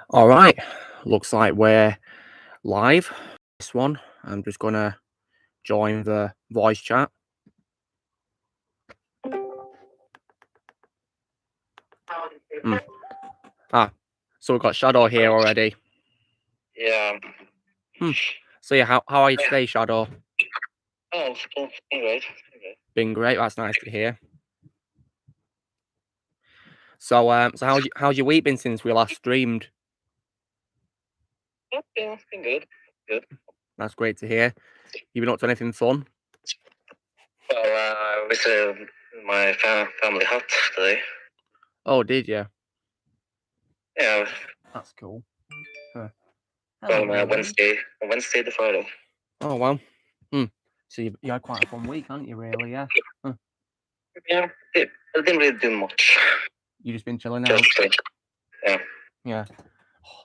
All right, looks like we're live. This one, I'm just gonna join the voice chat. So we've got Shadow here already. Yeah. So yeah, how are you today, Shadow? Oh, it's been great. Been great. That's nice to hear. So how's your week been since we last streamed? Yeah, it's been good. Good. That's great to hear. You been up to anything fun? Well, I visited my family hut today. Oh, did you? Yeah. That's cool. From Wednesday to Friday. Oh well. So you had quite a fun week, haven't you? Really? Yeah. Yeah. I didn't really do much. You just been chilling out. Yeah. Yeah.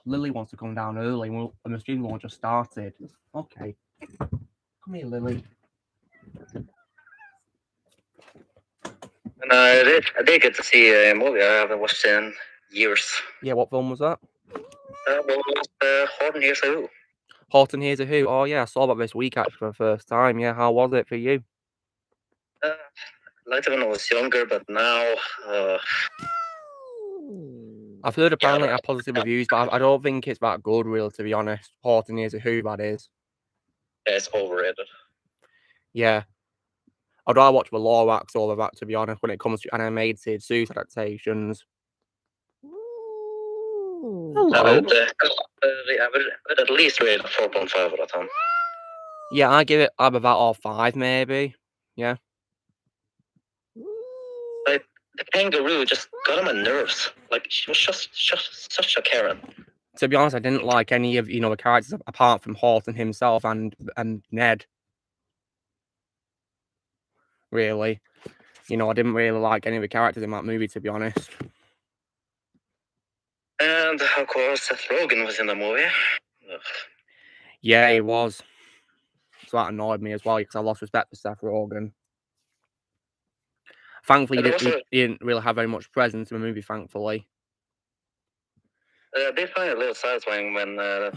Lily wants to come down early, and the stream launch just started. Okay. Come here, Lily. And I did get to see a movie I haven't watched in years. Yeah, what film was that? Well, it was Horton Hears a Who. Horton Hears a Who. Oh yeah, I saw that this week actually for the first time. Yeah, how was it for you? I liked it when I was younger, but now I've heard apparently it had positive reviews, but I don't think it's that good, really, to be honest. Horton Hears a Who, that is. yeah, it's overrated. Yeah. I'd rather watch the Lorax over that, to be honest, when it comes to animated Zeus adaptations. Hello. I would at least rate a 4.5 out of 10. Yeah, I give it either that or 5, maybe. Yeah. Like, the kangaroo just got on my nerves. Like, she was just such a Karen. To be honest, I didn't like any of the characters apart from Horton himself and Ned. Really, I didn't really like any of the characters in that movie, to be honest. And of course, Seth Rogen was in the movie. Ugh. Yeah, he was. So that annoyed me as well because I lost respect for Seth Rogen. Thankfully, he didn't really have very much presence in the movie. Thankfully. I did find it a little satisfying when the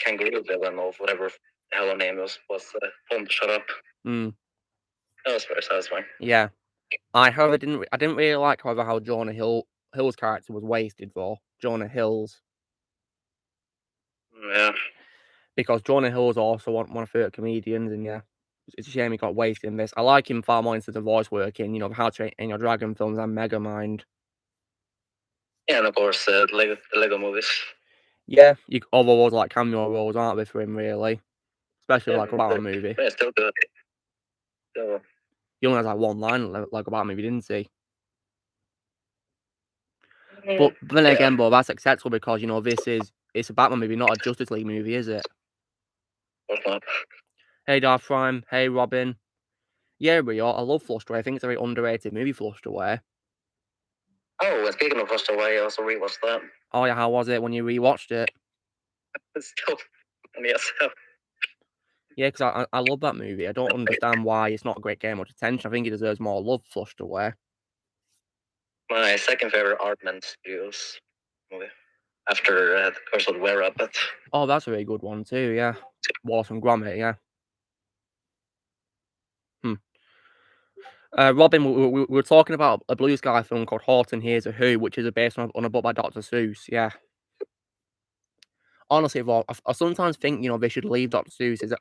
kangaroo villain or whatever the hell her name was told to shut up. That was very satisfying. Yeah, I didn't really like, however, how Jonah Hill's character was wasted for Jonah Hill's. Yeah. Because Jonah Hill is also one of my favorite comedians, and yeah, it's a shame he got wasted in this. I like him far more into the voice work in, How to Train Your Dragon films and Megamind. Yeah, and of course, the Lego movies. Yeah, other roles like cameo roles, aren't they, for him, really? Especially like a Batman movie. Yeah, still good. He only has like one line like a Batman movie, didn't he? But then again, that's acceptable because it's a Batman movie, not a Justice League movie, is it? Of course not. Hey Darth Prime, hey Robin. Yeah, we are. I love Flushed Away. I think it's a very underrated movie, Flushed Away. Oh, and speaking of Flushed Away, I also rewatched that. Oh yeah, how was it when you rewatched it? It's still yes. Yeah, because I love that movie. I don't understand why it's not a great game much attention. I think it deserves more love, Flushed Away. My second favorite Aardman Studios movie after The Curse of the Were-Rabbit. Oh, that's a very good one too. Yeah, Wallace and Gromit. Yeah. Robin, we were talking about a Blue Sky film called Horton Hears a Who, which is based on a book by Dr. Seuss. Yeah. Honestly, Rob, I sometimes think they should leave Dr. Seuss's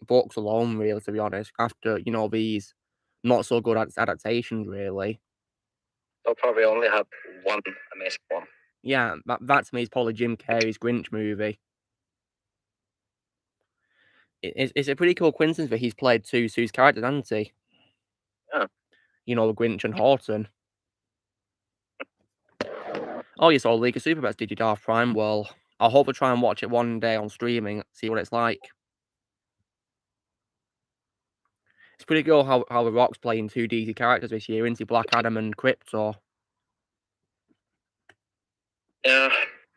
books alone. Really, to be honest, after these not so good adaptations, really. They'll probably only have one amazing one. Yeah, that to me is probably Jim Carrey's Grinch movie. It's a pretty cool coincidence that he's played two Seuss characters, hasn't he? Yeah. The Grinch and Horton. Oh, you saw League of Super Pets, did you, Darth Prime? Well, I hope to try and watch it one day on streaming, see what it's like. It's pretty cool how The Rock's playing two DC characters this year, isn't he? Black Adam and Krypto. Yeah,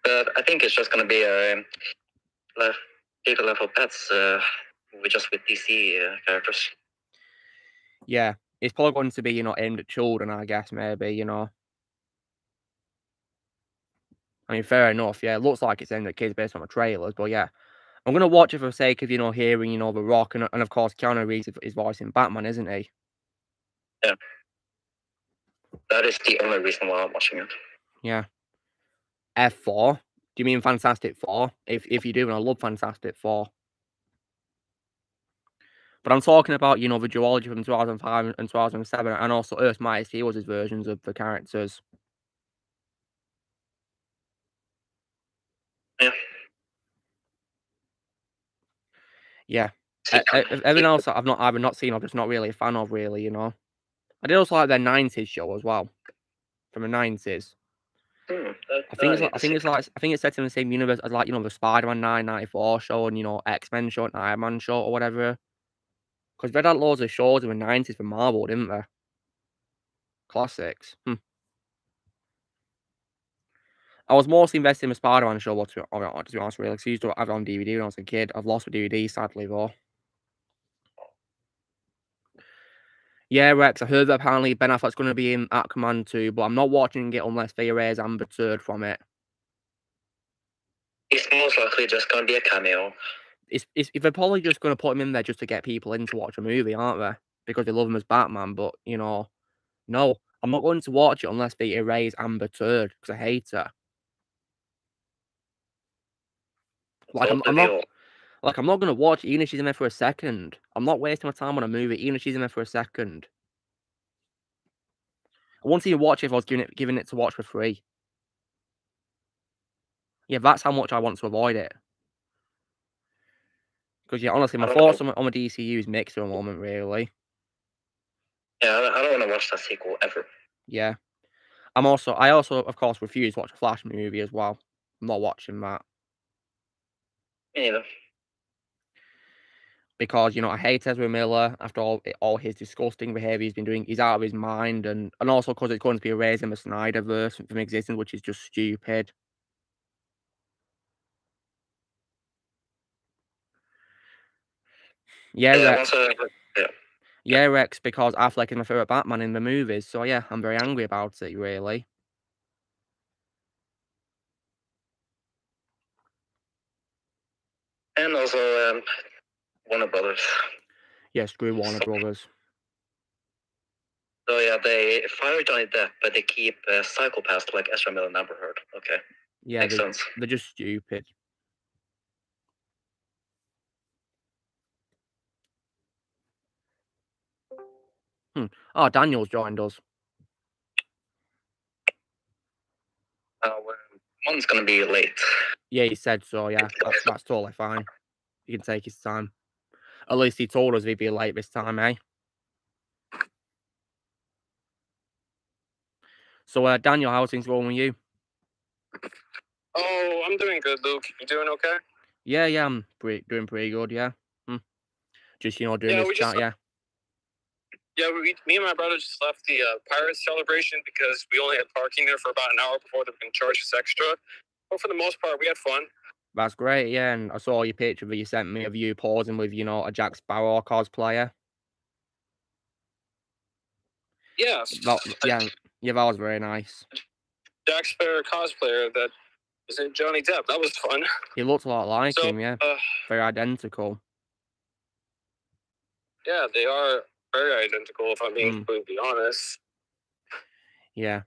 but I think it's just going to be a Big Level Pets just with DC characters. Yeah, it's probably going to be, aimed at children, I guess, maybe, I mean, fair enough. Yeah, it looks like it's aimed at kids based on the trailers, but yeah, I'm gonna watch it for the sake of hearing The Rock and of course Keanu Reeves is voicing Batman, isn't he? Yeah, that is the only reason why I'm watching it. Yeah. F4. Do you mean Fantastic Four? If you do, and I love Fantastic Four. But I'm talking about, the duology from 2005 and 2007, and also Earth's Mightiest Heroes' versions of the characters. Yeah. Yeah. Everything else I've not seen, I'm just not really a fan of, really, I did also like their 90s show as well. From the 90s. I think it's set in the same universe as the Spider-Man 994 show and X-Men show and Iron Man show or whatever. Because they had loads of shows in the 90s for Marvel, didn't they? Classics. I was mostly invested in the Spider-Man show, to be honest, really, because I used to have it on DVD when I was a kid. I've lost the DVD, sadly, though. Yeah, Rex, I heard that apparently Ben Affleck's going to be in Aquaman 2, but I'm not watching it unless they erase Amber Heard from it. It's most likely just going to be a cameo. They're probably just going to put him in there just to get people in to watch a movie, aren't they? Because they love him as Batman, but, no. I'm not going to watch it unless they erase Amber Heard, because I hate her. I'm not going to watch it even if she's in there for a second. I'm not wasting my time on a movie, even if she's in there for a second. I wouldn't even watch it if I was giving it to watch for free. Yeah, that's how much I want to avoid it. Because, yeah, honestly, my thoughts on the DCU is mixed at the moment, really. Yeah, I don't want to watch that sequel ever. Yeah. I also, of course, refuse to watch a Flash movie as well. I'm not watching that. Me neither. Because, I hate Ezra Miller after all his disgusting behaviour he's been doing. He's out of his mind. And also because it's going to be erasing the Snyderverse from existence, which is just stupid. Yeah, Rex. Yeah, Rex, because Affleck is my favourite Batman in the movies. So, yeah, I'm very angry about it, really. And also, Warner Brothers. Yeah, screw Warner Brothers. So, yeah, they fired Johnny Depp, but they keep psychopaths like Ezra Miller and Amber Heard. Okay. Yeah, makes sense. They're just stupid. Oh, Daniel's joined us. One's going to be late. Yeah, he said so, yeah. That's totally fine. He can take his time. At least he told us he'd be late this time, eh? So, Daniel, how's things going with you? Oh, I'm doing good, Luke. You doing okay? Yeah, I'm doing pretty good, yeah. Just, doing this chat, yeah. Yeah, me and my brother just left the Pirates celebration because we only had parking there for about an hour before they were going to charge us extra. But for the most part, we had fun. That's great, yeah. And I saw your picture that you sent me of you pausing with, a Jack Sparrow cosplayer. Yes. That was very nice. Jack Sparrow cosplayer that was in Johnny Depp. That was fun. He looked a lot like him, yeah. Very identical. Yeah, they are very identical, if I'm being completely honest. Yeah.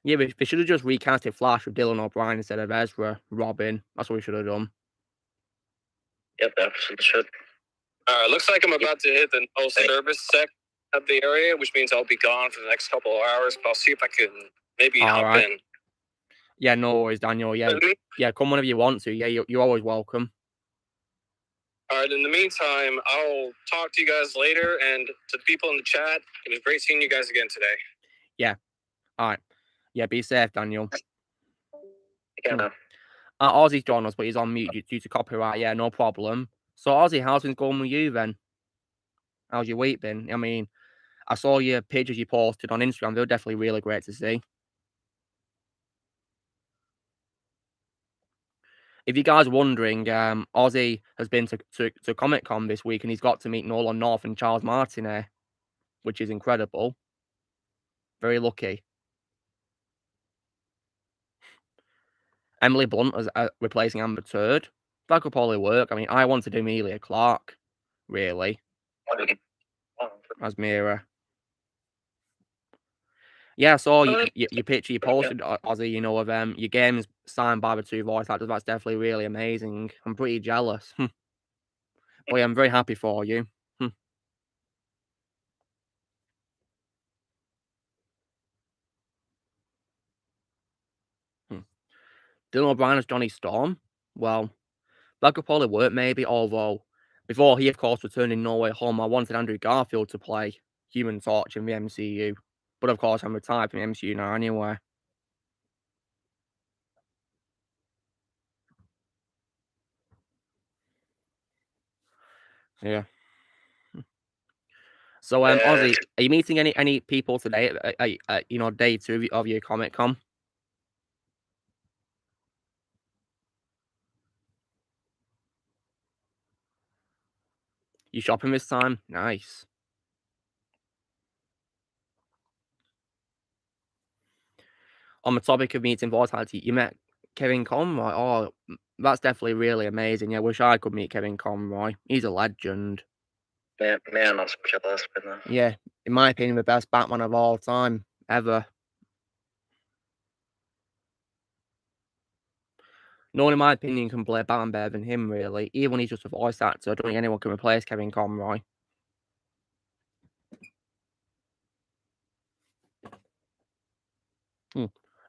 Yeah, but they should have just recasted Flash with Dylan O'Brien instead of Ezra, Robin. That's what we should have done. Yep, absolutely should. Looks like I'm about to hit the no service sec of the area, which means I'll be gone for the next couple of hours, but I'll see if I can maybe hop in. Yeah, no worries, Daniel. Yeah, come whenever you want to. Yeah, you're always welcome. All right, in the meantime, I'll talk to you guys later, and to the people in the chat, it was great seeing you guys again today. Yeah. All right. Yeah, be safe, Daniel. Yeah. Ozzy's joined us, but he's on mute due to copyright. Yeah, no problem. So, Ozzy, how's things going with you then? How's your week been? I mean, I saw your pictures you posted on Instagram. They were definitely really great to see. If you guys are wondering, Ozzy has been to Comic-Con this week, and he's got to meet Nolan North and Charles Martinet, which is incredible. Very lucky. Emily Blunt as replacing Amber Turd. That could probably work. I mean, I want to do Emilia Clarke, really, as Mira. Yeah, I saw your picture you posted, Ozzy, you know, of your games signed by the 2 voice actors. That's definitely really amazing. I'm pretty jealous. But yeah, I'm very happy for you. Dylan O'Brien as Johnny Storm? Well, that could probably work maybe, although before he, of course, returned in No Way Home, I wanted Andrew Garfield to play Human Torch in the MCU. But of course, I'm retired from the MCU now anyway. Yeah. So, Ozzy, are you meeting any people today at you know, day 2 of your Comic-Con? You shopping this time? Nice. On the topic of meeting voice actors, you met Kevin Conroy. Oh, that's definitely really amazing. Yeah, I wish I could meet Kevin Conroy. He's a legend. Man, I'm so jealous. Yeah, in my opinion, the best Batman of all time, ever. No one, in my opinion, can play Batman better than him, really. Even when he's just a voice actor, I don't think anyone can replace Kevin Conroy.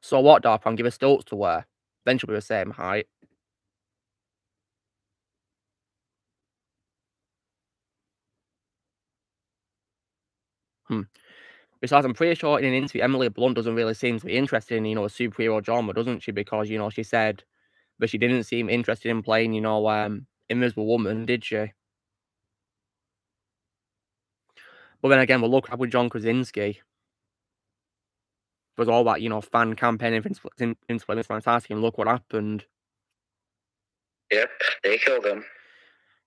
So what, Darkon? Give her stilts to wear. Then she'll be the same height. Besides, I'm pretty sure in an interview, Emily Blunt doesn't really seem to be interested in, you know, a superhero genre, doesn't she? Because, you know, she said that she didn't seem interested in playing, you know, Invisible Woman, did she? But then again, we'll look up with John Krasinski. There's all that, you know, fan campaigning into Plymouth Fantastic, and look what happened. Yep, they killed him.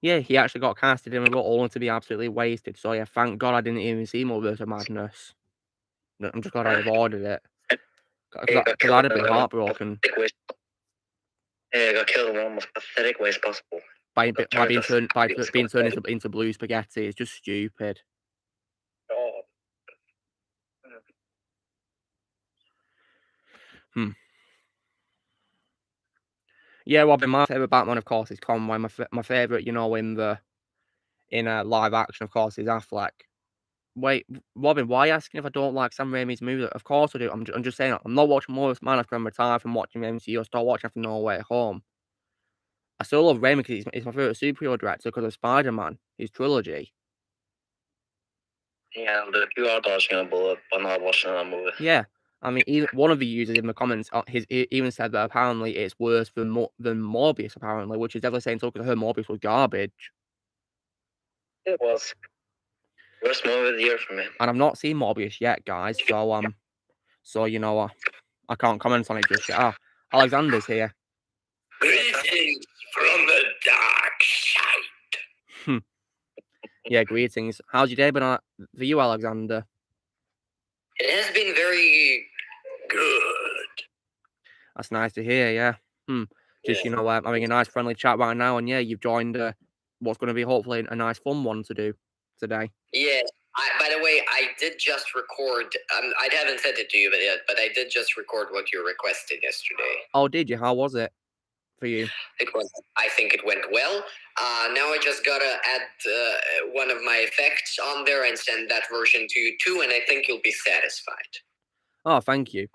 Yeah, he actually got casted in a role only to be absolutely wasted. So yeah, thank God I didn't even see Multiverse of Madness. I'm just glad I avoided it. Because I'd have been heartbroken. Yeah, he got killed in the most pathetic ways possible. By being turned into blue spaghetti. It's just stupid. Yeah, Robin, my favourite Batman, of course, is Conroy. My favourite, you know, in live action, of course, is Affleck. Wait, Robin, why are you asking if I don't like Sam Raimi's movie? Of course I do. I'm just saying, I'm not watching more of Man after I'm retired from watching the MCU. I start watching after No Way Home. I still love Raimi because he's my favourite superhero director because of Spider-Man, his trilogy. Yeah, you are dodging a bullet by not watching that movie. Yeah, I mean, even one of the users in the comments, he even said that apparently it's worse than Morbius, apparently, which is definitely saying so because her Morbius was garbage. It was. Worst movie of the year for me. And I've not seen Morbius yet, guys, so you know, I can't comment on it just yet. Oh, Alexander's here. Greetings from the dark side. Yeah, greetings. How's your day been for you, Alexander? It has been very good. That's nice to hear, yeah. Just, you know, having a nice friendly chat right now, and yeah, you've joined what's going to be hopefully a nice fun one to do today. Yeah. By the way, I did just record. I haven't sent it to you yet, but I did just record what you requested yesterday. Oh, did you? How was it for you? I think it went well. Now I just gotta add one of my effects on there and send that version to you too, and I think you'll be satisfied. Oh, thank you.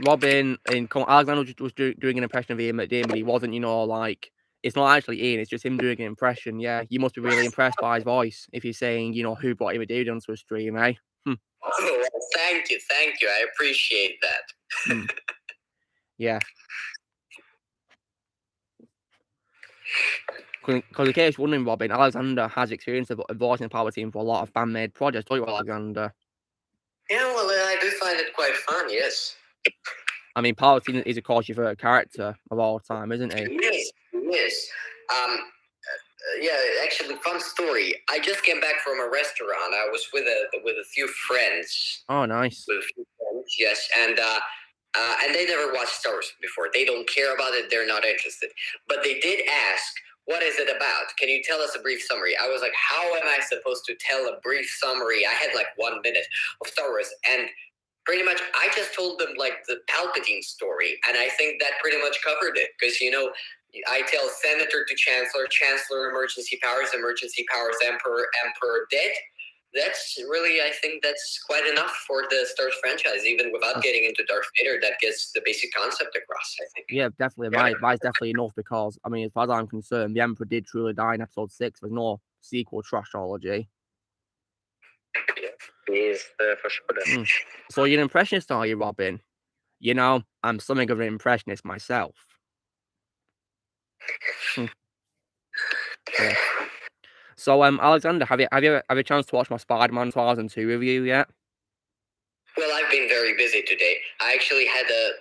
Robin Alexander was doing an impression of Ian McDiarmid, but he wasn't, you know, like, it's not actually Ian, it's just him doing an impression. Yeah, you must be really impressed by his voice if you're saying, you know, who brought Ian McDiarmid onto a stream, eh? Oh, well, thank you. I appreciate that. Yeah. Because in case you're wondering, Robin, Alexander has experience of voicing the Power Team for a lot of fan-made projects, don't you, Alexander? Yeah, well, I do find it quite fun, yes. I mean, Power Team is, of course, your favourite character of all time, isn't he? Yes. yeah, actually, fun story. I just came back from a restaurant. I was with a few friends. Oh, nice. With a few friends, yes, and they never watched Star Wars before. They don't care about it. They're not interested. But they did ask, "What is it about? Can you tell us a brief summary?" I was like, "How am I supposed to tell a brief summary?" I had like 1 minute of Star Wars, and pretty much I just told them like the Palpatine story, and I think that pretty much covered it because I tell Senator to Chancellor, Chancellor emergency powers, Emperor, Emperor dead. That's really, I think that's quite enough for the Star Wars franchise, even without getting into Darth Vader. That gets the basic concept across, I think. Yeah, definitely. That's definitely enough because, I mean, as far as I'm concerned, the Emperor did truly die in episode 6. There's no sequel trashology. Yeah, he is for sure. So you're an impressionist, are you, Robin? You know, I'm something of an impressionist myself. Yeah. So, Alexander, have you had a chance to watch my Spider-Man 2002 review yet? Well, I've been very busy today. I actually had a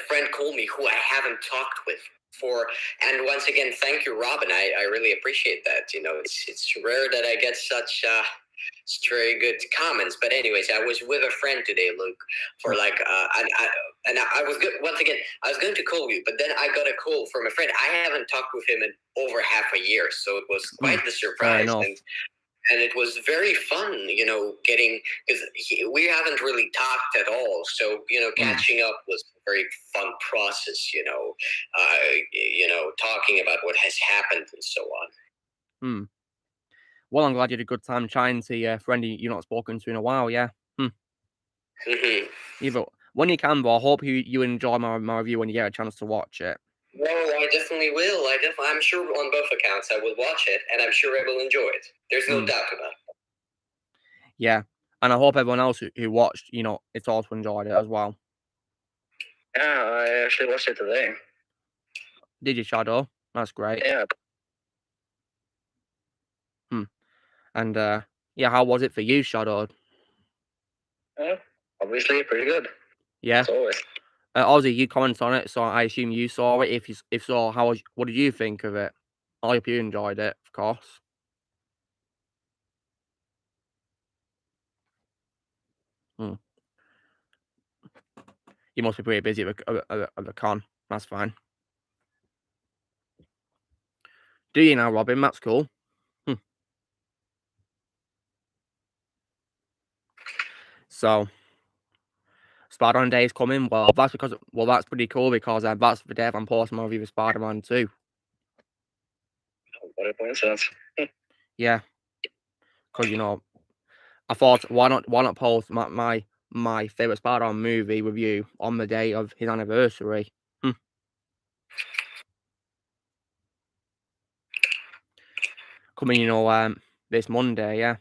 friend call me who I haven't talked with for, and once again, thank you, Robin. I really appreciate that. It's rare that I get such very good comments. But anyways, I was with a friend today, Luke, for like and I was good. Once again, I was going to call you, but then I got a call from a friend. I haven't talked with him in over half a year, so it was quite the surprise. And it was very fun, getting, because we haven't really talked at all. So, catching up was a very fun process, talking about what has happened and so on. Well, I'm glad you had a good time chatting to your friend you've not spoken to in a while, yeah. Yeah, but when you can, I hope you enjoy my review when you get a chance to watch it. No, I definitely will. I'm sure on both accounts I will watch it, and I'm sure I will enjoy it. There's no doubt about it. Yeah, and I hope everyone else who watched, it's also enjoyed it as well. Yeah, I actually watched it today. Did you, Shadow? That's great. Yeah. And how was it for you, Shadow? Obviously, pretty good. Yeah. As always. Ozzy, you commented on it, so I assume you saw it. If so, what did you think of it? I hope you enjoyed it, of course. You must be pretty busy at the con. That's fine. Do you now, Robin? That's cool. So, Spider-Man Day is coming. Well, that's pretty cool because that's the day I'm posting my review of Spider-Man 2. What a coincidence. Yeah. Because, I thought, why not post my favorite Spider-Man movie review on the day of his anniversary? Coming, this Monday, yeah.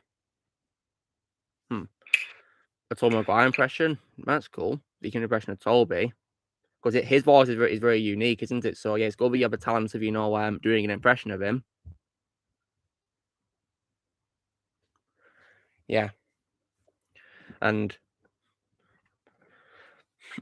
A Tobey Maguire impression. That's cool. You can impression of Toby. Because his voice is very unique, isn't it? So, yeah, it's good that you have the talent of, doing an impression of him. Yeah. And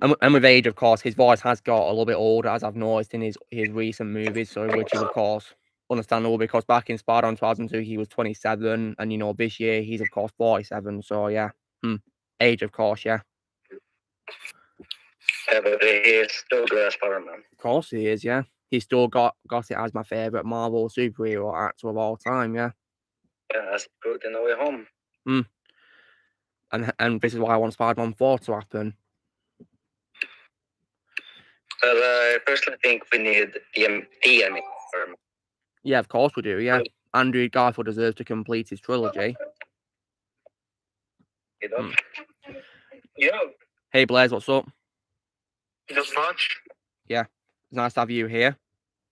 with age, of course, his voice has got a little bit older, as I've noticed in his recent movies, so which is, of course, understandable because back in Spider-Man 2002, he was 27, and, this year, he's, of course, 47, so, yeah. Age, of course, yeah. Yeah, but he is still good as Spider-Man. Of course he is, yeah. He's still got it as my favourite Marvel superhero actor of all time, yeah. Yeah, that's good in No Way Home. And this is why I want Spider-Man 4 to happen. But I personally think we need DMing. Yeah, of course we do, yeah. Andrew Garfield deserves to complete his trilogy. Yeah. Hey, Blaze, what's up? Not much. Yeah, it's nice to have you here.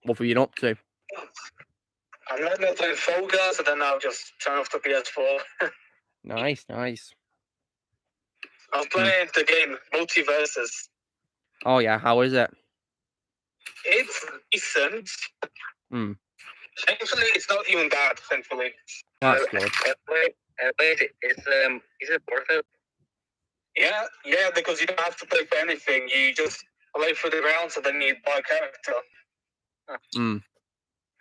What have you been up to? I'm not going to play Fall Guys, and then I'll just turn off the PS4. Nice. I was playing the game Multiverses. Oh, yeah, how is it? It's decent. Thankfully, it's not even bad, thankfully. That's good. Is it worth it? Yeah, because you don't have to pay for anything. You just play for the rounds and then you buy a character. And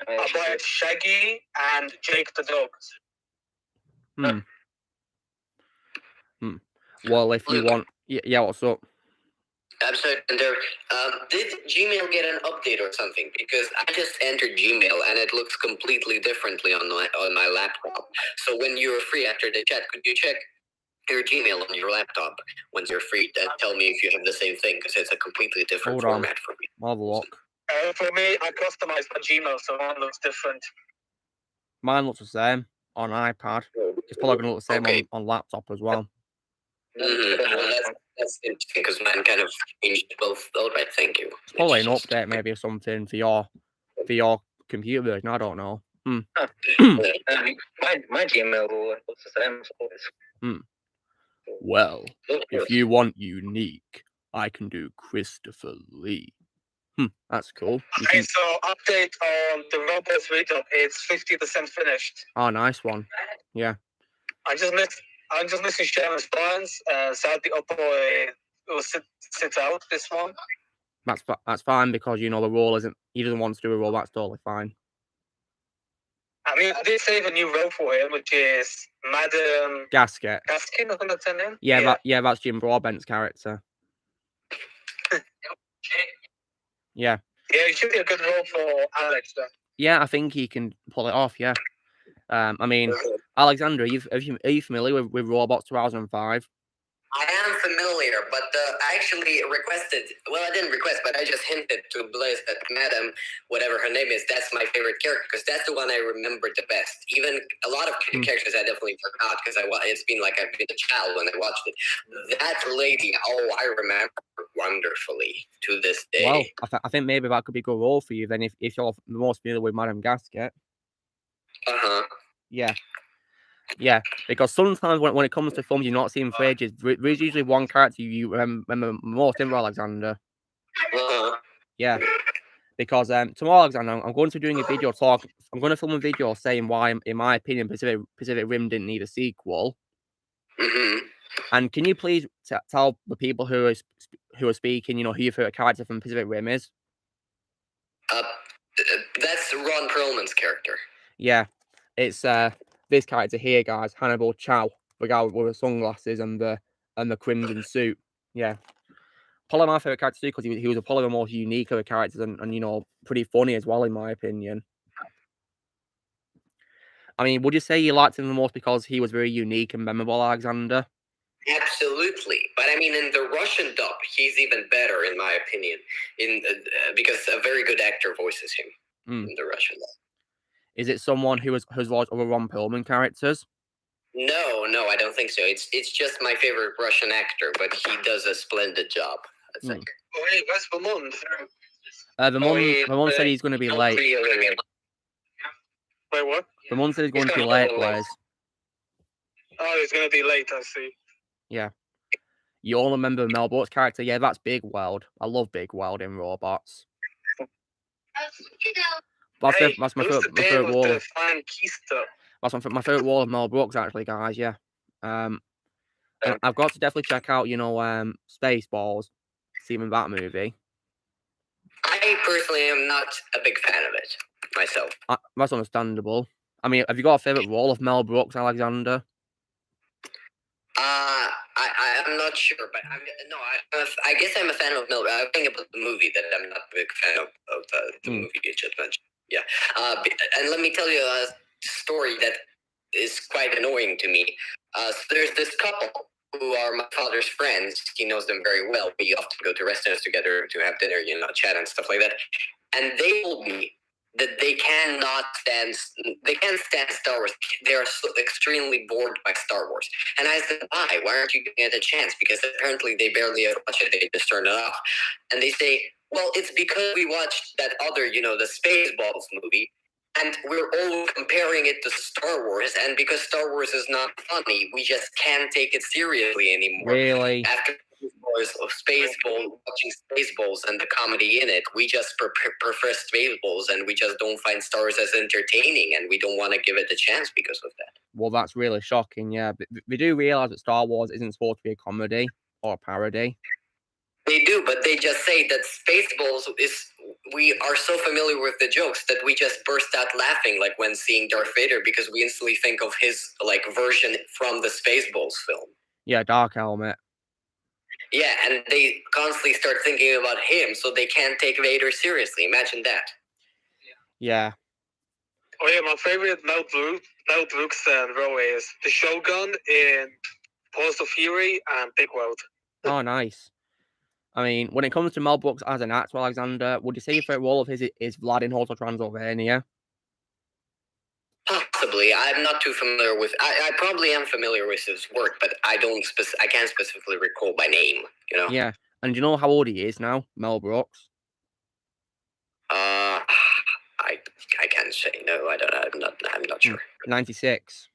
about Shaggy and Jake the dog. Well, if you want, yeah, what's up? I'm sorry, did Gmail get an update or something? Because I just entered Gmail and it looks completely differently on my laptop. So when you're free after the chat, could you check your Gmail on your laptop once you're free? Tell me if you have the same thing, because it's a completely different format for me. I'll have a look. For me, I customized my Gmail, so mine looks different. Mine looks the same on iPad. It's probably going to look the same on laptop as well. That's interesting, because mine kind of changed both. All right, thank you. It's probably an update, maybe, or something for your computer version. I don't know. My Gmail looks the same as always. Well, if you want unique, I can do Christopher Lee. That's cool. Okay, so update on the robots readout. It's 50% finished. Oh, nice one. Yeah. I'm just missing Sharon's plans. Sadly, Oppo will sit out this one. That's fine, because the role isn't. He doesn't want to do a role. That's totally fine. I mean, I did save a new role for him, which is Madam Gasket. Gaskin, I think that's her name. Yeah, that's Jim Broadbent's character. Yeah. Yeah, it should be a good role for Alex, though. Yeah, I think he can pull it off. Yeah. I mean, Alexander, are you familiar with Robots 2005? I am familiar, but I actually requested. Well, I didn't request, but I just hinted to Blaze that Madam, whatever her name is, that's my favorite character, because that's the one I remember the best. Even a lot of characters I definitely forgot, because it's been like I've been a child when I watched it. That lady, I remember wonderfully to this day. Well, I think maybe that could be a good role for you then, if you're the most familiar with Madam Gasket. Yeah, because sometimes when it comes to films you're not seeing for ages, there's usually one character you remember most, isn't there, Alexander? Yeah, because tomorrow, Alexander, I'm going to be doing a video talk. I'm going to film a video saying why, in my opinion, Pacific Rim didn't need a sequel. And can you please tell the people who are speaking, who your favorite character from Pacific Rim is? That's Ron Perlman's character. Yeah, it's this character here, guys, Hannibal Chow, the guy with the sunglasses and the crimson suit. Yeah, probably my favorite character too, because he was probably the most unique of the characters, and pretty funny as well, in my opinion. I mean, would you say you liked him the most because he was very unique and memorable, Alexander? Absolutely, but I mean, in the Russian dub, he's even better, in my opinion. Because a very good actor voices him in the Russian dub. Is it someone who has voiced other Ron Perlman characters? No, I don't think so. It's just my favorite Russian actor, but he does a splendid job, I think. Oh, hey, where's Vermont? Vermont said he's going to be late. Wait, what? Vermont said he's going to be late, Blaze. Oh, he's going to be late, I see. Yeah. You all remember Mel Brooks' character? Yeah, that's Big Weld. I love Big Weld in Robots. That's my favorite wall. That's my favorite wall of Mel Brooks, actually, guys. Yeah. I've got to definitely check out, Spaceballs. See that movie. I personally am not a big fan of it myself. That's understandable. I mean, have you got a favorite role of Mel Brooks, Alexander? I'm not sure, but I guess I'm a fan of Mel. I think about the movie that I'm not a big fan of the movie you just mentioned. Yeah, and let me tell you a story that is quite annoying to me. So there's this couple who are my father's friends. He knows them very well. We often go to restaurants together to have dinner, chat and stuff like that. And they told me that they can't stand Star Wars. They are so extremely bored by Star Wars. And I said, why? Why aren't you giving it a chance? Because apparently they barely ever watch it. They just turn it off. And they say, well, it's because we watched that other, the Spaceballs movie, and we're all comparing it to Star Wars. And because Star Wars is not funny, we just can't take it seriously anymore. Really? After watching Spaceballs and the comedy in it, we just prefer Spaceballs, and we just don't find Star Wars as entertaining, and we don't want to give it a chance because of that. Well, that's really shocking, yeah. But we do realise that Star Wars isn't supposed to be a comedy or a parody. They do, but they just say that Spaceballs is. We are so familiar with the jokes that we just burst out laughing, like when seeing Darth Vader, because we instantly think of his version from the Spaceballs film. Yeah, Dark Helmet. Yeah, and they constantly start thinking about him, so they can't take Vader seriously. Imagine that. Yeah. Oh yeah, my favorite Mel Brooks role is the Shogun in Pulse of Fury and Big World. Oh, nice. I mean, when it comes to Mel Brooks as an actor, Alexander, would you say your favorite role of his is Vlad in Hotel Transylvania? Possibly. I'm not too familiar with. I probably am familiar with his work, but I can't specifically recall by name. You know. Yeah, and do you know how old he is now, Mel Brooks? I can't say no. I don't. I'm not sure. 96.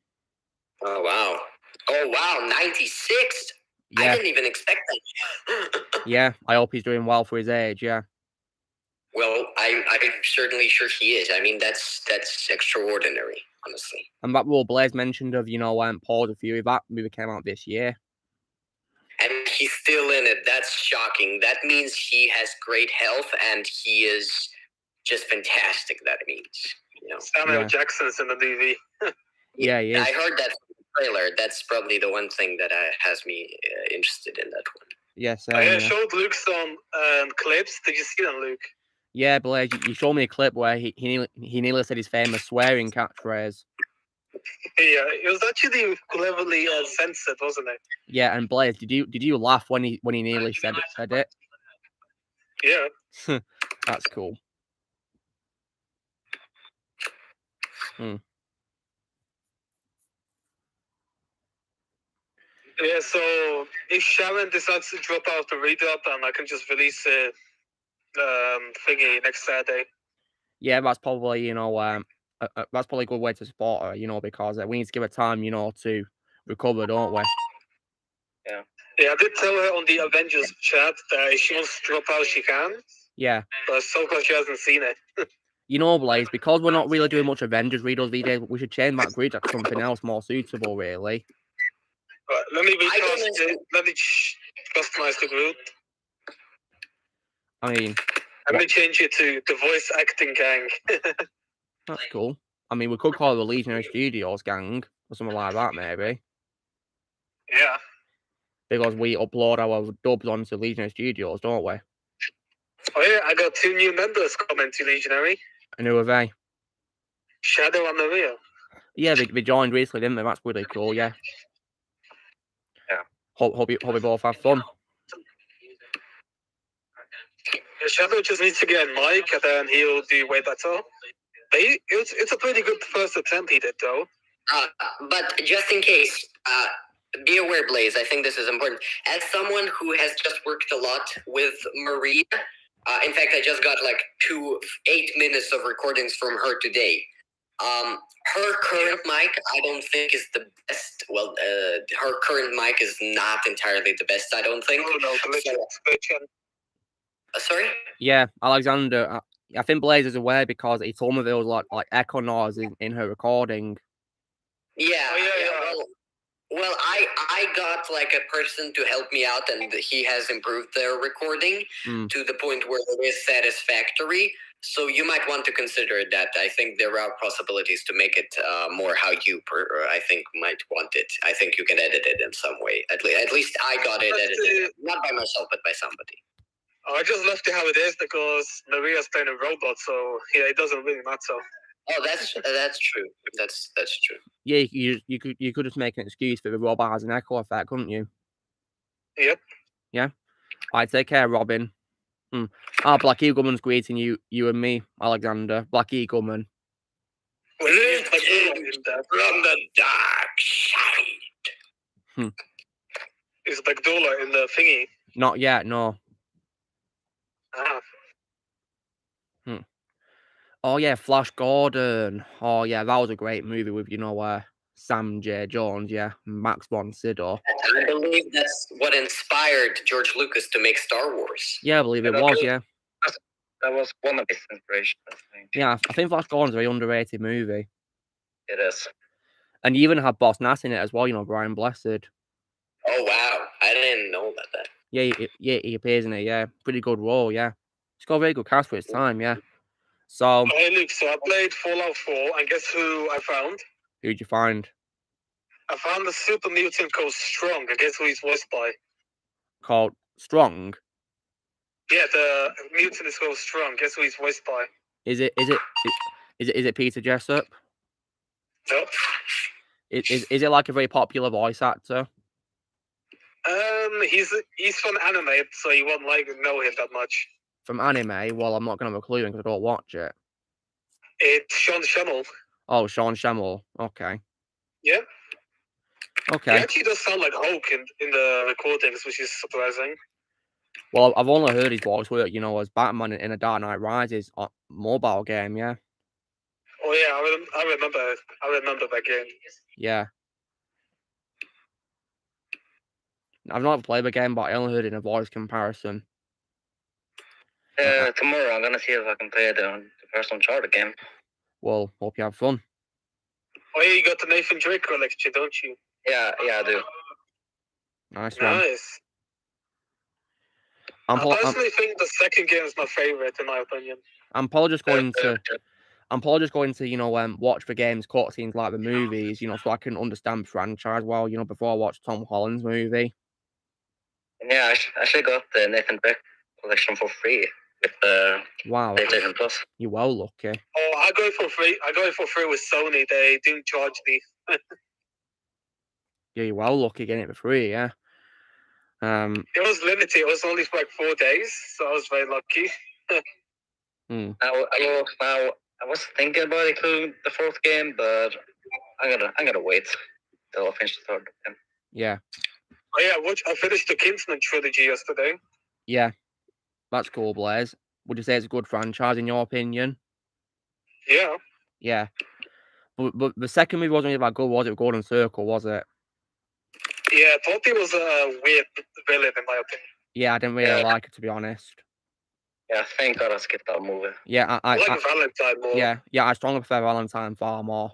Oh wow! 96. Yeah. I didn't even expect that. Yeah, I hope he's doing well for his age. Yeah. Well, I'm certainly sure he is. I mean, that's extraordinary, honestly. And that role Blaze mentioned of, Paws of Fury, that movie came out this year. And he's still in it. That's shocking. That means he has great health and he is just fantastic, that means. Samuel Jackson's in the movie. Yeah, he is. I heard that from the trailer. That's probably the one thing that has me interested in that one. Yes. I showed Luke some clips. Did you see them, Luke? Yeah, Blaze, you showed me a clip where he nearly said his famous swearing catchphrase. Yeah, it was actually cleverly censored, wasn't it? Yeah, and Blaze, did you laugh when he nearly said it? Yeah. That's cool. Yeah, so if Sharon decides to drop out the read-up, then I can just release it thingy next Saturday. Yeah, that's probably, that's probably a good way to support her, because we need to give her time, to recover, don't we? Yeah. Yeah, I did tell her on the Avengers chat that if she wants to drop out, she can. Yeah. But so far she hasn't seen it. Blaze, because we're not really doing much Avengers read-ups these days, we should change that grid to something else more suitable, really. Right, let me customize the group. I mean... Let me change it to the voice acting gang. That's cool. I mean, we could call it the Legionary Studios gang, or something like that, maybe. Yeah. Because we upload our dubs onto Legionary Studios, don't we? Oh yeah, I got 2 new members coming to Legionary. And who are they? Shadow and Maria. Yeah, they joined recently, didn't they? That's really cool, yeah. Yeah. Hope you both have fun. Yeah, Shadow just needs to get a mic and then he'll do way better. But it's a pretty good first attempt he did, though. But just in case, be aware, Blaze, I think this is important. As someone who has just worked a lot with Maria, in fact, I just got 8 minutes of recordings from her today. Her current mic, I don't think is the best. Well, her current mic is not entirely the best, I don't think. Oh, no, sorry? Yeah, Alexander, I think Blaze is aware because he told me there was like echo noise in her recording. Yeah. Well, I got a person to help me out, and he has improved their recording to the point where it is satisfactory. So you might want to consider that. I think there are possibilities to make it more how you, I think, might want it. I think you can edit it in some way. At least I got it edited, not by myself, but by somebody. I just left it how it is because Maria's playing a robot, so yeah, it doesn't really matter. Oh, that's true. That's true. Yeah, you could just make an excuse for the robot has an echo effect, couldn't you? Yep. Yeah. All right, take care, Robin. Black Eagleman's greeting you and me, Alexander. Black Eagleman. From the dark side. Is Bagdola in the thingy? Not yet, no. Oh yeah, Flash Gordon. Oh yeah, that was a great movie with Sam J. Jones, yeah, Max von Sydow. I believe that's what inspired George Lucas to make Star Wars. Yeah, I believe it was, yeah. That was one of his inspirations, I think. Yeah, I think Flash Gordon's a very underrated movie. It is. And you even have Boss Nass in it as well, Brian Blessed. Oh wow, I didn't know about that. Yeah, he appears in it. Yeah, pretty good role. Yeah, he's got a very good cast for his time. Yeah. So. Hey Luke, so I played Fallout 4, and guess who I found? Who'd you find? I found a super mutant called Strong. And guess who he's voiced by? Called Strong. Yeah, the mutant is called Strong. Guess who he's voiced by? Is it Peter Jessup? No. Is it like a very popular voice actor? He's from anime, so you won't know him that much. From anime? Well, I'm not gonna have a clue because I don't watch it. It's Sean Schimmel. Oh, Sean Schimmel. Okay. Yeah. Okay. He actually does sound like Hulk in the recordings, which is surprising. Well, I've only heard his voice work, as Batman in a Dark Knight Rises mobile game. Yeah. Oh yeah, I remember that game. Yeah. I've not played the game, but I only heard it in a voice comparison. Tomorrow I'm gonna see if I can play the first Uncharted game. Well, hope you have fun. Oh yeah, you got the Nathan Drake collection, don't you? Yeah, I do. Nice one. Nice. I personally think the second game is my favorite, in my opinion. I'm probably just going to watch the game's cutscenes like the movies, so I can understand the franchise well, before I watch Tom Holland's movie. Yeah, I actually got the Nathan Drake collection for free with wow, PlayStation Plus. You're well lucky. Oh, I got it for free. I got it for free with Sony. They didn't charge me. Yeah, you're well lucky getting it for free. Yeah. It was limited. It was only for like 4 days, so I was very lucky. I was thinking about including the fourth game, but I'm gonna wait till I finish the third game. Yeah. Oh yeah, I finished the Kingsman trilogy yesterday. Yeah, that's cool, Blaze. Would you say it's a good franchise in your opinion? Yeah. Yeah. But the second movie wasn't really that good, was it? Golden Circle, was it? Yeah, I thought it was a weird villain, in my opinion. Yeah, I didn't really like it, to be honest. Yeah, thank God I skipped that movie. Yeah, I like Valentine more. Yeah, I strongly prefer Valentine far more.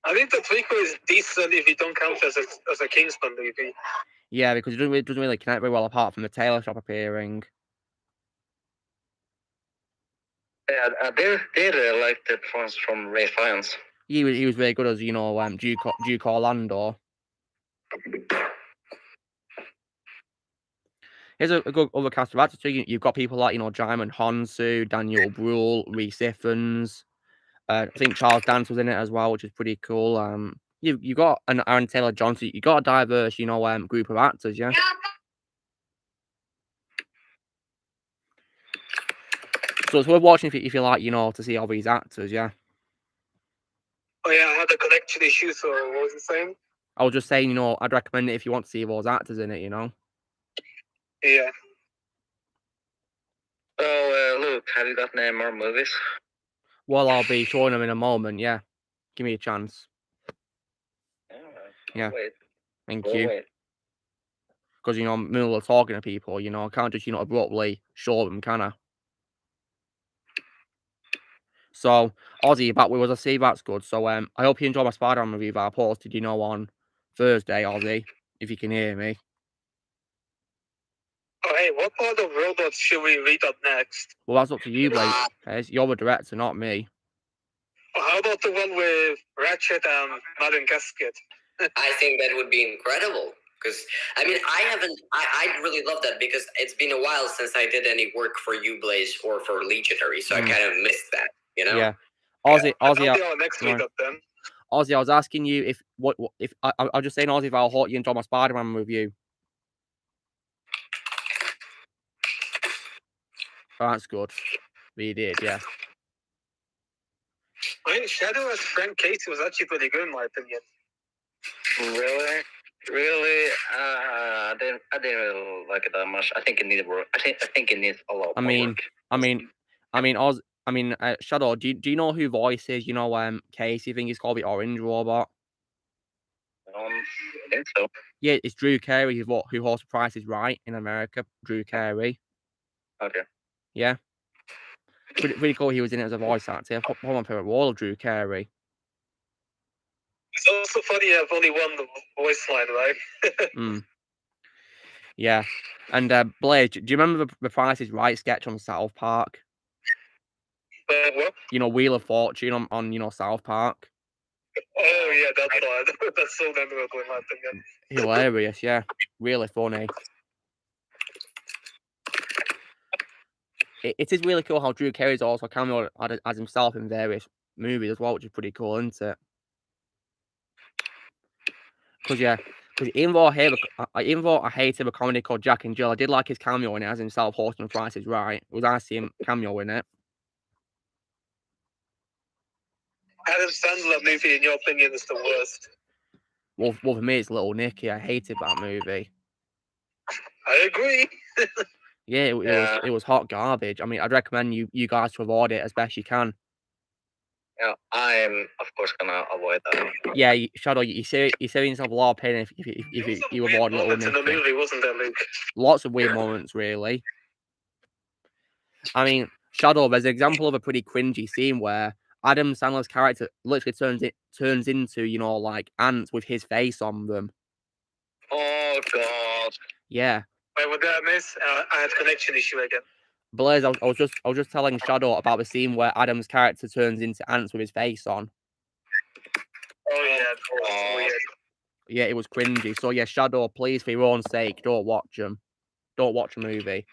I think the prequel is decent if you don't count as a Kingsman movie. Yeah, because it doesn't really connect very well apart from the tailor shop appearing. Yeah, I did really like the performance from Ray Fiennes. He was very good as Duke Orlando. Here's a good other cast of actors too. You've got people like Jaimin Honsu, Daniel Bruhl, Rhys Ifans. I think Charles Dance was in it as well, which is pretty cool. You got an Aaron Taylor Johnson. You got a diverse, group of actors, yeah. So it's worth watching if you like, to see all these actors, yeah. Oh yeah, I had a connection issue. So what was you saying? I was just saying, I'd recommend it if you want to see those actors in it, Yeah. So, Luke, have you got any more movies? Well, I'll be showing them in a moment, yeah. Give me a chance. Yeah. Wait. Thank you. Because, I'm in the middle of talking to people, I can't just, abruptly show them, can I? So, Ozzy, you're back with us. I see that's good. So, I hope you enjoy my Spider-Man review that I posted, on Thursday, Ozzy, if you can hear me. Oh, hey, what part of Robots should we read up next? Well, that's up to you, Blake. You're the director, not me. Oh, how about the one with Ratchet and Madam Gasket? I think that would be incredible. Because, I really love that because it's been a while since I did any work for you, Blaze, or for Legionary, so I kind of missed that, Yeah. Ozzy, next week up then. Ozzy, I was asking you if I was just saying, Ozzy, if I hope you enjoy my Spider-Man review. Oh, that's good. We did, yeah. I mean, Shadow as Frank Casey was actually pretty good in my opinion. Really? I didn't really like it that much. I think it needed work. I think it needs a lot more work. Shadow, do you know who voices, Casey? I think he's called the Orange Robot. I think so. Yeah, it's Drew Carey who hosts Price is Right in America. Drew Carey. Okay. Yeah. Pretty cool he was in it as a voice actor. Probably my favourite role of Drew Carey. It's also funny you have only one voice line, right? Yeah. And Blaze, do you remember the Price is Right sketch on South Park? What? You know, Wheel of Fortune on you know, South Park. Oh yeah, that's so memorable in my opinion. Hilarious, yeah. Really funny. It is really cool how Drew Carey's also cameo as himself in various movies as well, which is pretty cool, isn't it? Because even though I hated a comedy called Jack and Jill, I did like his cameo in it as himself hosting The Price is Right. It was nice to see him cameo in it. Adam Sandler movie, in your opinion, is the worst? Well, for me, it's Little Nicky. I hated that movie. I agree. Yeah, it was hot garbage. I mean, I'd recommend you guys to avoid it as best you can. Yeah, I'm of course gonna avoid that. Yeah, Shadow, you're saving yourself a lot of pain if you avoid Little Nicky. In the movie, wasn't there, Luke? Lots of weird moments, really. I mean, Shadow, there's an example of a pretty cringy scene where Adam Sandler's character literally turns into, you know, like ants with his face on them. Oh God. Yeah. Wait, what did I miss? I had connection issue again. Blaze, I was just telling Shadow about the scene where Adam's character turns into ants with his face on. Oh yeah, that was weird. Yeah, it was cringy. So yeah, Shadow, please, for your own sake, don't watch them. Don't watch a movie.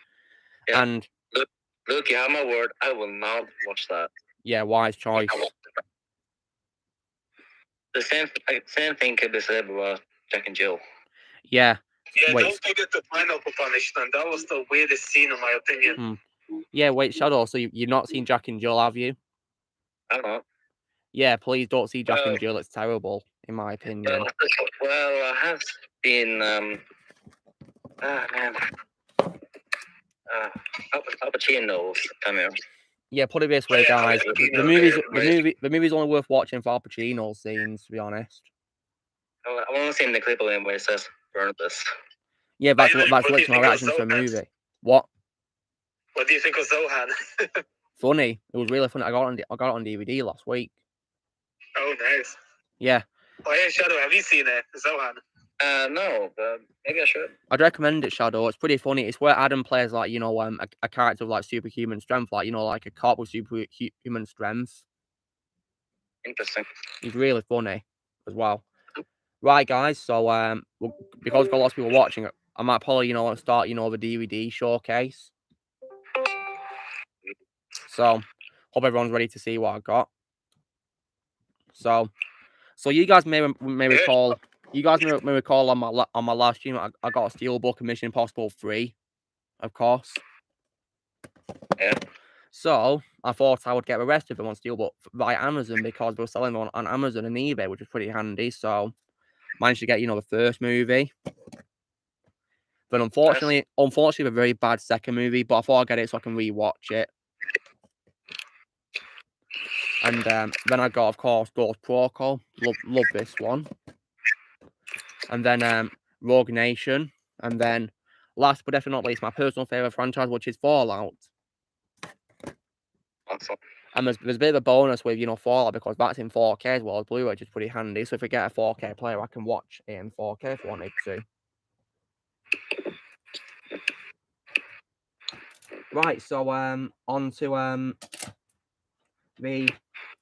Yeah. And Look, you have my word. I will not watch that. Yeah, wise choice. The same thing could be said about Jack and Jill. Yeah. Yeah, wait. Don't forget the pineapple punishment. That was the weirdest scene, in my opinion. Yeah, wait, Shadow. So you've not seen Jack and Jill, have you? I don't know. Yeah, please don't see Jack and Jill. It's terrible, in my opinion. Well, I have seen Al Pacino's cameo. Yeah, put it this way, guys. The movie's only worth watching for Al Pacino's scenes, to be honest. I've only seen the clip of him where it says "burn this." Yeah, that's literally my reaction to the movie. What do you think of Zohan? Funny. It was really funny. I got it on DVD last week. Oh, nice. Yeah. Oh yeah, Shadow. Have you seen it, Zohan? No, but maybe I should. I'd recommend it, Shadow. It's pretty funny. It's where Adam plays like, you know, a character with like superhuman strength, like, you know, like a cop with superhuman strength. Interesting. He's really funny as well. Right, guys. So because we've got lots of people watching, I might probably, you know, start, you know, the DVD showcase. So hope everyone's ready to see what I got. So you guys may recall. You guys may recall on my last stream, I got a Steelbook of Mission Impossible 3, of course. Yeah. So I thought I would get the rest of them on Steelbook via Amazon because they were selling them on Amazon and eBay, which is pretty handy. So managed to get, you know, the first movie. But unfortunately, a very bad second movie. But I thought I'd get it so I can rewatch it. And then I got, of course, Ghost Protocol. Love this one. And then Rogue Nation. And then last but definitely not least, my personal favourite franchise, which is Fallout. Awesome. And there's a bit of a bonus with, you know, Fallout because that's in 4K as well as Blu-ray, which is pretty handy. So if I get a 4K player, I can watch it in 4K if I wanted to. Right, so on to the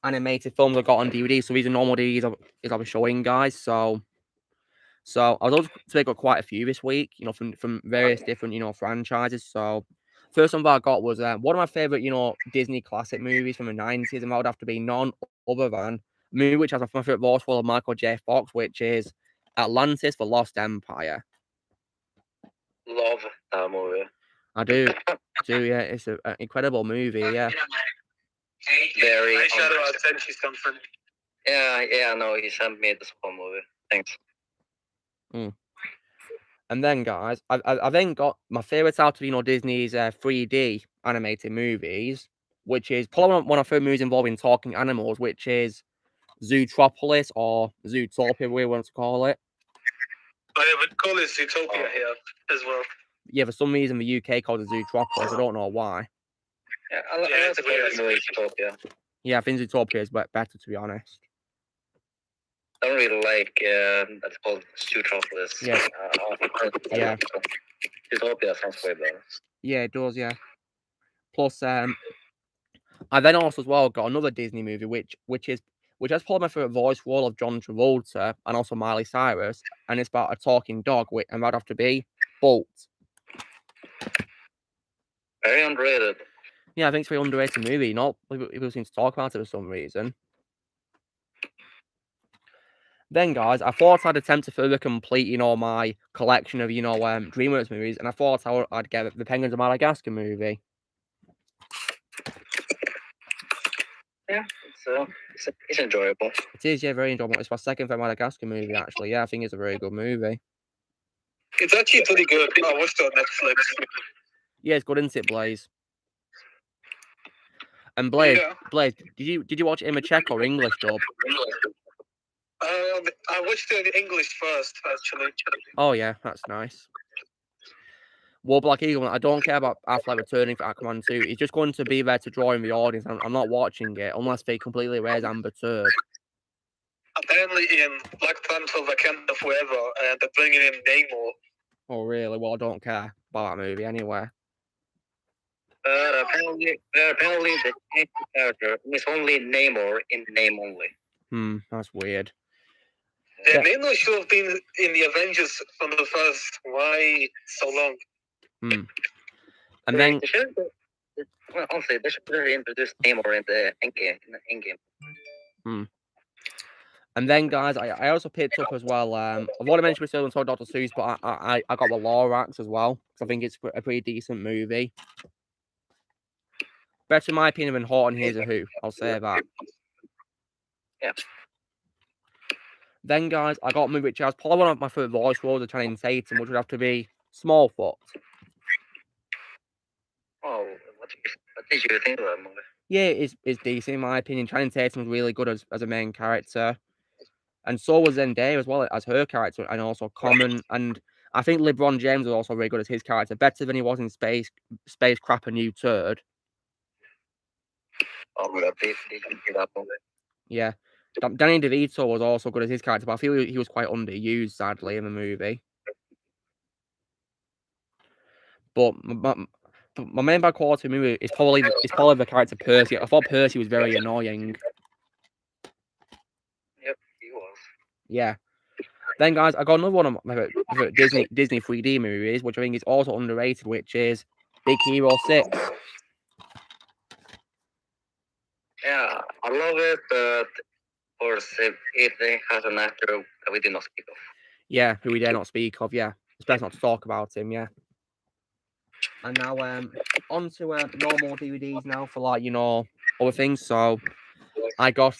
animated films I got on DVD. So these are normal DVDs I'll be showing, guys. So I was also to pick up quite a few this week, you know, from various different, you know, franchises. So first one that I got was one of my favorite, you know, Disney classic movies from the 90s, and that would have to be none other than a movie which has my favorite voice for Michael J. Fox, which is Atlantis: The Lost Empire. Love that movie. I do, yeah. It's an incredible movie, yeah. Very. I Shadow, I'll send you something. Yeah, no, he sent me this whole movie. Thanks. And then, guys, I then got my favorites out of, you know, Disney's 3D animated movies, which is probably one of my favorite movies involving talking animals, which is Zootropolis or Zootopia, we want to call it. I would call it Zootopia here as well. Yeah, for some reason the UK called it Zootropolis. I don't know why. Yeah, I like Zootopia. Yeah, I think Zootopia is better, to be honest. I don't really like that's called Zootropolis. Yeah. Yeah. Utopia sounds way better. Yeah, it does, yeah. Plus, I then also as well got another Disney movie, which has probably my favorite voice role of John Travolta and also Miley Cyrus, and it's about a talking dog, and that'd have to be Bolt. Very underrated. Yeah, I think it's a very underrated movie. Not people seem to talk about it for some reason. Then, guys, I thought I'd attempt to further complete, my collection of, DreamWorks movies, and I thought I'd get the Penguins of Madagascar movie. Yeah, it's enjoyable. It is, yeah, very enjoyable. It's my second favorite Madagascar movie, actually. Yeah, I think it's a very good movie. It's actually pretty good. I watched it on Netflix. Yeah, it's good, isn't it, Blaze? And Blaze, Yeah. Blaze, did you watch it in a Czech or English dub? I watched it in English first, actually. Oh yeah, that's nice. Well, Black Eagle, I don't care about Affleck returning for Aquaman 2. He's just going to be there to draw in the audience. I'm not watching it unless they completely raise Amber Turd. Apparently in Black Panther, Wakanda Forever, they're bringing in Namor. Oh really? Well, I don't care about that movie anyway. Apparently the character is only Namor in name only. That's weird. Yeah, Namor should have been in the Avengers from the first. Why so long? And then honestly, they should have introduced Namor in the Endgame. And then, guys, I also picked up as well. I've already mentioned myself and saw Dr. Seuss, but I got the Lorax as well because I think it's a pretty decent movie. Better in my opinion than Horton Hears a Who. I'll say that. Yeah. Then, guys, I got a movie which has probably one of my favorite voice roles of Channing Tatum, which would have to be Smallfoot. Oh, what did you think of that movie? Yeah, it's decent in my opinion. Channing Tatum was really good as a main character. And so was Zendaya as well as her character, and also Common. And I think LeBron James was also very good as his character, better than he was in Space Crap and You Turd. Oh my god, they that movie. Yeah. Danny DeVito was also good as his character, but I feel he was quite underused, sadly, in the movie. But my main bad quality movie is probably the character Percy. I thought Percy was very annoying. Yep, he was. Yeah. Then, guys, I got another one of my favorite Disney 3D movies, which I think is also underrated, which is Big Hero 6. Yeah, I love it, but of course, it has an actor that we did not speak of. Yeah, who we dare not speak of, yeah. It's best not to talk about him, yeah. And now, on to normal DVDs now for, like, other things. So, I got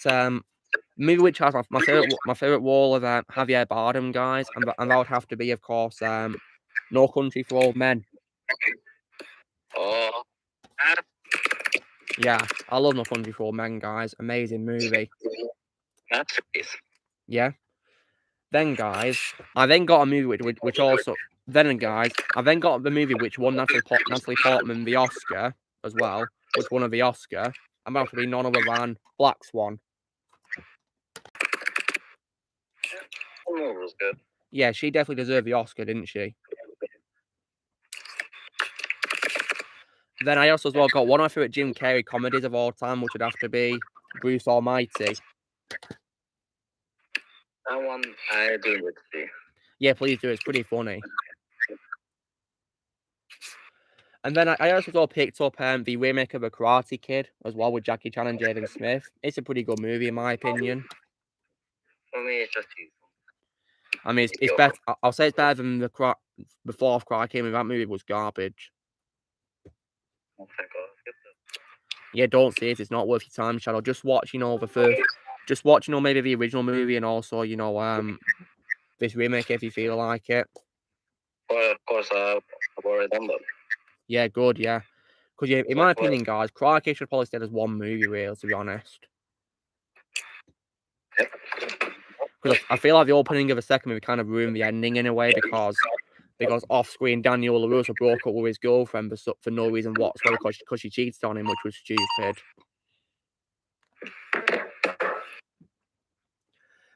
movie which has my favorite role of Javier Bardem, guys, and that would have to be, of course, No Country for Old Men. Oh. Yeah, I love No Country for Old Men, guys. Amazing movie. Masterpiece. Yeah. Then, guys, I then got a movie which also. I then got the movie which won Natalie Portman the Oscar as well, which won her the Oscar. I'm about to be none other than Black Swan. The movie was good. Yeah, she definitely deserved the Oscar, didn't she? Then I also as well got one of my favorite Jim Carrey comedies of all time, which would have to be Bruce Almighty. That one I do need to see. Yeah, please do. It's pretty funny. And then I also picked up the remake of The Karate Kid as well with Jackie Chan and Jaden Smith. It's a pretty good movie in my opinion. For me, it's just easy. I mean, it's better. I'll say it's better than the fourth Karate Kid. That movie was garbage. Oh, thank God. Yeah, don't see it. It's not worth your time, Shadow. Just watch, maybe the original movie and also, this remake if you feel like it. Well, of course, I've already done that. Yeah, good, yeah. Because, yeah, in my opinion, guys, Karate Kid should probably stay as one movie, really, to be honest. Because I feel like the opening of the second movie kind of ruined the ending in a way because off-screen Daniel LaRusso broke up with his girlfriend for no reason whatsoever because she cheated on him, which was stupid.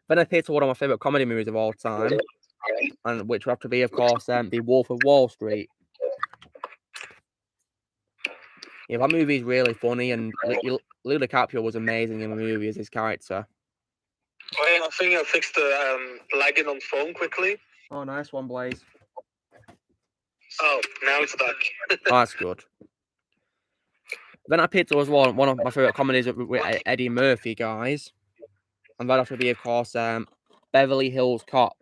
Then I picked one of my favourite comedy movies of all time, and which would have to be, of course, The Wolf of Wall Street. Yeah, that movie is really funny, and Leo DiCaprio was amazing in the movie as his character. Oh, yeah, I think I fixed the lagging on phone quickly. Oh, nice one, Blaze. Oh, now it's back. Oh, that's good. Then I picked up as well one of my favourite comedies with Eddie Murphy, guys. And that have to be, of course, Beverly Hills Cop.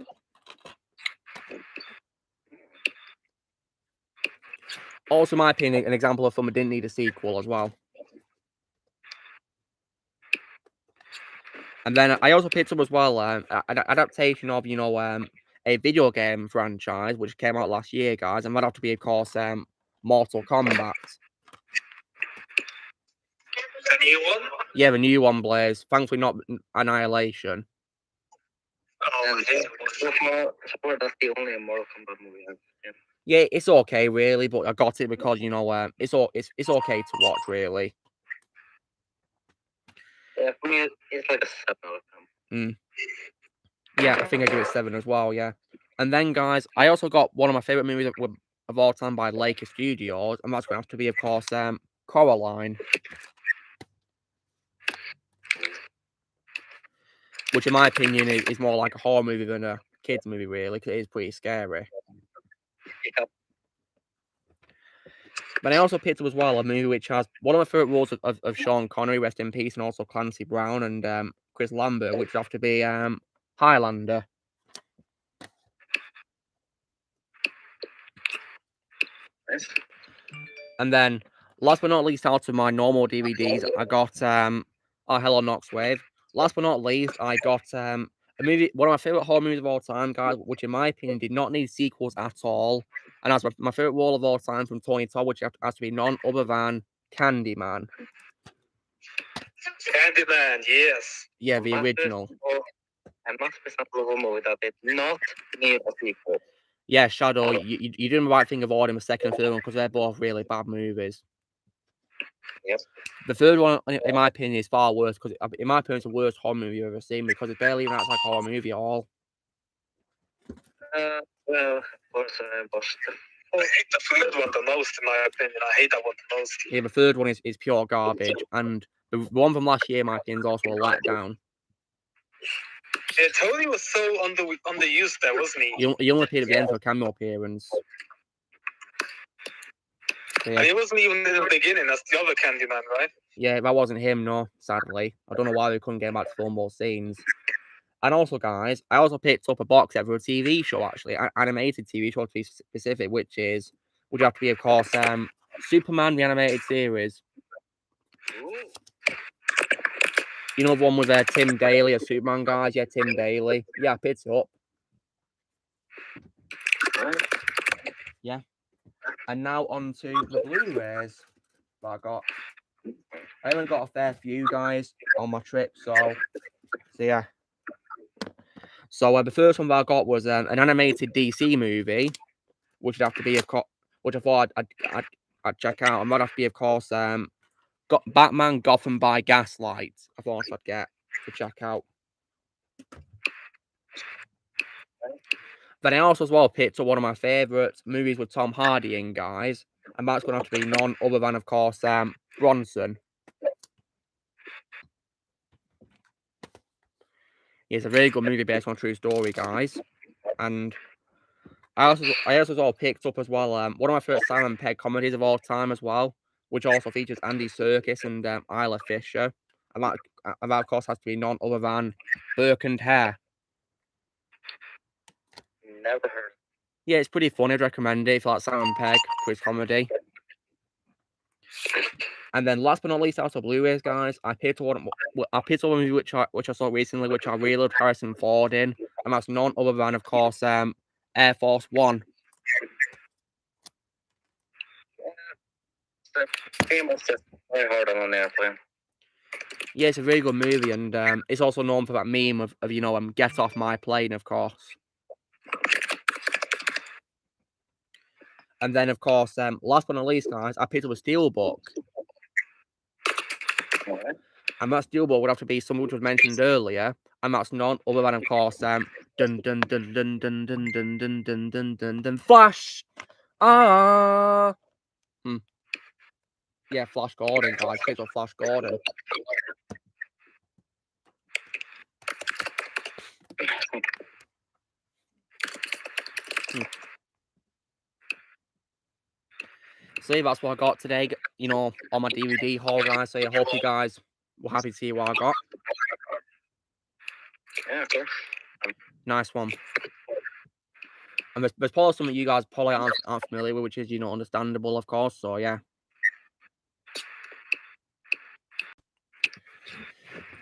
Also, in my opinion, an example of film that didn't need a sequel as well. And then I also picked up as well an adaptation of, a video game franchise which came out last year, guys. And that have to be, of course, Mortal Kombat. The new one? Yeah, the new one, Blaze. Thankfully, not Annihilation. Oh, yeah. That's the only Mortal Kombat movie I've seen. Yeah, it's okay, really, but I got it because, it's okay to watch, really. Yeah, for me, it's like a 7 out of 10. Yeah, I think I give it 7 as well, yeah. And then, guys, I also got one of my favourite movies of all time by Laker Studios, and that's going to have to be, of course, Coraline. Which, in my opinion, is more like a horror movie than a kids movie, really, because it is pretty scary. Yeah. But I also picked up as well a movie which has one of my favourite roles of Sean Connery, rest in peace, and also Clancy Brown and Chris Lambert, which would have to be Highlander. Nice. And then, last but not least, out of my normal DVDs, I got Hello Knoxwave. Last but not least, I got a movie, one of my favourite horror movies of all time, guys, which in my opinion did not need sequels at all. And that's my favourite role of all time from Tony Todd, which has to be none other than Candyman. Candyman, yes. Yeah, the original. I must be some of a movie that did not need a sequel. Yeah, Shadow, you doing the right thing of ordering the second and third one because they're both really bad movies. Yep. The third one, in my opinion, is far worse because, in my opinion, it's the worst horror movie you've ever seen because it barely even acts like a horror movie at all. Well, of course, but I hate the third one the most, in my opinion. I hate that one the most. Yeah, the third one is pure garbage, and the one from last year, in my opinion, is also a letdown. Yeah, Tony was so underused there, wasn't he? He only appeared at the end for a cameo appearance. Yeah. And he wasn't even in the beginning. That's the other Candyman, right? Yeah, that wasn't him, no, sadly. I don't know why they couldn't get back to film more scenes. And also, guys, I also picked up a box set for a TV show, actually, an animated TV show to be specific, which would have to be, of course, Superman, the animated series. Ooh. You know the one with Tim Daly, a Superman, guys? Yeah, Tim Daly. Yeah, I picked it up. Yeah. And now on to the Blu-rays that I got. I haven't got a fair few, guys, on my trip, so yeah. So the first one that I got was an animated DC movie, which would have to be which I thought I'd check out, and that'd have to be, of course, got Batman Gotham by Gaslight. I thought I'd get to check out. Then I also as well picked up one of my favourite movies with Tom Hardy in, guys, and that's going to have to be none other than, of course, Bronson. It's a really good movie based on a true story, guys. And I also as well picked up as well one of my favorite Simon Pegg comedies of all time as well, which also features Andy Serkis and Isla Fisher, and that of course has to be none other than Burke and Hare. Never heard. Yeah, it's pretty funny. I'd recommend it if you like Simon Pegg for his comedy. And then last but not least, out of Blu-rays, guys, I picked up one movie which I saw recently, which I really loved Harrison Ford in, and that's none other than, of course, Air Force One. The game was just very hard on an airplane. Yeah, it's a very good movie, and it's also known for that meme of get off my plane, of course. And then, of course, last but not least, guys, I picked up a Steelbook. And that Steelbook would have to be something which was mentioned earlier, and that's none other than, of course, Dun dun dun dun dun dun dun dun dun dun dun dun. Flash. Ah. Yeah, Flash Gordon, guys. Picks up Flash Gordon. See, that's what I got today, you know, on my DVD haul, guys. So I hope you guys were happy to see what I got. Yeah, of course. Nice one. And there's probably something you guys probably aren't familiar with, which is, you know, understandable, of course. So, yeah.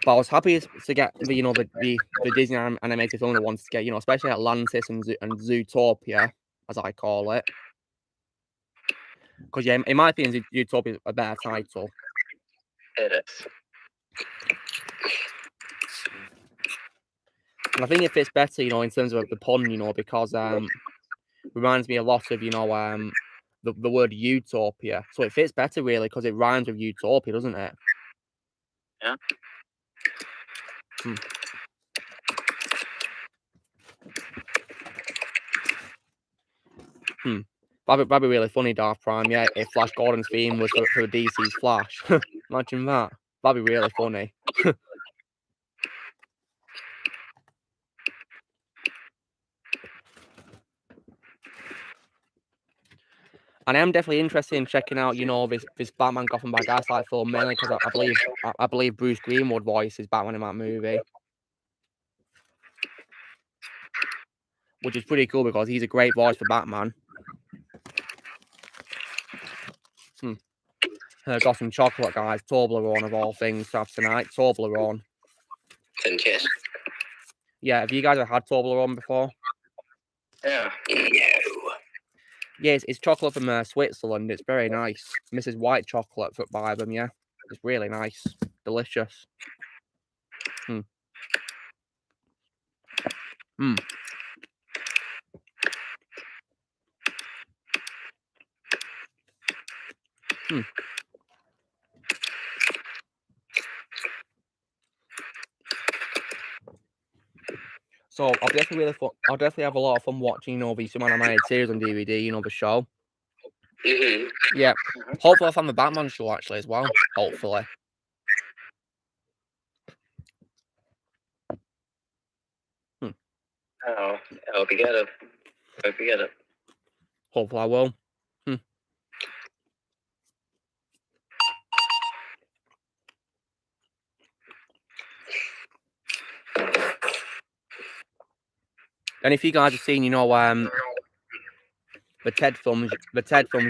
But I was happy to get the, you know, the Disney animated film I wanted to get, you know, especially Atlantis and Zootopia, as I call it. Because, yeah, in my opinion, Zootopia is a better title. It is. And I think it fits better, you know, in terms of the pun, you know, because reminds me a lot of, you know, the word utopia. So it fits better, really, because it rhymes with utopia, doesn't it? Yeah. That'd be really funny, Darth Prime, yeah, if Flash Gordon's theme was for DC's Flash. Imagine that. That'd be really funny. And I am definitely interested in checking out, you know, this Batman Gotham by Gaslight film, mainly because I believe Bruce Greenwood voices Batman in that movie. Which is pretty cool because he's a great voice for Batman. Got some chocolate, guys. Toblerone of all things to have tonight. Toblerone. Yes. Yeah, have you guys ever had Toblerone before? Yeah. No. Yeah, it's chocolate from Switzerland. It's very nice. Mrs. White chocolate by them, yeah. It's really nice. Delicious. So I'll definitely have a lot of fun watching, you know, the some animated series on DVD, you know, the show. Yeah. Hopefully I'll find the Batman show actually as well. Hopefully. Oh, I hope you get it. Hopefully I will. And if you guys have seen, you know, the TED films,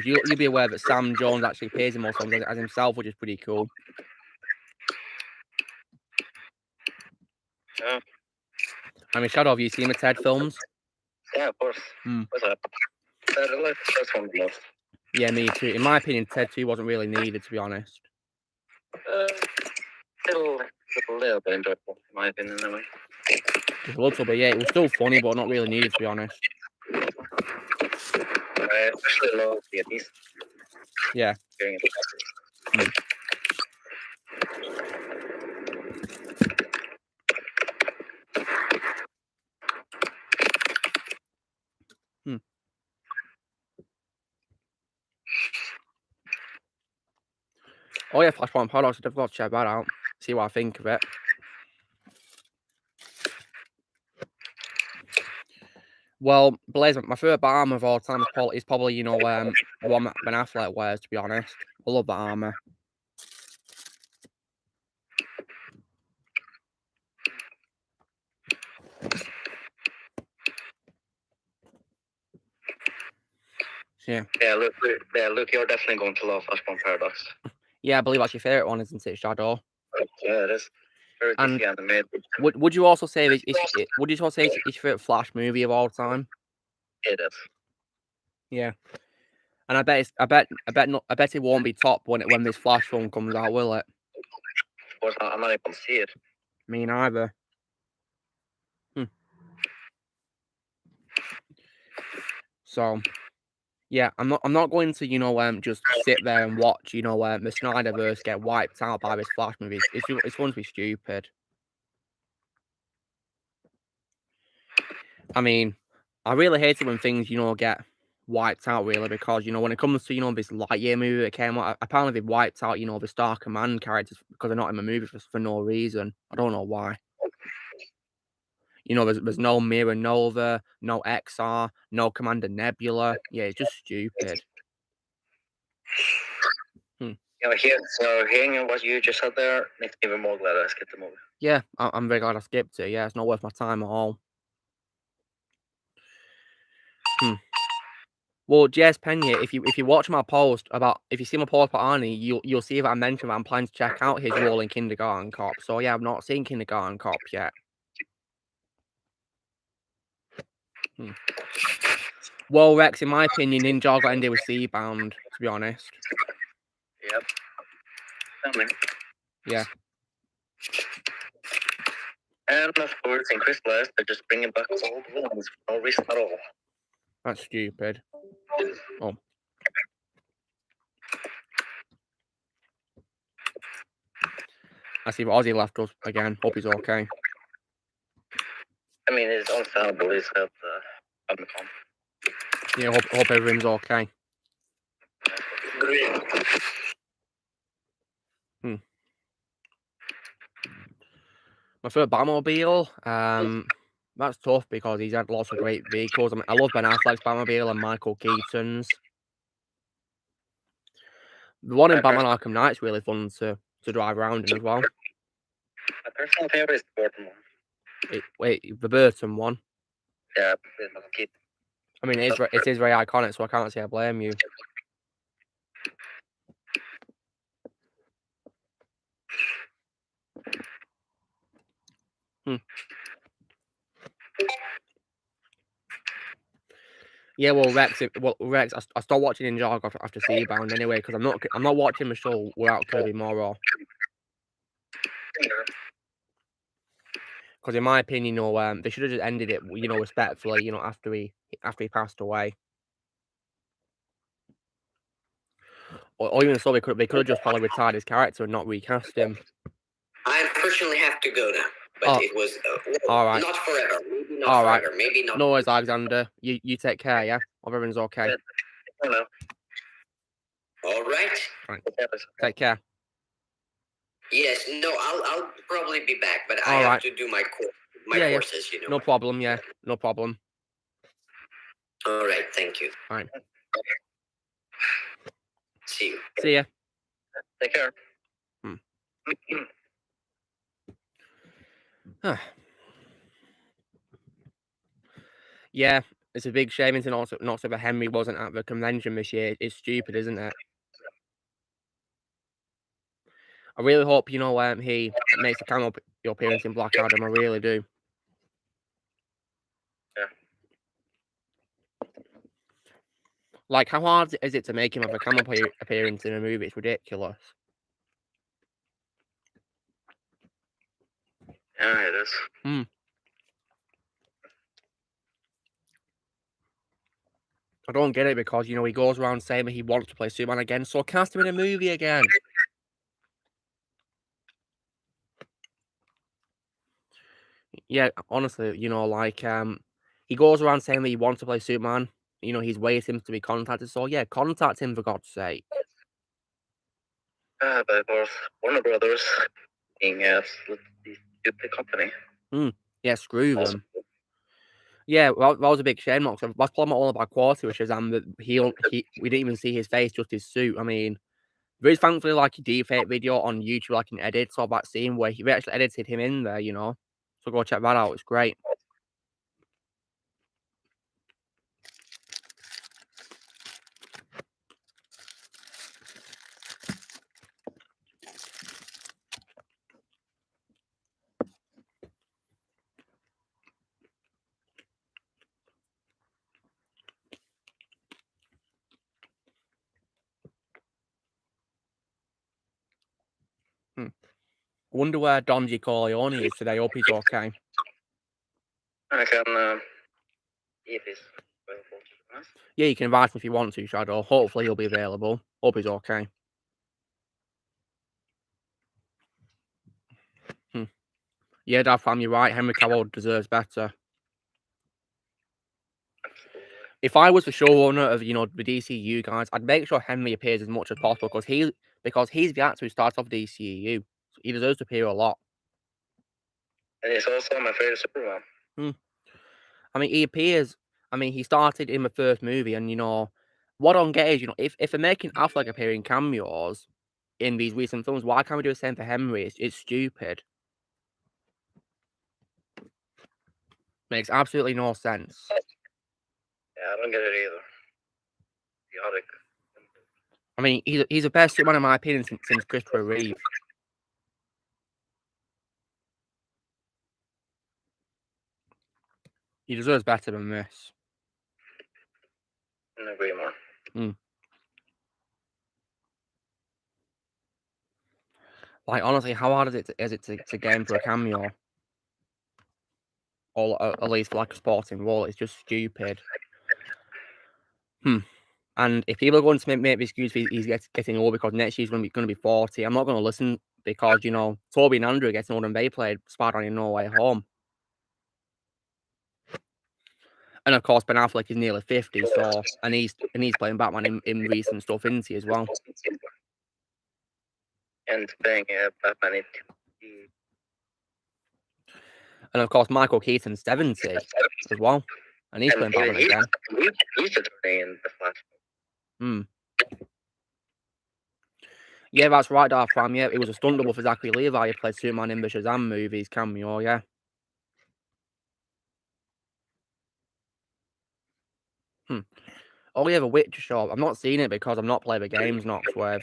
you'll be aware that Sam Jones actually appears in most films as himself, which is pretty cool. Yeah. I mean, Shadow, have you seen the TED films? Yeah, of course. What's up? I like the first one the most. Yeah, me too. In my opinion, TED 2 wasn't really needed, to be honest. Little bit enjoyable, in my opinion, anyway. Just a little bit, yeah. It was still funny, but not really needed, to be honest. I especially love the Beast. Yeah. Oh yeah, Flashpoint Paradox. I've got to check that out. See what I think of it. Well, Blaze, my favourite armor of all time is probably, you know, the one that Ben Affleck wears, to be honest. I love that armor. Yeah. Yeah, look, you're definitely going to love Flashpoint Paradox. Yeah, I believe that's your favourite one, isn't it, Shadow? Yeah, it is. Very DC animated. Would you also say it's your favourite Flash movie of all time? It is. Yeah. And I bet it won't be top when this Flash film comes out, will it? Of course not. I'm not able to see it. Me neither. So, yeah, I'm not going to, you know, just sit there and watch, you know, the Snyderverse get wiped out by this Flash movie. It's going to be stupid. I mean, I really hate it when things, get wiped out, really, because, when it comes to, this Lightyear movie that came out, apparently they wiped out, the Star Command characters because they're not in the movie for no reason. I don't know why. There's no Mira Nova, no XR, no Commander Nebula. Yeah, it's just stupid. Hearing what you just said there makes me even more glad I skipped the movie. Yeah, I'm very glad I skipped it. Yeah, it's not worth my time at all. Well, JS Pena, if you watch my post if you see my post about Arnie, you'll see that I mentioned that I'm planning to check out his role in Kindergarten Cop. So yeah, I've not seen Kindergarten Cop yet. Well, Rex, in my opinion, Ninja got ended with Seabound, to be honest. Yep. Yeah. And of course, in Chris Blast, they're just bringing back old villains for no reason at all. That's stupid. Oh. I see Ozzy left us again. Hope he's okay. I mean, it's understandable. He's got Omicron. Yeah, hope everyone's okay. My third Batmobile, that's tough because he's had lots of great vehicles. I mean, I love Ben Affleck's Batmobile and Michael Keaton's. The one in Batman Arkham Knight's really fun to drive around in as well. My personal favorite is the Burton one. Wait, the Burton one? Yeah, I mean, it is very iconic, so I can't say I blame you. Yeah, well, Rex, I stopped watching Ninjago after Seabound anyway because I'm not watching the show without Kirby Morrow. Because in my opinion, they should have just ended it, respectfully, after he passed away. Or even so, they could have just probably retired his character and not recast him. I unfortunately have to go now, but it was all right. Not forever. Maybe not forever. Maybe not. No worries, Alexander. You take care, yeah? Hope everyone's okay. Hello. All right. Take care. Yes. No. I'll probably be back, but I have to do my courses. Yeah. No problem. Yeah. No problem. All right. Thank you. All right. See you. See ya. Take care. Yeah, it's a big shame into not so that Henry wasn't at the convention this year. It's stupid, isn't it? I really hope, he makes a cameo appearance in Black Adam. I really do. Yeah. Like, how hard is it to make him have a cameo appearance in a movie? It's ridiculous. Yeah, it is. I don't get it because, he goes around saying that he wants to play Superman again, so cast him in a movie again. Yeah, honestly, he goes around saying that he wants to play Superman. He's waiting to be contacted, so yeah, contact him for God's sake. But of course, Warner Brothers being a stupid company. Yeah, screw them. Yeah, well, that was a big shame. Because that's probably all about Quarter, which is that we didn't even see his face, just his suit. I mean, there is thankfully a deepfake video on YouTube, an edit of that scene where he actually edited him in there. So go check that out. It's great. I wonder where Dom Corleone is today. Hope he's okay. I can see if he's available. Yeah, you can invite him if you want to, Shadow. Hopefully he'll be available. Hope he's okay. Yeah, Dad Fam, you're right. Henry Cavill deserves better. If I was the showrunner of, the DCU guys, I'd make sure Henry appears as much as possible because he's the actor who starts off DCU. So he deserves to appear a lot. And he's also my favorite Superman. I mean, he appears. I mean, he started in the first movie, and what I don't get is, if they're making Affleck appear in cameos in these recent films, why can't we do the same for Henry? It's stupid. Makes absolutely no sense. Yeah, I don't get it either. Chaotic. I mean, he's the best Superman in my opinion since Christopher Reeve. He deserves better than this. I agree more. Like, honestly, how hard is it to get him for a cameo? Or at least for like a sporting role? It's just stupid. And if people are going to make the excuse for he's getting old because next year's going to be 40, I'm not going to listen because, Toby and Andrew are getting older and they played Spider-Man in No Way Home. And of course, Ben Affleck is nearly 50, and he's playing Batman in recent stuff, isn't he, as well? And playing Batman And of course, Michael Keaton's 70 as well, and he's playing Batman again. He's attorney in the Flash. Yeah, that's right, Darth Fam. Yeah, it was a stunt double for Zachary Levi who played Superman in the Shazam movies cameo. Yeah. Oh yeah, The Witcher show. I've not seen it because I've not played the games. Knoxwave.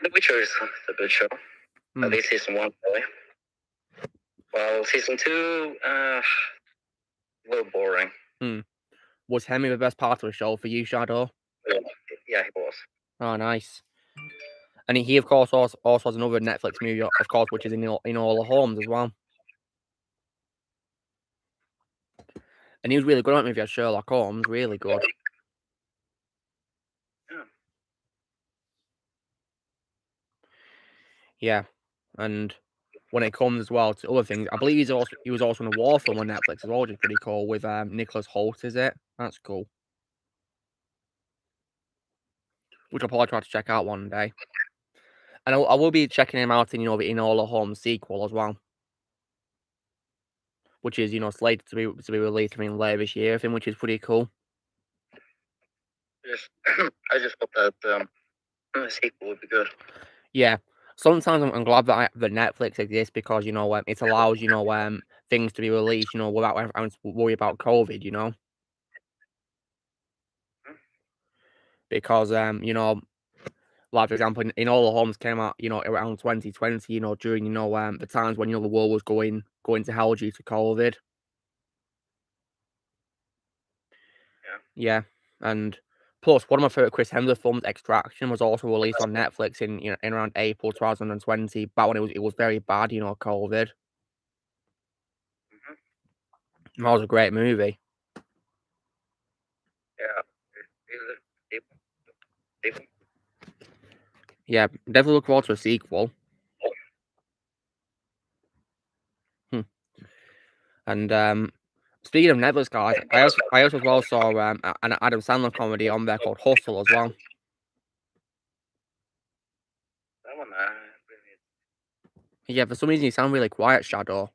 The Witcher is a good show. At least season 1, really. Well, season 2, a little boring. Was Henry the best part of the show for you, Shadow? Yeah, he was. Oh, nice. And he of course also has another Netflix movie, of course, which is in all the homes as well. And he was really good at that movie as Sherlock Holmes. Really good. Yeah, and when it comes as well to other things, I believe he was also in a war film on Netflix as well, which is pretty cool with Nicholas Hoult. Is it? That's cool. Which I'll probably try to check out one day. And I will be checking him out in the Enola Holmes sequel as well, which is slated to be released later this year, I think, which is pretty cool. I just hope that the sequel would be good. Yeah. Sometimes I'm glad that Netflix exists because it allows things to be released without having to worry about COVID. Because like for example, Enola Holmes came out around 2020 during the times when the world was going to hell due to COVID. Yeah, and plus one of my favorite Chris Hemsworth films, Extraction, was also released on Netflix in around April 2020. Back when it was very bad, COVID. That was a great movie. Yeah, definitely look forward to a sequel. And speaking of Netflix, guys, I also as well saw an Adam Sandler comedy on there called Hustle as well. That one, Yeah, for some reason you sound really quiet, Shadow.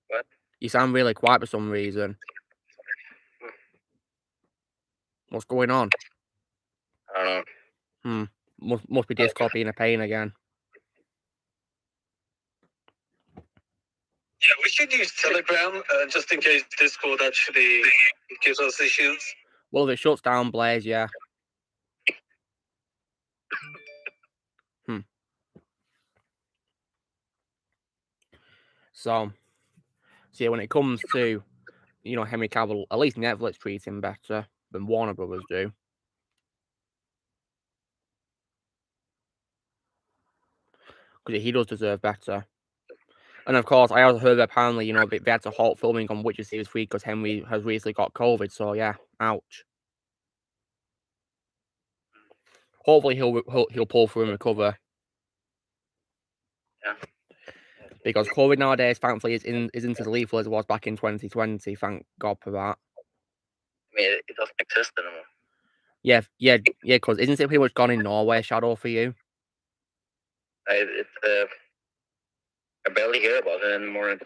What? You sound really quiet for some reason. What's going on? I don't know. Must be Discord being a pain again. Yeah, we should use Telegram just in case Discord actually gives us issues. Well, if it shuts down Blaze, yeah. So yeah, when it comes to Henry Cavill, at least Netflix treats him better than Warner Brothers do. Because he does deserve better. And of course, I also heard that apparently, they had to halt filming on Witcher Series 3 because Henry has recently got COVID. So yeah, ouch. Hopefully he'll pull through and recover. Yeah. Because COVID nowadays, thankfully, isn't as lethal as it was back in 2020. Thank God for that. I mean, it doesn't exist anymore. Yeah. Because isn't it pretty much gone in Norway, Shadow, for you? I barely hear about it anymore.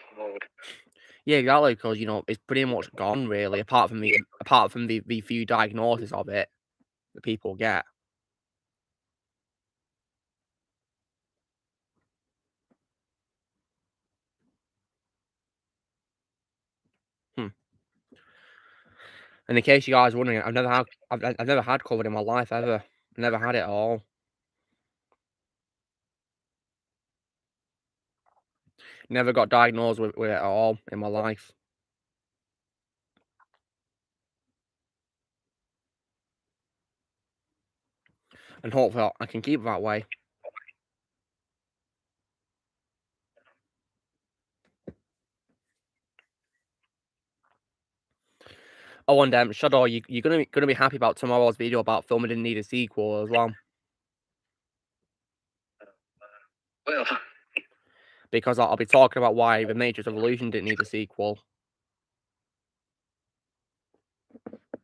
Yeah, exactly. Because it's pretty much gone, really. Apart from the few diagnoses of it that people get. And in case you guys are wondering, I've never had COVID in my life ever. Never had it at all. Never got diagnosed with it at all in my life. And hopefully I can keep it that way. Oh, and Shadow, you're gonna be happy about tomorrow's video about film didn't need a sequel as well. Well, because I'll be talking about why the Matrix Revolution didn't need a sequel.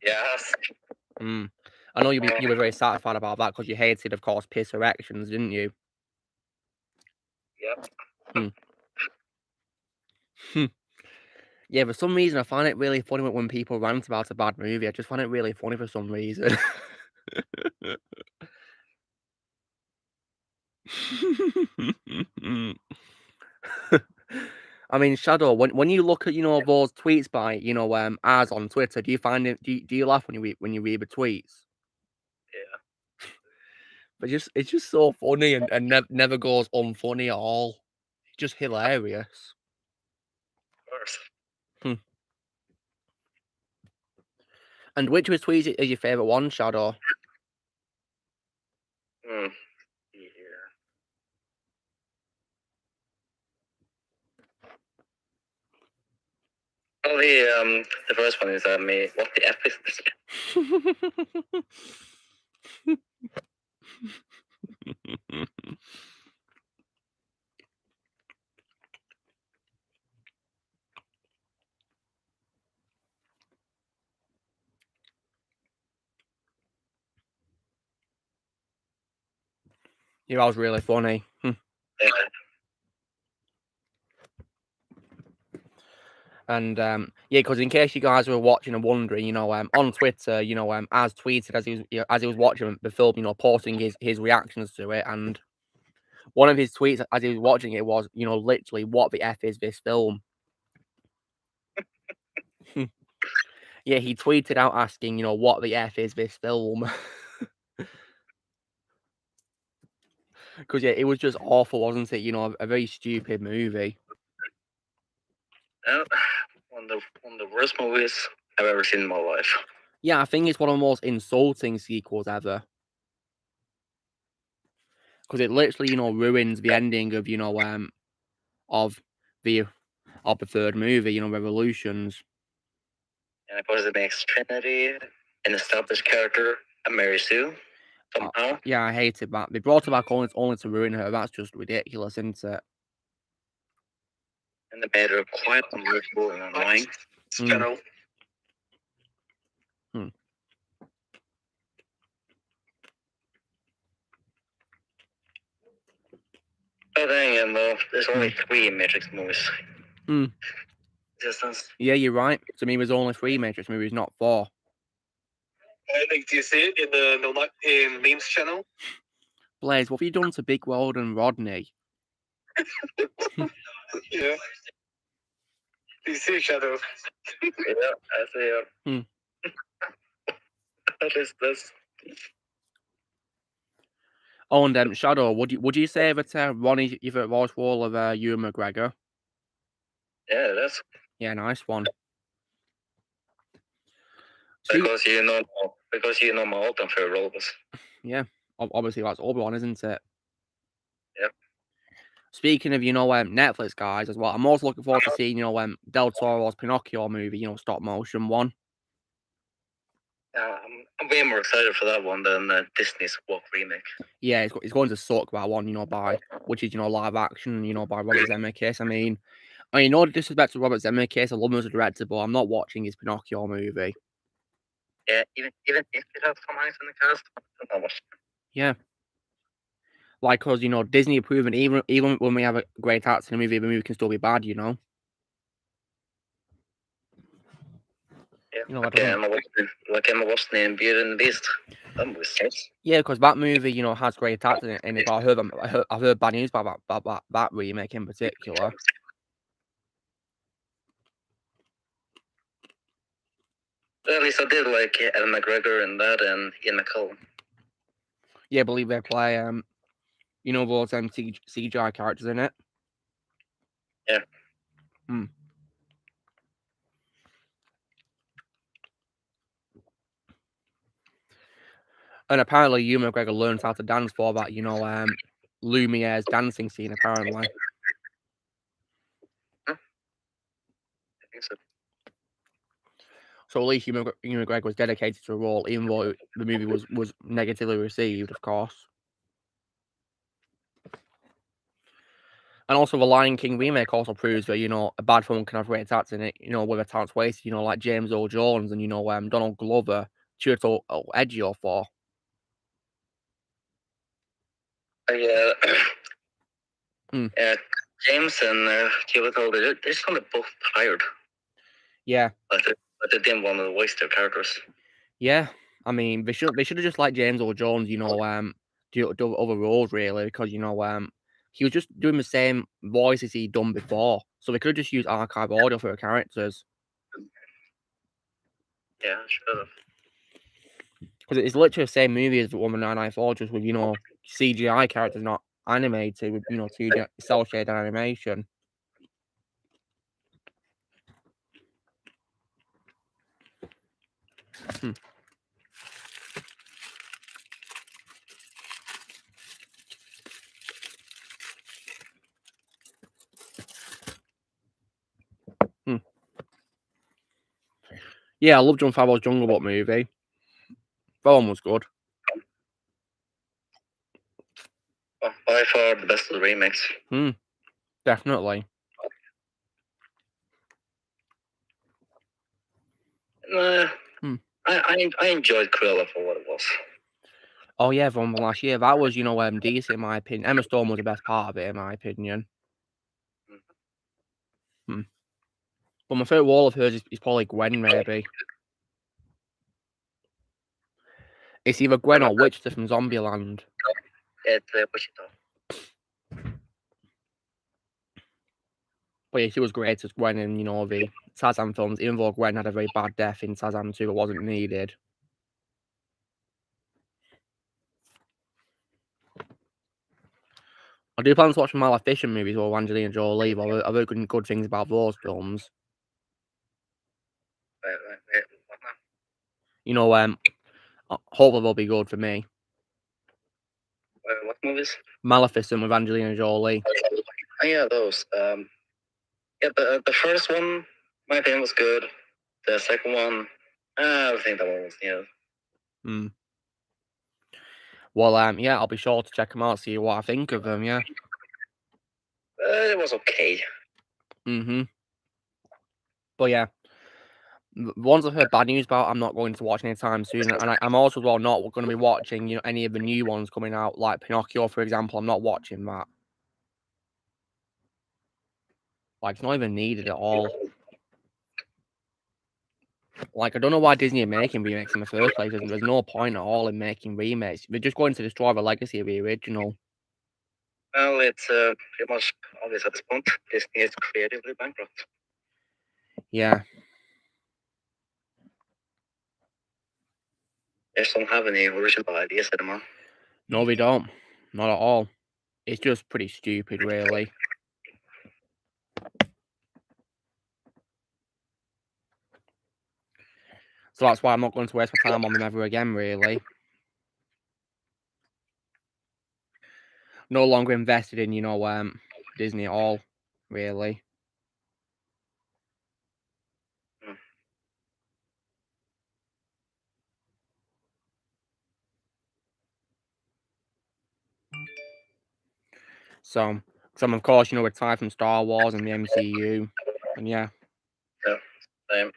Yes. I know you were very satisfied about that because you hated, of course, piss erections, didn't you? Yep. Yeah, for some reason I find it really funny when people rant about a bad movie. I just find it really funny for some reason. I mean, Shadow, when you look at those tweets by Az on Twitter, do you find it? Do you laugh when you read the tweets? Yeah. But it's just so funny and never goes unfunny at all. Just hilarious. Of course. And which of his tweets is your favourite one, Shadow? Yeah. Probably the first one is me. What the F is this? Yeah, that was really funny. Yeah. And yeah, because in case you guys were watching and wondering, on Twitter, Az tweeted as he was watching the film, posting his reactions to it, and one of his tweets as he was watching it was, literally, what the F is this film? Yeah, he tweeted out asking, what the F is this film? Because yeah, it was just awful, wasn't it? A very stupid movie. One of the worst movies I've ever seen in my life. Yeah, I think it's one of the most insulting sequels ever. Because it literally, ruins the ending of, of the third movie, Revolutions. And of course, it makes Trinity an established character a Mary Sue somehow. Yeah, I hated that. They brought her back only to ruin her. That's just ridiculous, isn't it? And they made her quite unlikable and annoying. But then again, though, there's only 3 Matrix movies. Yeah, you're right. To me, there's only 3 Matrix movies, not 4. Do you see it in memes channel? Blaze, what have you done to Big World and Rodney? Yeah. Do you see Shadow? Yeah, I see. What is this? Oh, and Shadow, would you say that Ronnie's your favourite voice role of Ewan McGregor? Yeah, it is. Yeah, nice one. Because you know my all-time favorite role was. Yeah, obviously that's Obi-Wan, isn't it? Yep. Speaking of, Netflix guys as well, I'm also looking forward to seeing, Del Toro's Pinocchio movie, stop motion one. I'm way more excited for that one than Disney's Walk remake. Yeah, it's going to suck, that one, which is, live action, by Robert Zemeckis. I mean, no disrespect to Robert Zemeckis, I love him as a director, but I'm not watching his Pinocchio movie. Yeah, even if it has Tom Hanks in the cast, I'm not watching. Yeah. Like, cause Disney approving, even when we have a great actor in a movie, the movie can still be bad, Yeah, like Emma Watson in Beauty and the Beast. That movie sucks. Yeah, because that movie, has great acting in it, but I've heard bad news about that remake in particular. Well, at least I did like Ellen McGregor and that, and Ian McKellen. Yeah, I believe they play those CGI characters in it. Yeah. And apparently, Ewan McGregor learns how to dance for that, Lumiere's dancing scene, apparently. I think so. So at least Ewan McGregor was dedicated to the role, even though the movie was negatively received, of course. And also, the Lion King remake also proves that, a bad film can have great actors in it, with a talent wasted, like James Earl Jones and, Donald Glover, Chiwetel Ejiofor. Yeah. James and Chiwetel, they just kind of both tired. Yeah. But they didn't want to waste their characters. Yeah. I mean, they should have just let James Earl Jones, do other roles, really, because, he was just doing the same voices he'd done before. So they could have just used archive audio for the characters. Yeah, should have. Because it's literally the same movie as the Woman 994, just with, CGI characters, not animated, with, 2D cel-shaded animation. Yeah, I love Jon Favreau's Jungle Book movie. That one was good. By far the best of the remakes. Definitely. I enjoyed Cruella for what it was. Oh yeah, from last year. That was, decent in my opinion. Emma Stone was the best part of it, in my opinion. But my favourite role of hers is probably Gwen, maybe. It's either Gwen or Wichita from Zombieland. It's Wichita. But yeah, she was great as Gwen in, the Tarzan films, even though Gwen had a very bad death in Tarzan 2 that wasn't needed. I do plan to watch Maleficent movies with Angelina Jolie. I've heard good things about those films. Hopefully they'll be good for me. What movies? Maleficent with Angelina Jolie. Oh yeah, those. Yeah, the first one, my opinion, was good. The second one, I think that one was new. Well, yeah, I'll be sure to check them out, see what I think of them, yeah. It was okay. But yeah, the ones I've heard bad news about, I'm not going to watch anytime soon. And I'm also not going to be watching, any of the new ones coming out, like Pinocchio, for example. I'm not watching that. Like, it's not even needed at all. Like, I don't know why Disney are making remakes in the first place. There's no point at all in making remakes. They're just going to destroy the legacy of the original. Well, it's pretty much obvious at this point. Disney is creatively bankrupt. Yeah. They just don't have any original ideas anymore. No, they don't. Not at all. It's just pretty stupid, really. So that's why I'm not going to waste my time on them ever again, really. No longer invested in, Disney at all, really. So, of course, you know, retired from Star Wars and the MCU, and yeah. Yeah, same.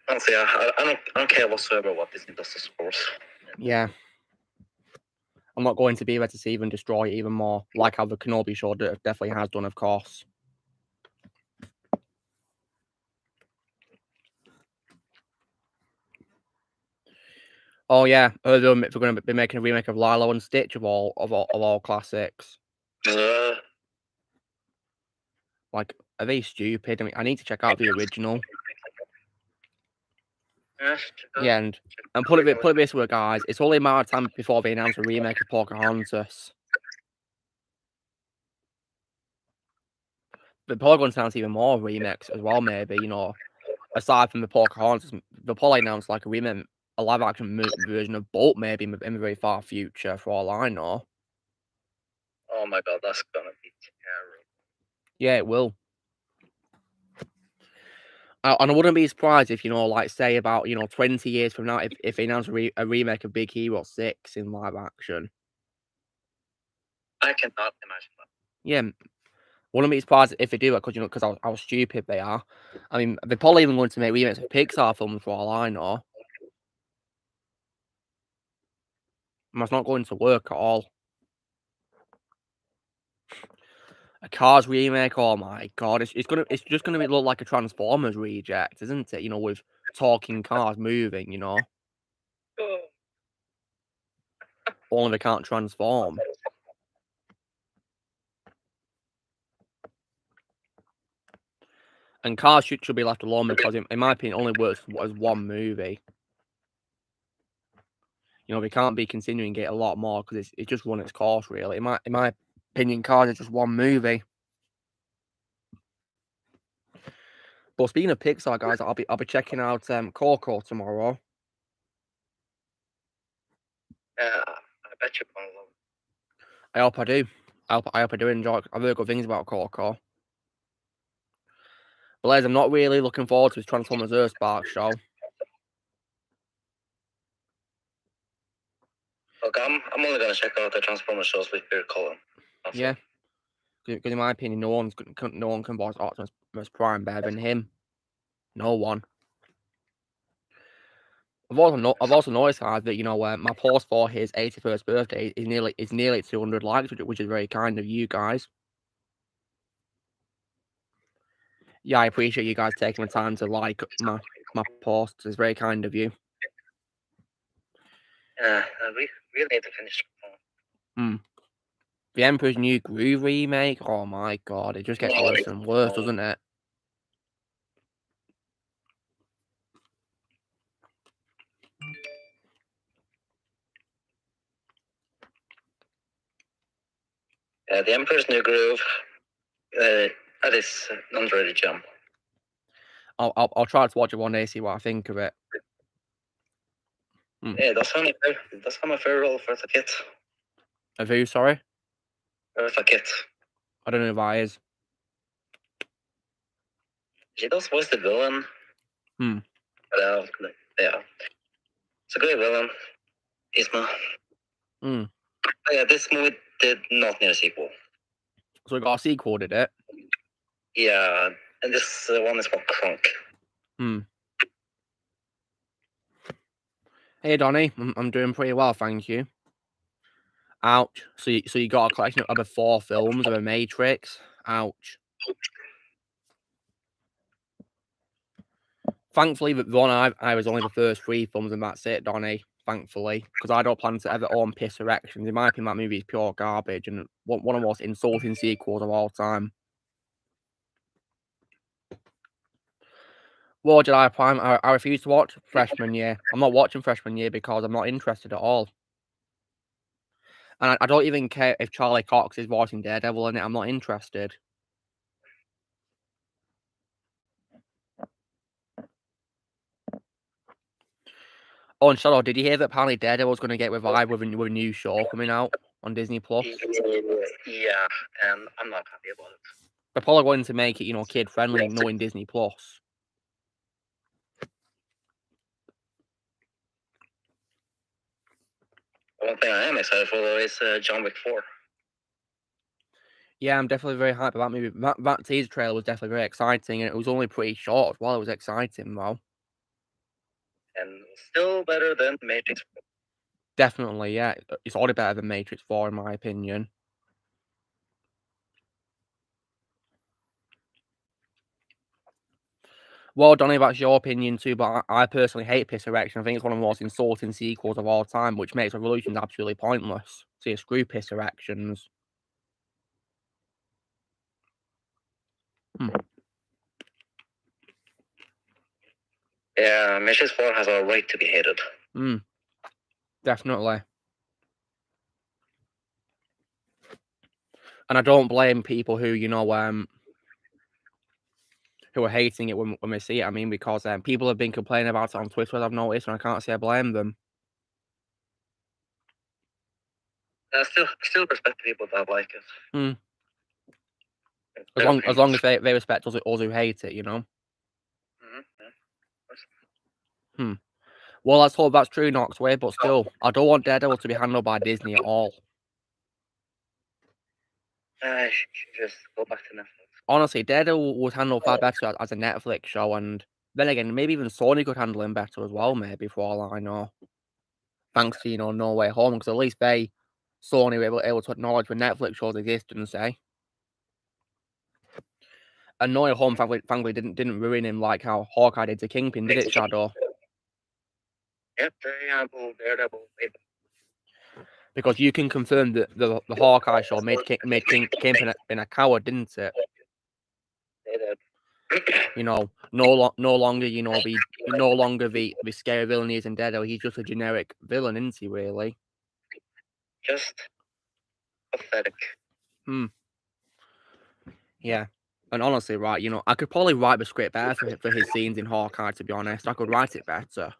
Honestly, I don't care whatsoever what Disney does to sports. Yeah. I'm not going to be there to see them destroy it even more, like how the Kenobi show definitely has done, of course. Oh yeah, they're going to be making a remake of Lilo and Stitch of all classics. Like, are they stupid? I mean, I need to check out the original. Yeah, and put it this way, guys. It's only a matter of time before they announce a remake of Pocahontas. They're probably going to announce even more remakes as well, maybe, you know. Aside from the Pocahontas, they'll probably announce like a live-action version of Bolt, maybe in the very far future, for all I know. Oh my god, that's gonna be terrible. Yeah, it will. And I wouldn't be surprised if, you know, like, say about, you know, 20 years from now, if they announce a remake of Big Hero 6 in live action. I cannot imagine that. Yeah, wouldn't be surprised if they do it, because, you know, because how stupid they are. I mean, they're probably even going to make remakes of Pixar films for all I know. And that's not going to work at all. A Cars remake, oh my god, it's just gonna look like a Transformers reject, isn't it? You know, with talking cars moving, you know. Only they can't transform. And Cars should be left alone, because in my opinion, it only works as one movie. You know, they can't be continuing it a lot more, because it's just run its course, really. In my opinion, Cars is just one movie. But speaking of Pixar, guys, I'll be checking out Coco tomorrow. Yeah, I bet you're gonna love it. I hope I do. I hope I do enjoy it. I've heard good things about Coco. But Les, I'm not really looking forward to his Transformers Earthspark show. Look, I'm only gonna check out the Transformers shows with Peter Cullen. Yeah, because in my opinion, no one can voice Optimus Prime better than him. No one. I've also noticed, guys, that, you know, my post for his 81st birthday is nearly 200 likes, which is very kind of you guys. Yeah, I appreciate you guys taking the time to like my posts. It's very kind of you. Yeah, we really need to finish. The Emperor's New Groove remake. Oh my god, it just gets worse and worse, doesn't it? Yeah, the Emperor's New Groove. That is an underrated gem. I'll try to watch it one day, see what I think of it. Yeah, that's how my favorite role for the kid. Of who, sorry? Eartha Kitt. I don't know who that is. She does voice the villain. Yeah. It's a great villain. Isma. Yeah, this movie did not need a sequel. So it got a sequel, did it? Yeah, and this one is called Crunk. Hey Donny, I'm doing pretty well, thank you. Ouch. So you got a collection of other 4 films of a Matrix. Ouch. Thankfully, the one I was only the first 3 films, and that's it, Donny. Thankfully, because I don't plan to ever own Piss Erections. In my opinion, that movie is pure garbage and one of the most insulting sequels of all time. What did I prime? I refuse to watch Freshman Year. I'm not watching Freshman Year because I'm not interested at all. And I don't even care if Charlie Cox is voicing Daredevil in it. I'm not interested. Oh, and Shadow, did you hear that apparently Daredevil's going to get revived with a new show coming out on Disney Plus? Yeah, and I'm not happy about it. They're probably going to make it, you know, kid friendly, knowing Disney Plus. One thing I am excited for though is John Wick 4. Yeah, I'm definitely very hyped about that movie. That teaser trailer was definitely very exciting, and it was only pretty short as well. It was exciting, though. And still better than Matrix 4. Definitely, yeah. It's already better than Matrix 4, in my opinion. Well, Donnie, that's your opinion too, but I personally hate Piss Erection. I think it's one of the most insulting sequels of all time, which makes Revolutions absolutely pointless. So you screw Piss Erections. Yeah, Matrix 4 has a right to be hated. Definitely. And I don't blame people who, who are hating it when they see it. I mean, because people have been complaining about it on Twitter, I've noticed, and I can't say I blame them. I still respect people that like it. As long as they respect us who hate it, Well, let's hope that's true, Noxway, but still, I don't want Daredevil to be handled by Disney at all. I should just go back to Netflix. Honestly, Daredevil was handled far better as a Netflix show, and then again, maybe even Sony could handle him better as well, maybe, for all I know. Thanks to, No Way Home, because at least Sony were able to acknowledge when Netflix shows existence, eh? And No Way Home, frankly, didn't ruin him like how Hawkeye did to Kingpin, did it, Shadow? Yep, Daredevil. Because you can confirm that the Hawkeye show made Kingpin a coward, didn't it? They did. No longer, the scary villain he is in Daredevil. He's just a generic villain, isn't he, really? Just pathetic. Yeah. And honestly, right, I could probably write the script better for his scenes in Hawkeye, to be honest. I could write it better.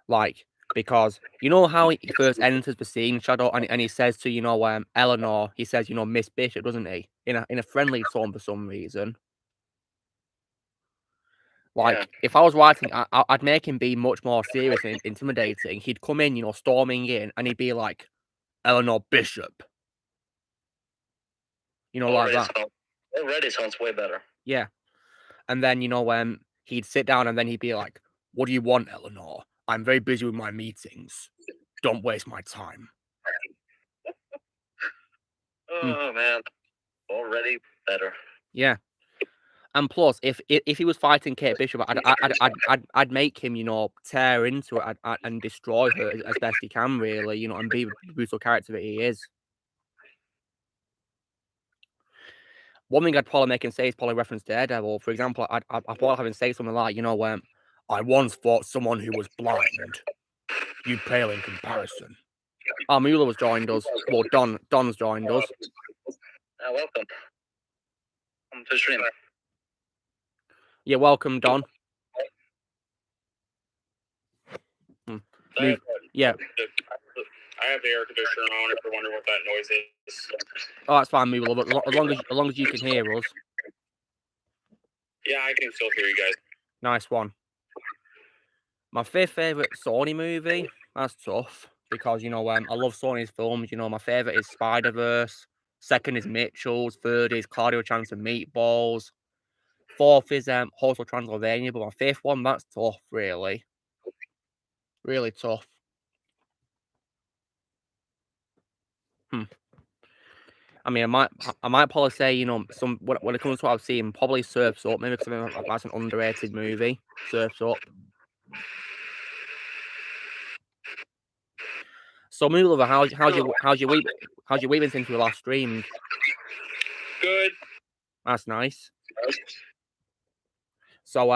Like, because you know how he first enters the scene, Shadow, and he says to, Eleanor, he says, Miss Bishop, doesn't he? In a friendly tone for some reason. Like, Yeah. if I was writing, I'd make him be much more serious and intimidating. He'd come in, storming in, and he'd be like, Eleanor Bishop. Like that. Already sounds way better. Yeah. And then, he'd sit down and then he'd be like, what do you want, Eleanor? I'm very busy with my meetings. Don't waste my time. Oh, man. Already better. Yeah. And plus, if he was fighting Kate Bishop, I'd make him, tear into it and destroy her as best he can, really, and be the brutal character that he is. One thing I'd probably make him say is probably reference Daredevil. For example, I'd probably have him say something like, I once fought someone who was blind. You pale in comparison. Mueller was joined us. Well, Don's joined us. Welcome. Welcome to stream. Yeah, welcome, Don. Yeah. I have the air conditioner on if you're wondering what that noise is. Oh, that's fine, Mueller, but as long as you can hear us. Yeah, I can still hear you guys. Nice one. My fifth favourite Sony movie? That's tough. Because, I love Sony's films. My favourite is Spider-Verse. Second is Mitchell's. Third is Claudio Chance and Meatballs. Fourth is Hotel Transylvania. But my fifth one, that's tough, really. Really tough. I mean, I might probably say, when it comes to what I've seen, probably Surf's Up, maybe because that's an underrated movie. Surf's Up. So, Mueller, how's your week been since we last streamed? Good. That's nice. So,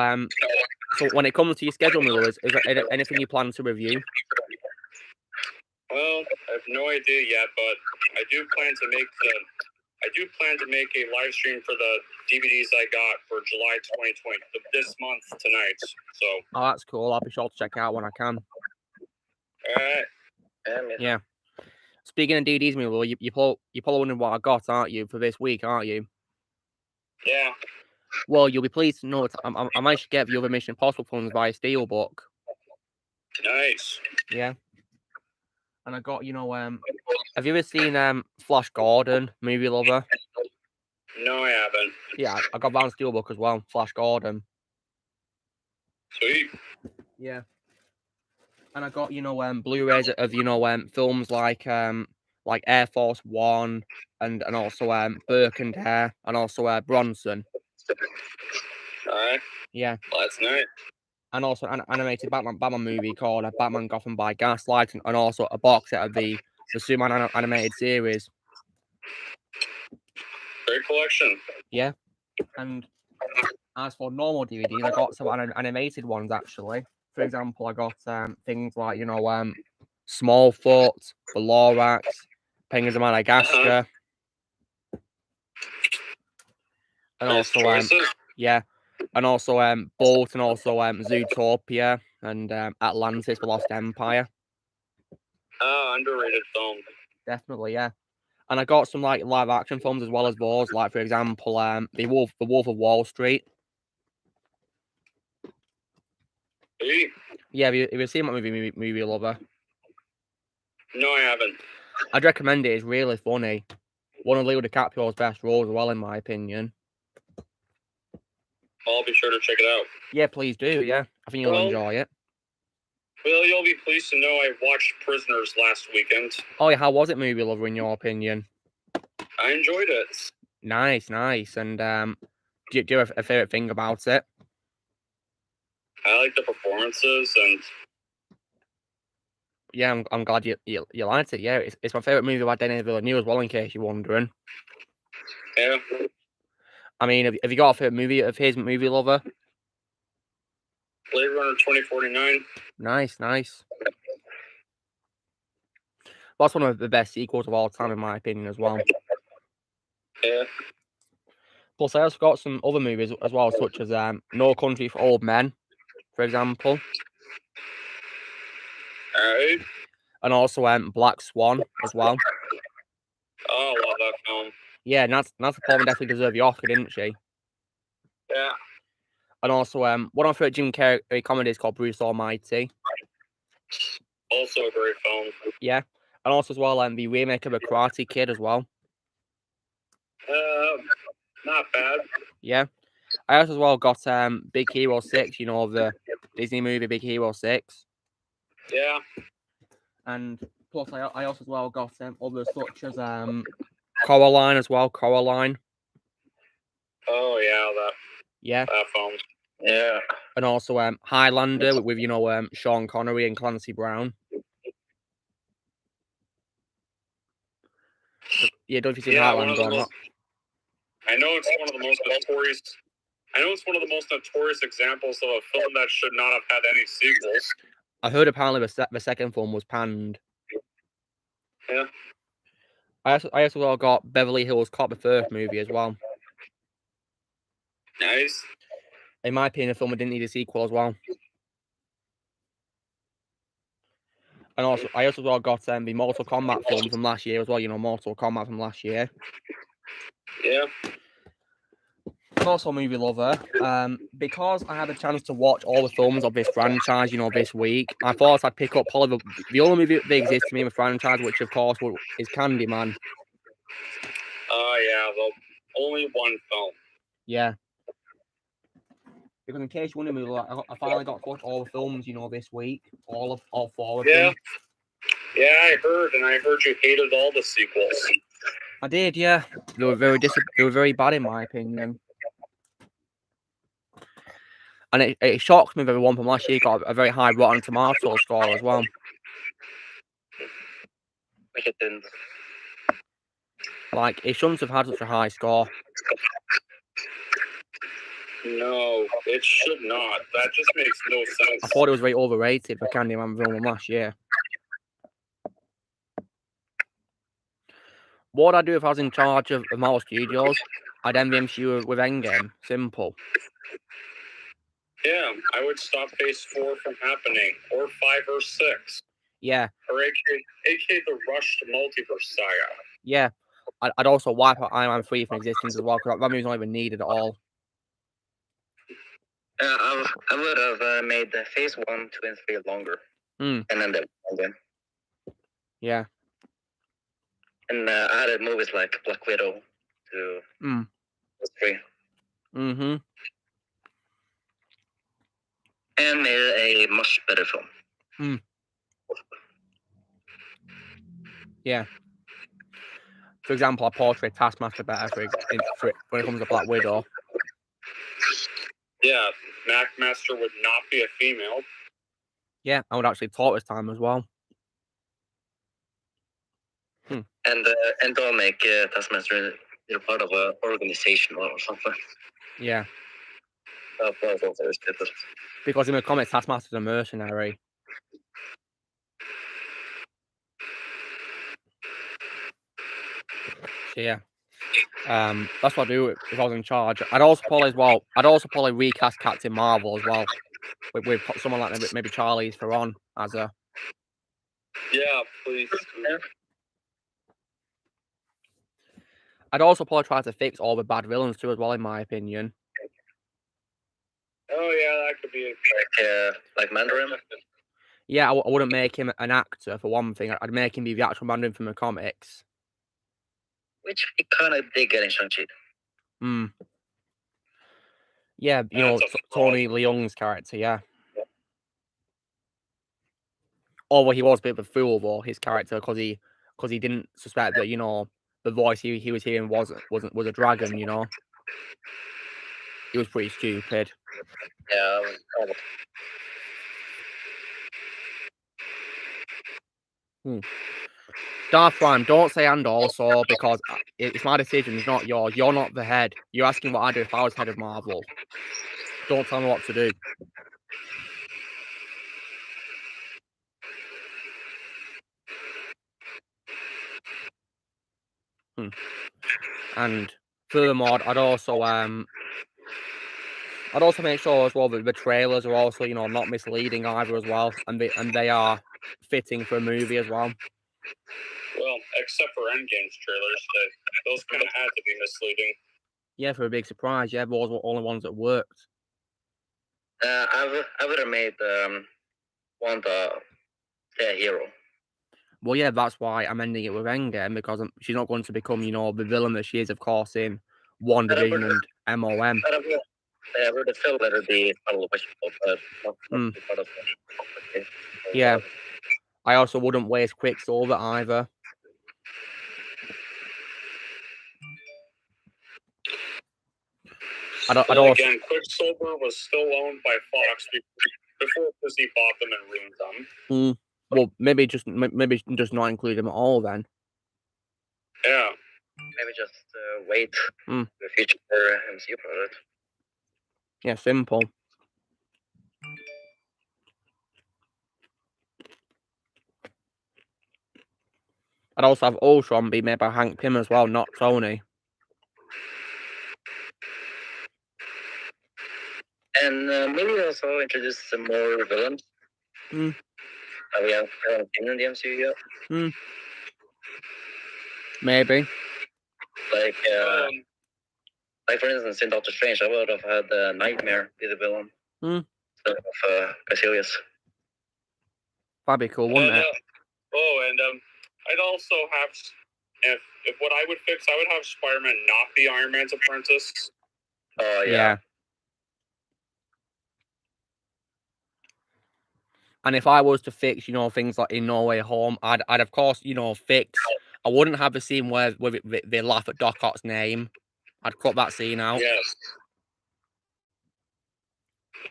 when it comes to your schedule, Mueller, is there anything you plan to review? Well, I have no idea yet, but I do plan to make a live stream for the DVDs I got for July 2020, this month tonight. So. Oh, that's cool. I'll be sure to check it out when I can. All right. Yeah. Speaking of DVDs, Mueller, you're probably wondering what I got, aren't you, for this week, aren't you? Yeah. Well, you'll be pleased to know I managed to get the other Mission Impossible films via Steelbook. Nice. Yeah. And I got, Have you ever seen Flash Gordon, Movie Lover? No, I haven't. Yeah, I got Van Steelbook as well, Flash Gordon. Sweet. Yeah. And I got, Blu-rays of, films like Air Force One and also Burke and Hare and also Bronson. Alright. Yeah. Well, that's nice. And also an animated Batman movie called Batman Gotham by Gaslight, and also a box set of the Superman animated series. Great collection. Yeah. And as for normal DVDs, I got some animated ones actually. For example, I got things like Smallfoot, The Lorax, Penguins of Madagascar, and Nice also choices. yeah, and also Bolt, and also Zootopia and Atlantis: The Lost Empire. Oh, underrated film. Definitely, yeah. And I got some like live action films as well as those, like for example, The Wolf of Wall Street. Hey. Yeah, have you seen that movie Lover? No, I haven't. I'd recommend it. It's really funny. One of Leo DiCaprio's best roles as well, in my opinion. I'll be sure to check it out. Yeah, please do. Yeah, I think you'll enjoy it. Well, you'll be pleased to know I watched Prisoners last weekend. Oh yeah, how was it, Movie Lover, in your opinion? I enjoyed it. Nice. And do you have a favorite thing about it? I like the performances, and yeah, I'm glad you liked it. Yeah, it's my favorite movie by Denis Villeneuve as well, in case you're wondering. Yeah. I mean, have you got a favorite movie of his, Movie Lover? Blade Runner 2049. Nice. That's one of the best sequels of all time, in my opinion, as well. Yeah. Plus, I also got some other movies as well, such as No Country for Old Men, for example. Alright. And also Black Swan as well. Oh, I love that film. Yeah, Natalie Portman definitely deserved the Oscar, didn't she? Yeah. And also one of my favorite Jim Carrey comedies called Bruce Almighty. Also a great film. Yeah. And also as well the remake of The Karate Kid as well. Not bad. Yeah. I also as well got Big Hero 6, the Disney movie Big Hero 6. Yeah. And plus I also as well got others such as Coraline as well, Coraline. Oh yeah, that film. Yeah. And also Highlander with Sean Connery and Clancy Brown. Yeah, don't you see Highlander or not? I know it's one of the most notorious. I know it's one of the most notorious examples of a film that should not have had any sequels. I heard apparently the second film was panned. Yeah. I also got Beverly Hills Cop, the first movie as well. Nice. In my opinion, the film didn't need a sequel as well. And also, I also got the Mortal Kombat film from last year as well. Mortal Kombat from last year. Yeah. I'm also a movie lover. Because I had a chance to watch all the films of this franchise, this week, I thought I'd pick up probably the only movie that exists to me in the franchise, which of course is Candyman. Yeah, the only one film. Yeah. Because in case you wonder, I finally got to watch all the films, this week, all four of them. Yeah, I heard you hated all the sequels. I did, yeah. They were very bad in my opinion. And it shocked me that the one from last year got a very high Rotten Tomatoes score as well. Like it didn't. Like, it shouldn't have had such a high score. No, it should not. That just makes no sense. I thought it was very overrated for Candyman film from last year. What would I do if I was in charge of Marvel Studios? I'd end the MCU with Endgame. Simple. Yeah, I would stop Phase 4 from happening, or 5 or 6. Yeah. Or aka the rushed multiverse saga. Yeah. I'd also wipe out Iron Man 3 from existence as well, because that movie's not even needed at all. I would have made the Phase 1, 2, and 3 longer. And then again. Yeah. And added movies like Black Widow to the three. Mm-hmm. And made a much better film. Yeah. For example, I portray Taskmaster better when it comes to Black Widow. Yeah, Master would not be a female. Yeah, I would actually talk this time as well. And don't make Taskmaster you're part of an organization or something. Yeah. Because in the comics, Taskmaster's a mercenary. So yeah. That's what I do if I was in charge. I'd also probably recast Captain Marvel as well. With someone like maybe Charlize Theron as a... Yeah, please. I'd also probably try to fix all the bad villains too as well, in my opinion. Oh yeah, that could be like Mandarin. Yeah, I wouldn't make him an actor for one thing. I'd make him be the actual Mandarin from the comics. Which we kind of did get in Shang-Chi. Yeah, you know, Tony Leung's character, yeah. Although he was a bit of a fool, though, his character, because he didn't suspect that, you know, the voice he was hearing was a dragon, you know. He was pretty stupid. Yeah. Darth Prime, don't say and also, because it's my decision, it's not yours. You're not the head. You're asking what I'd do if I was head of Marvel. Don't tell me what to do. And furthermore, I'd also make sure as well that the trailers are also, you know, not misleading either as well, and they are fitting for a movie as well. Well, except for Endgame's trailers, those kind of had to be misleading. Yeah, for a big surprise. Yeah, those were all the ones that worked. I would have made Wanda a hero. Well, yeah, that's why I'm ending it with Endgame, because she's not going to become, you know, the villain that she is, of course, in WandaVision and MOM. I would have felt that it would be but not part of it. Yeah. I also wouldn't waste Quicksilver either. Again, Quicksilver was still owned by Fox before Disney bought them and ruined them. Well, maybe just not include them at all then. Yeah. Maybe just wait the future for MCU product. Yeah, simple. I'd also have Ultron be made by Hank Pym as well, not Tony. And maybe also introduce some more villains. We haven't seen in the MCU yet. Maybe. Like for instance, in Doctor Strange, I would have had Nightmare be the villain instead of Caecilius. That'd be cool, wouldn't it? And I'd also have, if what I would fix, I would have Spider-Man not be Iron Man's apprentice. Oh, yeah. And if I was to fix, you know, things like in No Way Home, I'd of course, you know, fix. I wouldn't have the scene where they laugh at Doc Ock's name. I'd cut that scene out. Yes.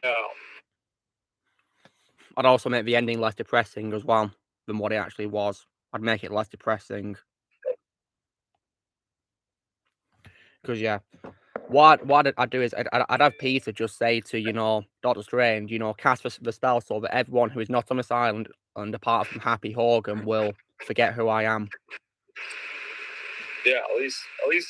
Yeah. I'd also make the ending less depressing as well than what it actually was. I'd make it less depressing. Because, yeah. What I'd do is I'd have Peter just say to, you know, Doctor Strange, you know, cast the spell so that everyone who is not on this island and apart from Happy Hogan will forget who I am. Yeah, at least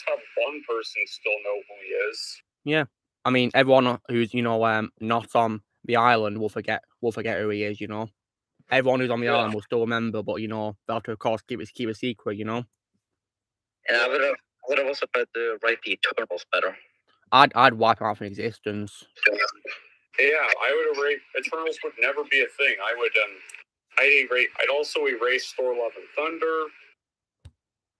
have one person still know who he is. Yeah. I mean, everyone who's, you know, not on the island will forget who he is, you know. Everyone who's on the island will still remember, but, you know, they'll have to, of course, keep a secret, you know. And I would have also tried to write the Eternals better. I'd wipe out from existence. Yeah, I would erase Eternals would never be a thing. I'd also erase Thor: Love and Thunder.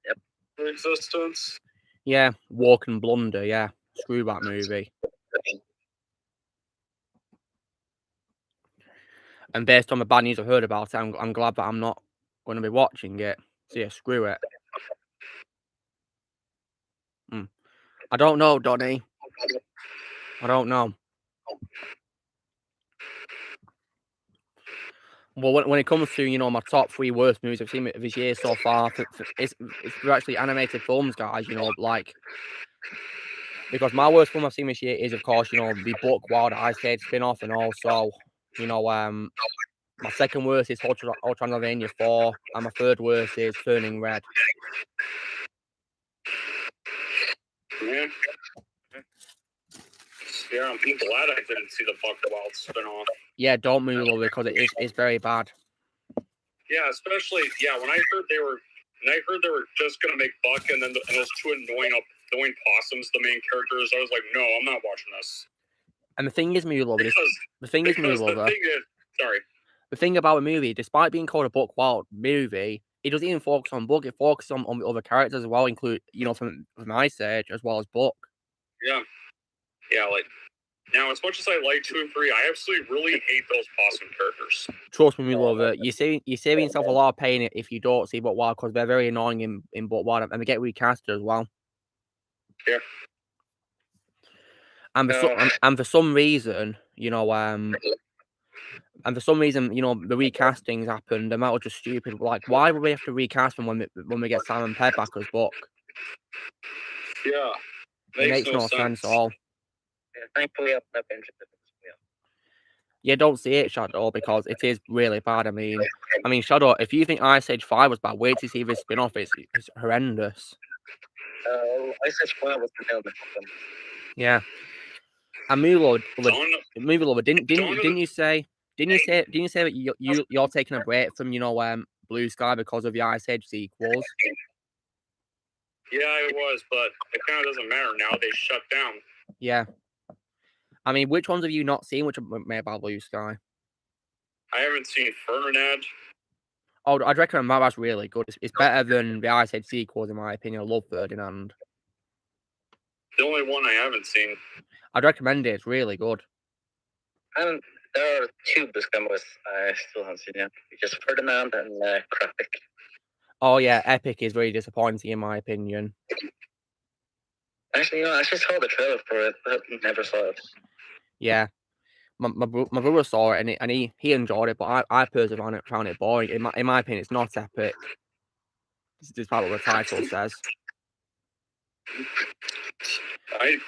Yep. Existence. Yeah, Walk and Blunder. Yeah, screw that movie. And based on the bad news I've heard about it, I'm glad that I'm not going to be watching it. So yeah, screw it. I don't know, Donny. I don't know. Well, when it comes to my top 3 worst movies I've seen this year so far, it's actually animated films, guys. Like, because my worst film I've seen this year is, of course, the book Wild Ice Age spin-off, and also, my second worst is Ultra Transylvania 4, and my third worst is Turning Red. Yeah, I'm glad I didn't see the Buck Wild spin-off. Yeah, don't move over because it's very bad. Yeah, especially when I heard they were just gonna make Buck and those 2 annoying possums the main characters. I was like, no, I'm not watching this. And the thing is, sorry. The thing about a movie, despite being called a Buck Wild movie, it doesn't even focus on Buck. It focuses on the other characters as well, include from Ice Age as well as Buck. Yeah, like now, as much as I like 2 and 3, I absolutely really hate those possum characters. Trust me, love it. You're saving yourself a lot of pain if you don't see Buck Wild, because they're very annoying in Buck Wild, and they get recasted as well. Yeah. And for some reason, the recastings happened, and that was just stupid. Like, why would we have to recast them when we get Simon Pegg back as Buck? Yeah. It makes no sense at all. Yeah, thankfully, I'm not interested. Yeah, don't see it, Shadow, because it is really bad. I mean, Shadow, if you think Ice Age 5 was bad, wait to see this spin-off. It's horrendous. Ice Age 5 was the nail. Yeah. And Movie Lover, didn't you say that you're taking a break from Blue Sky because of the Ice Age sequels? Yeah, it was, but it kind of doesn't matter now. They shut down. Yeah. I mean, which ones have you not seen which are made by Blue Sky? I haven't seen Ferdinand. Oh, I'd recommend that. That's really good. It's better than the Ice Age sequels, in my opinion. I love Ferdinand. The only one I haven't seen. I'd recommend it. It's really good. And there are 2 Blue Sky movies I still haven't seen yet. Just Ferdinand and Krapic. Oh yeah, Epic is very disappointing in my opinion. Actually, I just saw the trailer for it, but never saw it. Yeah, my brother saw it and he enjoyed it, but I personally found it boring. In my opinion, it's not epic. Despite what the title says. I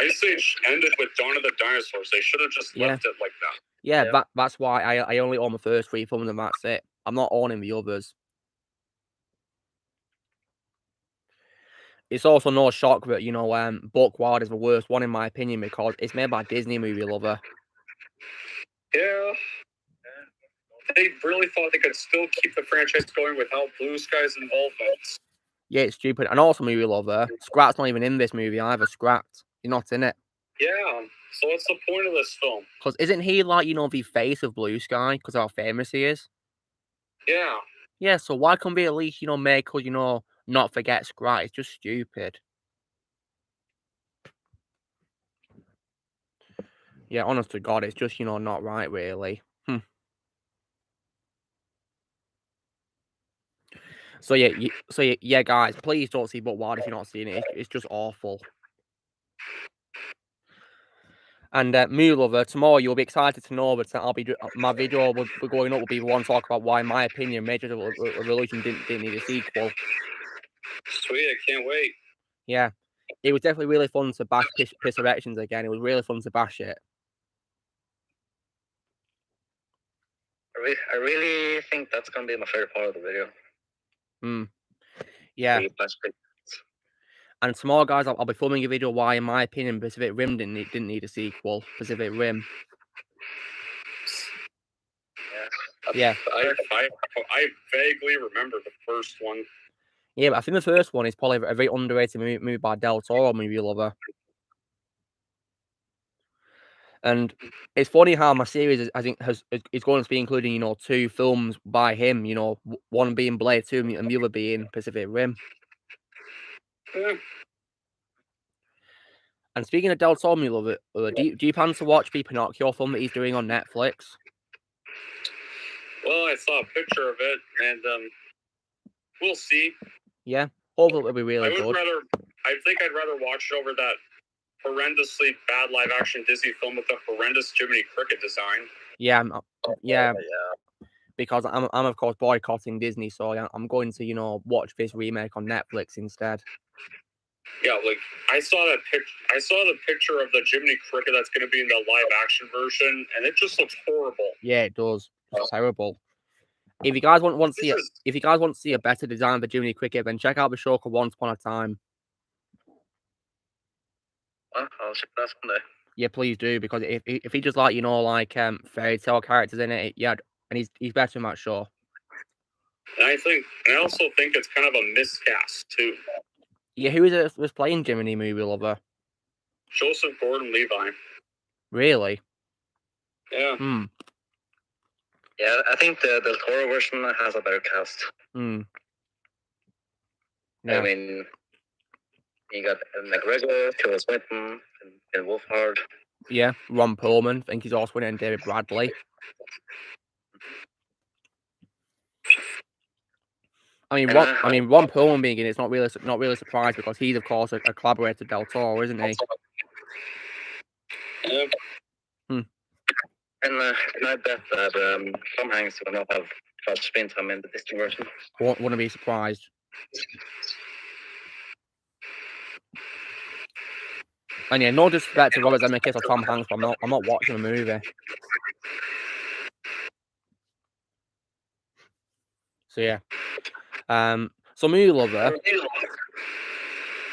say it ended with Dawn of the Dinosaurs. They should have just left it like that. Yeah, that's why I only own the first 3 films and that's it. I'm not owning the others. It's also no shock that, Buck Wild is the worst one in my opinion because it's made by Disney, Movie Lover. Yeah. They really thought they could still keep the franchise going without Blue Sky's involvement. Yeah, it's stupid. And also Movie Lover, Scrat's not even in this movie either. Scrat, he's not in it. Yeah, so what's the point of this film? Because isn't he like, the face of Blue Sky because of how famous he is? Yeah. Yeah, so why can't we at least, make us, not forget Scrat? It's just stupid. Yeah, honest to God, it's just, not right, really. So yeah, guys, please don't see Buck Wild if you're not seeing it. It's just awful. And Moo Lover, tomorrow you'll be excited to know that my video we're going up will be the one talk about why, in my opinion, Major Revolution didn't need a sequel. Sweet, I can't wait. Yeah, it was definitely really fun to bash Piss Erections again. It was really fun to bash it. I really think that's gonna be my favorite part of the video. Yeah. And tomorrow, guys, I'll be filming a video why, in my opinion, Pacific Rim didn't need a sequel. Pacific Rim. Yeah. I vaguely remember the first one. Yeah, but I think the first one is probably a very underrated movie by Del Toro, Movie Lover. And it's funny how my series, I think, is going to be including, 2 films by him. One being Blade 2 and the other being Pacific Rim. Yeah. And speaking of Del Toro, me love it. Do you plan to watch the Pinocchio film that he's doing on Netflix? Well, I saw a picture of it, and we'll see. Yeah, hopefully it'll be really good. I think I'd rather watch it over that horrendously bad live-action Disney film with the horrendous Jiminy Cricket design. Yeah, because I'm of course boycotting Disney, so I'm going to watch this remake on Netflix instead. Yeah, like I saw the picture of the Jiminy Cricket that's going to be in the live-action version, and it just looks horrible. Yeah, it does. It's terrible. If you guys want to see a better design of the Jiminy Cricket, then check out the show called Once Upon a Time. I'll check that someday. Yeah, please do, because if he just like fairy tale characters in it, yeah, and he's better in that show. And I also think it's kind of a miscast too. Yeah, who is it was playing Jiminy Movie Lover? Joseph Gordon-Levi. Really? Yeah. Yeah, I think the Del Toro version has a better cast. Yeah. I mean, you got McGregor, Tilda Swinton, and Wolfhard. Yeah, Ron Perlman. I think he's also in it, and David Bradley. Ron Perlman being in it's not really surprised because he's of course a collaborator with Del Toro, isn't he? Yeah. And I bet that Tom Hanks will not have much screen time in the Disney version. Wouldn't be surprised. And yeah, no disrespect to Robert Zemeckis or Tom Hanks, but I'm not watching the movie. So yeah. So Movie Lover.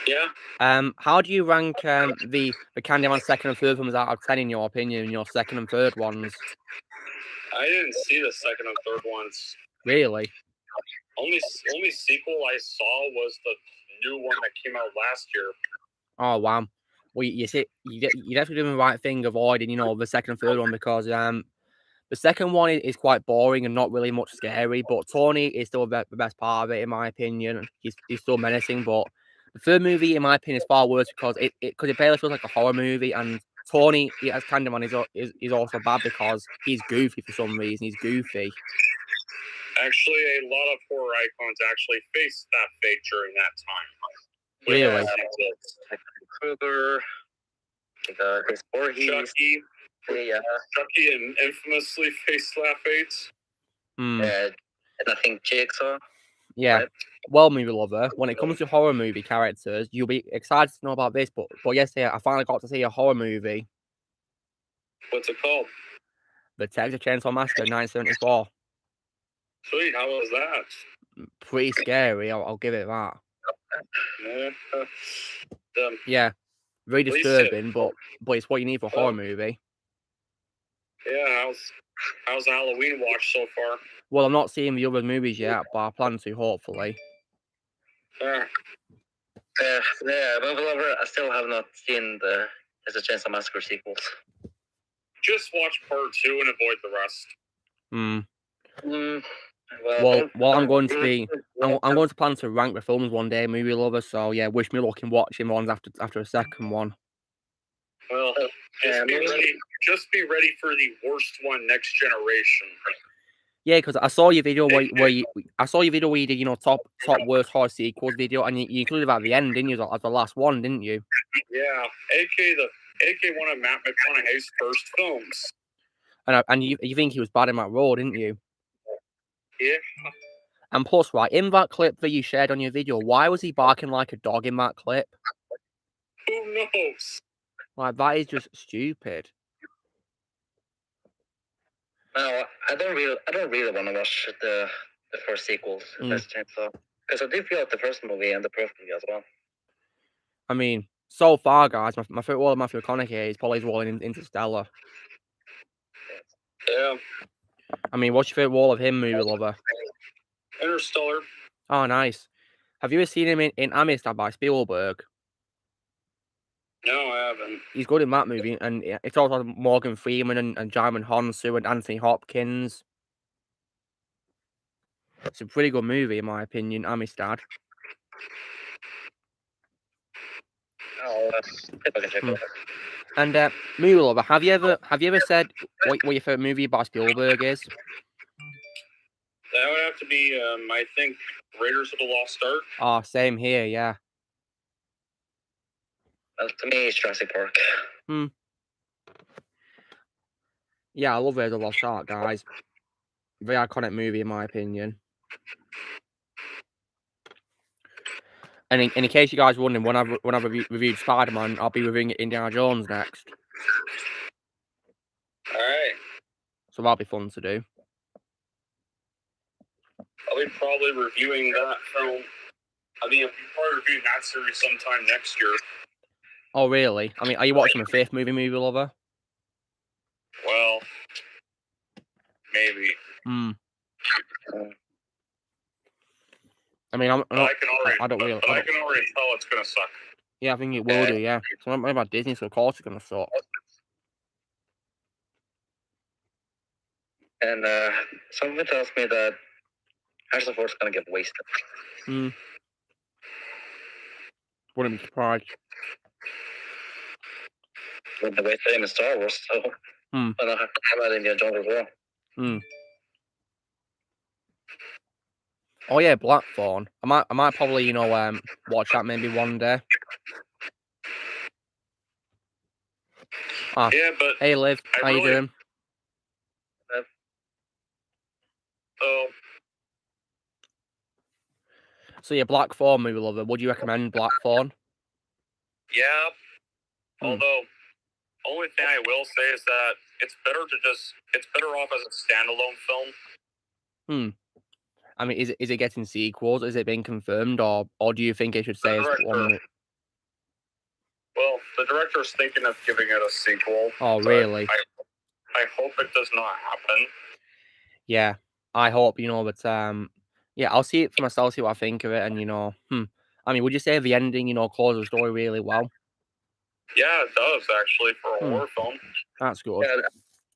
Yeah. How do you rank the Candyman second and third films out of 10 in your opinion? Your second and third ones. I didn't see the second and third ones. Really? Only sequel I saw was the new one that came out last year. Oh wow. Well, you definitely doing the right thing avoiding the second and third one because the second one is quite boring and not really much scary, but Tony is still the best part of it in my opinion. He's still menacing, but the third movie in my opinion is far worse because it barely feels like a horror movie, and Tony as Candyman is also bad because he's goofy for some reason. He's goofy. Actually, a lot of horror icons actually faced that fate during that time. Really? Krueger, Chris Voorhees. Chucky and infamously faced that fate. And I think Jigsaw. Yeah. Right? Well, Movie Lover, when it comes to horror movie characters, you'll be excited to know about this, but yesterday I finally got to see a horror movie. What's it called? The Texas Chainsaw Massacre 1974. Sweet, how was that? Pretty scary, I'll give it that. Yeah, very disturbing, but it's what you need for a horror movie. Yeah, how's the Halloween watch so far? Well, I'm not seeing the other movies yet, but I plan to, hopefully. Yeah, Movie Lover, I still have not seen the Texas Chainsaw Massacre sequels. Just watch part 2 and avoid the rest. Well, I'm going to plan to rank the films one day, Movie Lover. So yeah, wish me luck in watching ones after a second one. Well, just be ready for the worst one next generation. Yeah, because I saw your video where you did top worst horror sequels video, and you included that at the end, didn't you? As the last one, didn't you? Yeah, AK one of Matt McConaughey's first films. And you think he was bad in that role, didn't you? Yeah. And plus, right, in that clip that you shared on your video, why was he barking like a dog in that clip? Who knows? Like, that is just stupid. No, I don't really want to watch the first sequels, because I do feel like the first movie and the first movie as well. I mean, so far, guys, my favorite role of Matthew McConaughey is probably his role in Interstellar. Yeah. I mean, what's your favorite role of him, Movie Lover? Interstellar. Oh, nice. Have you ever seen him in Amistad by Spielberg? No, I haven't. He's good in that movie, and it's also Morgan Freeman and Djimon Hounsou and Anthony Hopkins. It's a pretty good movie, in my opinion, Amistad. I'll see if I can check it out. And movie lover, have you ever said what your favorite movie by Spielberg is? That would have to be, I think, Raiders of the Lost Ark. Oh, same here, yeah. Well, to me, it's Jurassic Park. Yeah, I love Raiders of the Lost Ark, guys. Very iconic movie, in my opinion. And in case you guys are wondering, when I've reviewed Spider-Man, I'll be reviewing Indiana Jones next. Alright. So that'll be fun to do. I'll be probably reviewing that film. I'll be probably reviewing that series sometime next year. Oh, really? I mean, are you watching the fifth movie lover? Well, maybe. I mean, I don't really. I can already tell it's gonna suck. Yeah, I think it will do. Yeah, so I'm about Disney, so of course it's gonna suck. And something tells me that Harrison Ford's gonna get wasted. Wouldn't be surprised. With the way fame in Star Wars, so I don't have to have that Indiana Jones as well. Oh yeah, Blackthorn. I might probably watch that maybe one day. Yeah, but hey Liv, how you doing? So yeah, Blackthorn movie lover. Would you recommend Blackthorn? Yeah. Although, only thing I will say is that it's better off as a standalone film. I mean, is it getting sequels? Is it being confirmed, or do you think it should say it's one? Well, the director's thinking of giving it a sequel. Oh, really? I hope it does not happen. Yeah, I hope, but yeah, I'll see it for myself, see what I think of it, and I mean, would you say the ending, closes the story really well? Yeah, it does actually for a horror film. That's good.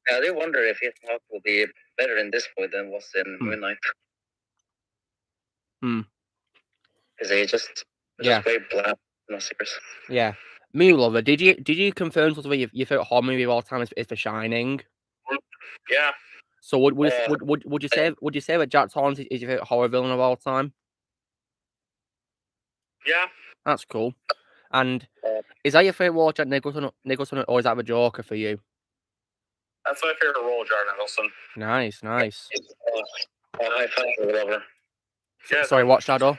Yeah, I do wonder if Ethan Hawke will be better in this movie than was in Moon Knight. Because he just very black massacres. Yeah. Me lover, did you confirm sort of your favorite horror movie of all time is The Shining? Yeah. So would you say that Jack Torrance is your favorite horror villain of all time? Yeah. That's cool. And is that your favorite role, Jack Nicholson, or is that the Joker for you? That's my favorite role, Jack Nicholson. Nice. High five, whatever. Yeah, sorry, what, Shadow?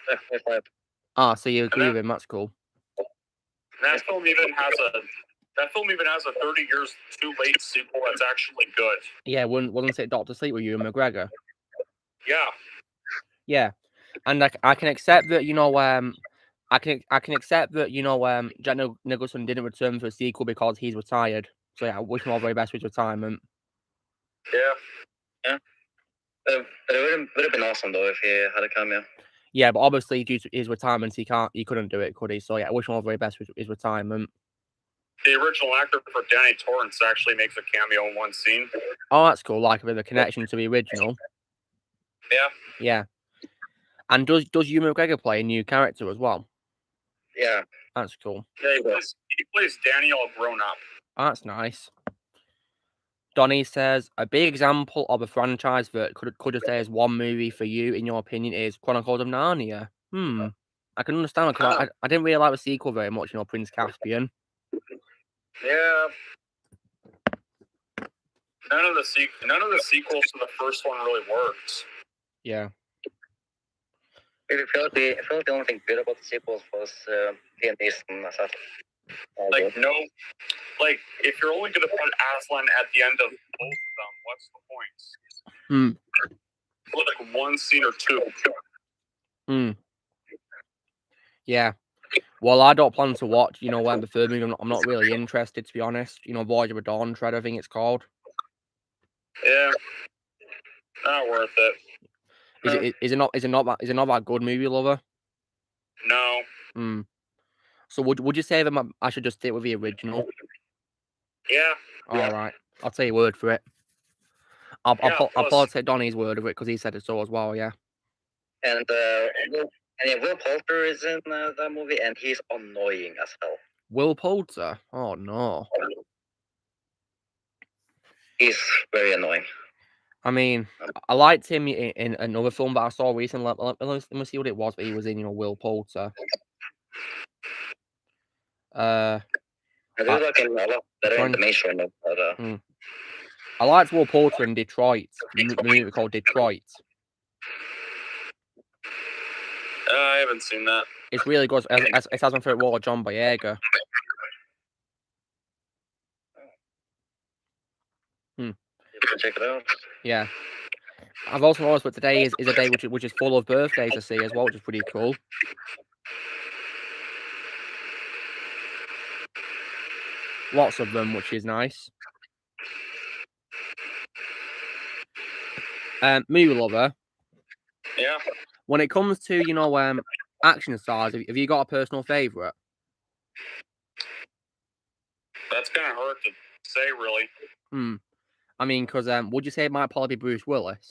High five. Ah, so you agree with him? That's cool. That film even has a 30 years too late sequel that's actually good. Yeah, wasn't it Dr. Sleep with Ewan McGregor? Yeah. Yeah, and I can accept that I can accept that Jack Nicholson didn't return for a sequel because he's retired. So yeah, I wish him all the very best with his retirement. Yeah. But it would have been awesome though if he had a cameo. Yeah, but obviously due to his retirement, he couldn't do it, could he? So yeah, I wish him all the very best with his retirement. The original actor for Danny Torrance actually makes a cameo in one scene. Oh, that's cool. Like a bit of a connection to the original. Yeah. Yeah. And does Ewan McGregor play a new character as well? Yeah. That's cool. Yeah, he plays Danny all grown up. Oh, that's nice. Donnie says, a big example of a franchise that could have stayed as one movie for you, in your opinion, is Chronicles of Narnia. I can understand because I didn't really like the sequel very much, Prince Caspian. Yeah. None of the sequels to the first one really worked. Yeah. I feel like the only thing good about the sequels was Liam Neeson. If you're only going to put Aslan at the end of both of them, what's the point? Like one scene or two. Yeah. Well, I don't plan to watch, the third movie. I'm not really interested, to be honest. Voyage of the Dawn Tread, I think it's called. Yeah. Not worth it. Is it not that good, movie lover? No. So would you say that I should just stick with the original? Yeah. All right. I'll take your word for it. I'll probably take Donnie's word of it because he said it so as well. Yeah. And And yeah, Will Poulter is in that movie, and he's annoying as hell. Will Poulter? Oh no. He's very annoying. I mean, I liked him in another film that I saw recently. Let me see what it was that he was in. Will Poulter. I do like him a lot better in the mainstream. I liked Will Poulter in Detroit. The movie called Detroit. I haven't seen that. It's really good. It has my favorite role, John Boyega. Check it out. Yeah. I've also noticed that today is a day which is full of birthdays to see as well, which is pretty cool. Lots of them, which is nice. Movie lover. Yeah. When it comes to action stars, have you got a personal favorite? That's kind of hard to say, really. I mean, because would you say it might probably be Bruce Willis?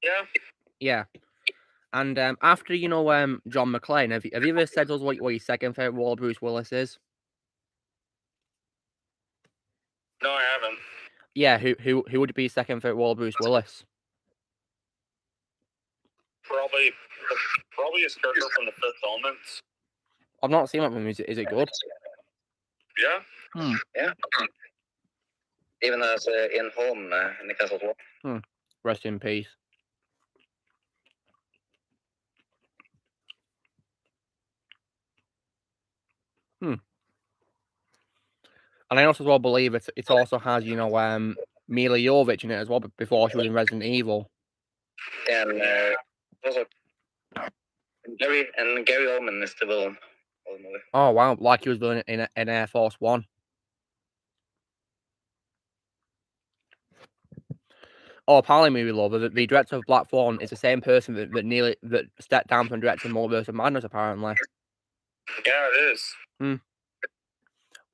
Yeah. Yeah. And after John McClane, have you ever said to us what your second favorite role of Bruce Willis is? No, I haven't. Yeah, who would be second favorite role of Bruce Willis? Probably his character from The Fifth Element. I've not seen that movie. Is it good? Yeah. Yeah. Even as in Home in the Castle War. Rest in peace. And I also as well believe it also has Mila Jovovich in it as well, before she was in Resident Evil. And also Gary Oldman is the villain of the movie. Oh wow, like he was villain in Air Force One. Oh, apparently, movie lover, the director of Black Phone is the same person that stepped down from directing Multiverse of Madness, apparently. Yeah, it is.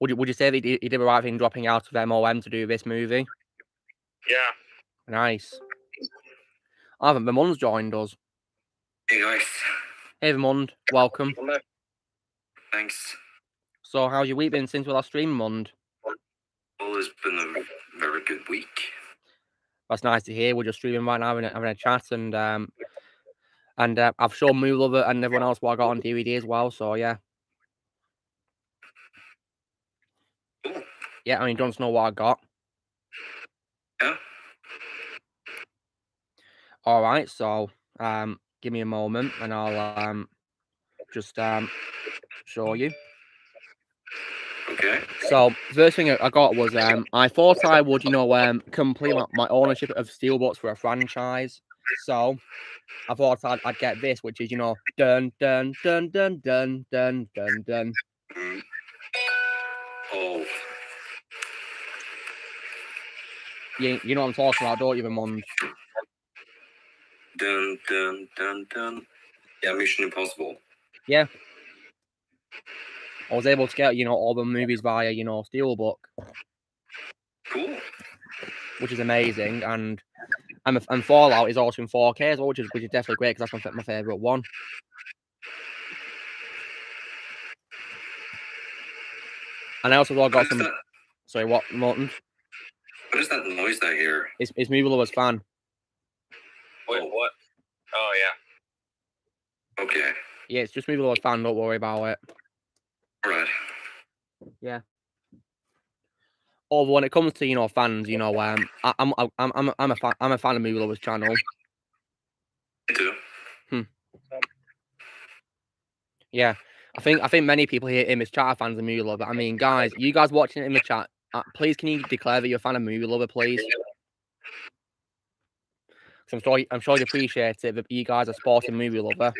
Would you say that he did the right thing dropping out of MOM to do this movie? Yeah. Nice. Vermund's joined us. Hey guys. Hey Vermund, welcome. Thanks. So how's your week been since we last streamed, Vermund? Well, it's been a very good week. That's nice to hear. We're just streaming right now, having a chat, and I've shown Movie Lover and everyone else what I got on DVD as well. So yeah. Cool. Yeah, I mean, don't know what I got. Yeah. All right, so give me a moment, and I'll just show you. Okay. So first thing I got was I thought I would complete my ownership of Steelbooks for a franchise. So I thought I'd get this, which is dun dun dun dun dun dun dun dun. Oh. You know what I'm talking about, don't you, Vermund? Dun dun dun dun. Yeah, Mission Impossible. Yeah. I was able to get all the movies via Steelbook. Cool. Which is amazing, and Fallout is also in 4K as well, which is definitely great because that's my favorite one. And I also got some. Sorry, what, Morton? What is that noise I hear? It's Movie Lover's fan. Wait, what? Oh yeah. Okay. Yeah, it's just Movie Lover's fan. Don't worry about it. All right. Yeah. Although when it comes to fans, I'm a fan of Movie Lover's channel. Me too. Yeah, I think many people here in this chat are fans of Movie Lover. I mean, guys, you guys watching it in the chat, please can you declare that you're a fan of Movie Lover, please? Because I'm sure you'd appreciate it that you guys are supporting Movie Lover.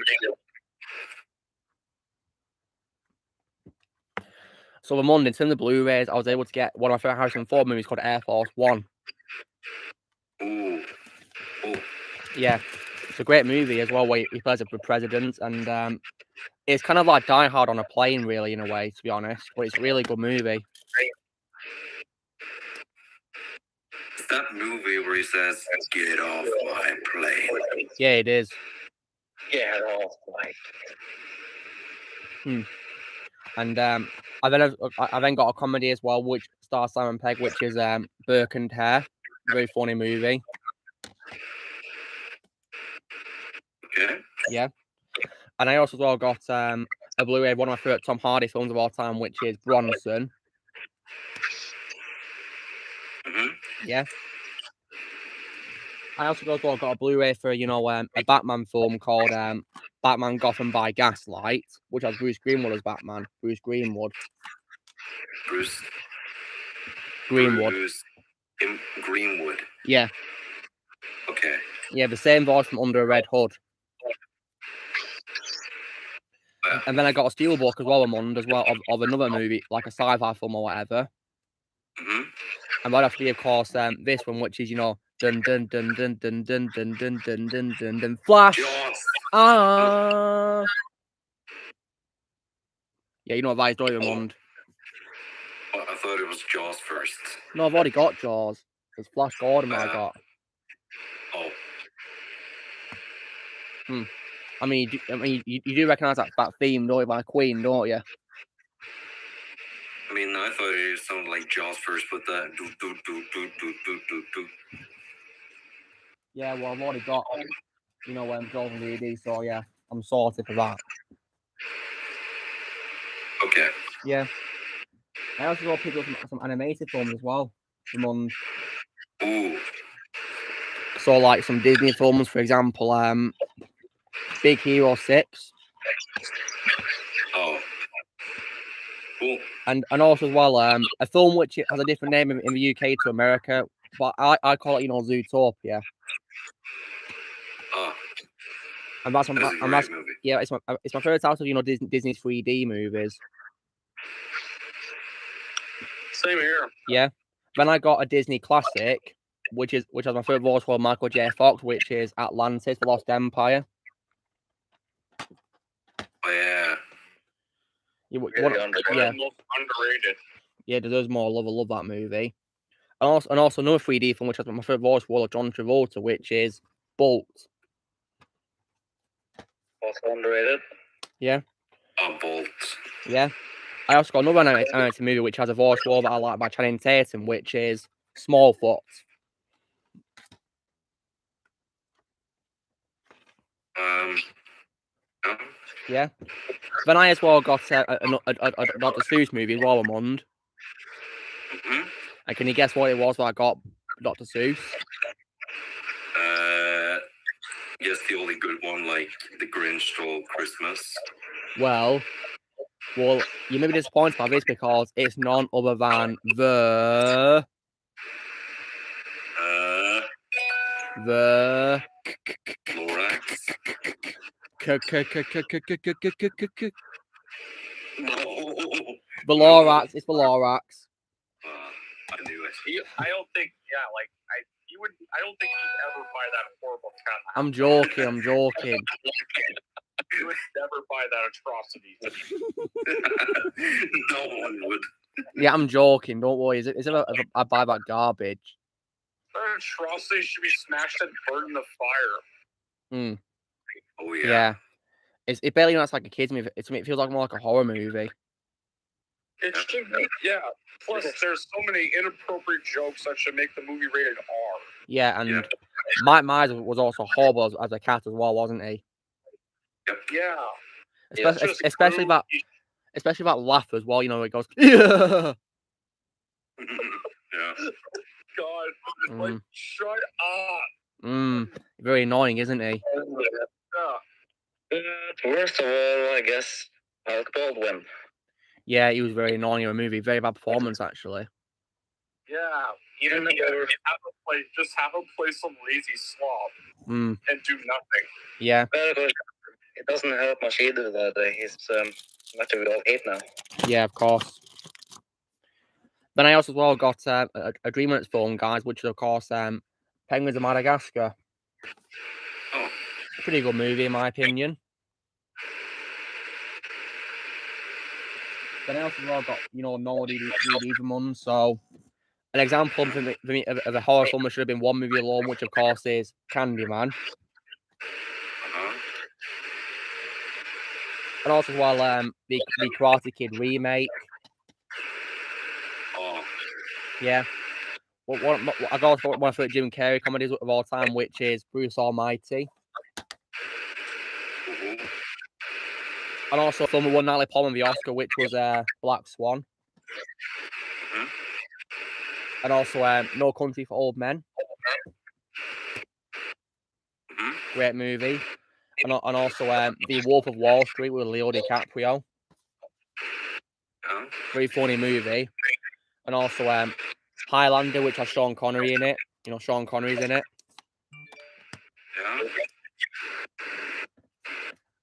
So the Monday, in terms of Blu-rays, I was able to get one of my favorite Harrison Ford movies called Air Force One. Ooh. Oh. Yeah, it's a great movie as well, where he plays a president, and it's kind of like Die Hard on a plane, really, in a way, to be honest. But it's a really good movie. It's that movie where he says, "Get off my plane." Yeah, it is. Yeah, all like. And I then got a comedy as well, which stars Simon Pegg, which is Burke and Hare. Very funny movie. Okay. Yeah. And I also as well got a Blu-ray of one of my favorite Tom Hardy films of all time, which is Bronson. Yeah. I also got a Blu-ray for a Batman film called Batman Gotham by Gaslight, which has Bruce Greenwood as Batman. Bruce Greenwood. Greenwood. Yeah. Okay. Yeah, the same voice from Under a Red Hood. And then I got a steelbook as well, of another movie, like a sci-fi film or whatever. And right after, of course, this one, which is dun dun dun dun dun dun dun dun dun dun dun dun Flash. Ah. Yeah, you know what that is, don't you, Raymond? I thought it was Jaws first. No, I've already got Jaws. It's Flash Gordon I got. Oh. I mean, you do recognise that theme, don't you, by Queen, don't you? I mean, I thought it sounded like Jaws first, but the do. Yeah, well, I've already got, Jaws and DVD, so yeah, I'm sorted for that. Okay. Yeah. I also got pick up some animated films as well. Ooh. So, like some Disney films, for example, Big Hero 6. Oh. Cool. And also as well, a film which has a different name in the UK to America, but I call it, Zootopia. And that's movie. Yeah, it's my favorite out of Disney's 3D movies. Same here. Yeah. Then I got a Disney classic, which has my favorite voice for Michael J. Fox, which is Atlantis: The Lost Empire. Oh yeah. Most underrated. Yeah, deserves more love. I love that movie. And also another 3D film, which has my favorite voice for John Travolta, which is Bolt. Also underrated. Yeah. Bolt. Yeah. I also got another animated movie which has a voice role that I like by Channing Tatum, which is Smallfoot. Yeah. Then I as well got a Dr. Seuss movie as well, Raymond. And can you guess what it was that I got Dr. Seuss? Yes, the only good one, like The Grinch Stole Christmas. Well, you may be disappointed by this because it's none other than the Lorax. The Lorax. It's the Lorax. I knew it. I don't think you'd ever buy that horrible cat. I'm joking. You would never buy that atrocity. No one would. Yeah, I'm joking. Don't worry. Is it I buy that garbage? That atrocity should be smashed and burned in the fire. Oh yeah. Yeah. It barely looks like a kid's movie. To me, it feels like more like a horror movie. It should be, yeah. Plus, there's so many inappropriate jokes that should make the movie rated R. Yeah, and Mike Myers was also horrible as a cat as well, wasn't he? Yep. Yeah. Especially that laugh as well. It goes. Yeah. Yeah. God, like shut up. Very annoying, isn't he? Yeah. Worst of all, I guess, Alec Baldwin. Yeah, he was very annoying in the movie. Very bad performance, actually. Yeah. Just have him play some lazy slob and do nothing. Yeah. It doesn't help much either that he's much of it all hate now. Yeah, of course. Then I also as well got a DreamWorks film, guys, which is of course Penguins of Madagascar. Oh. Pretty good movie in my opinion. Then I also as well got no DVD from one, so an example for me of a horror film that should have been one movie alone, which of course is Candyman. And also, the Karate Kid remake. Oh. Yeah. I go for one of my favorite Jim Carrey comedies of all time, which is Bruce Almighty. And also a film that won Natalie Portman the Oscar, which was Black Swan. And also No Country for Old Men. Great movie. And also The Wolf of Wall Street with Leo DiCaprio. Very funny movie. And also Highlander, which has Sean Connery in it. You know, Sean Connery's in it. Yeah.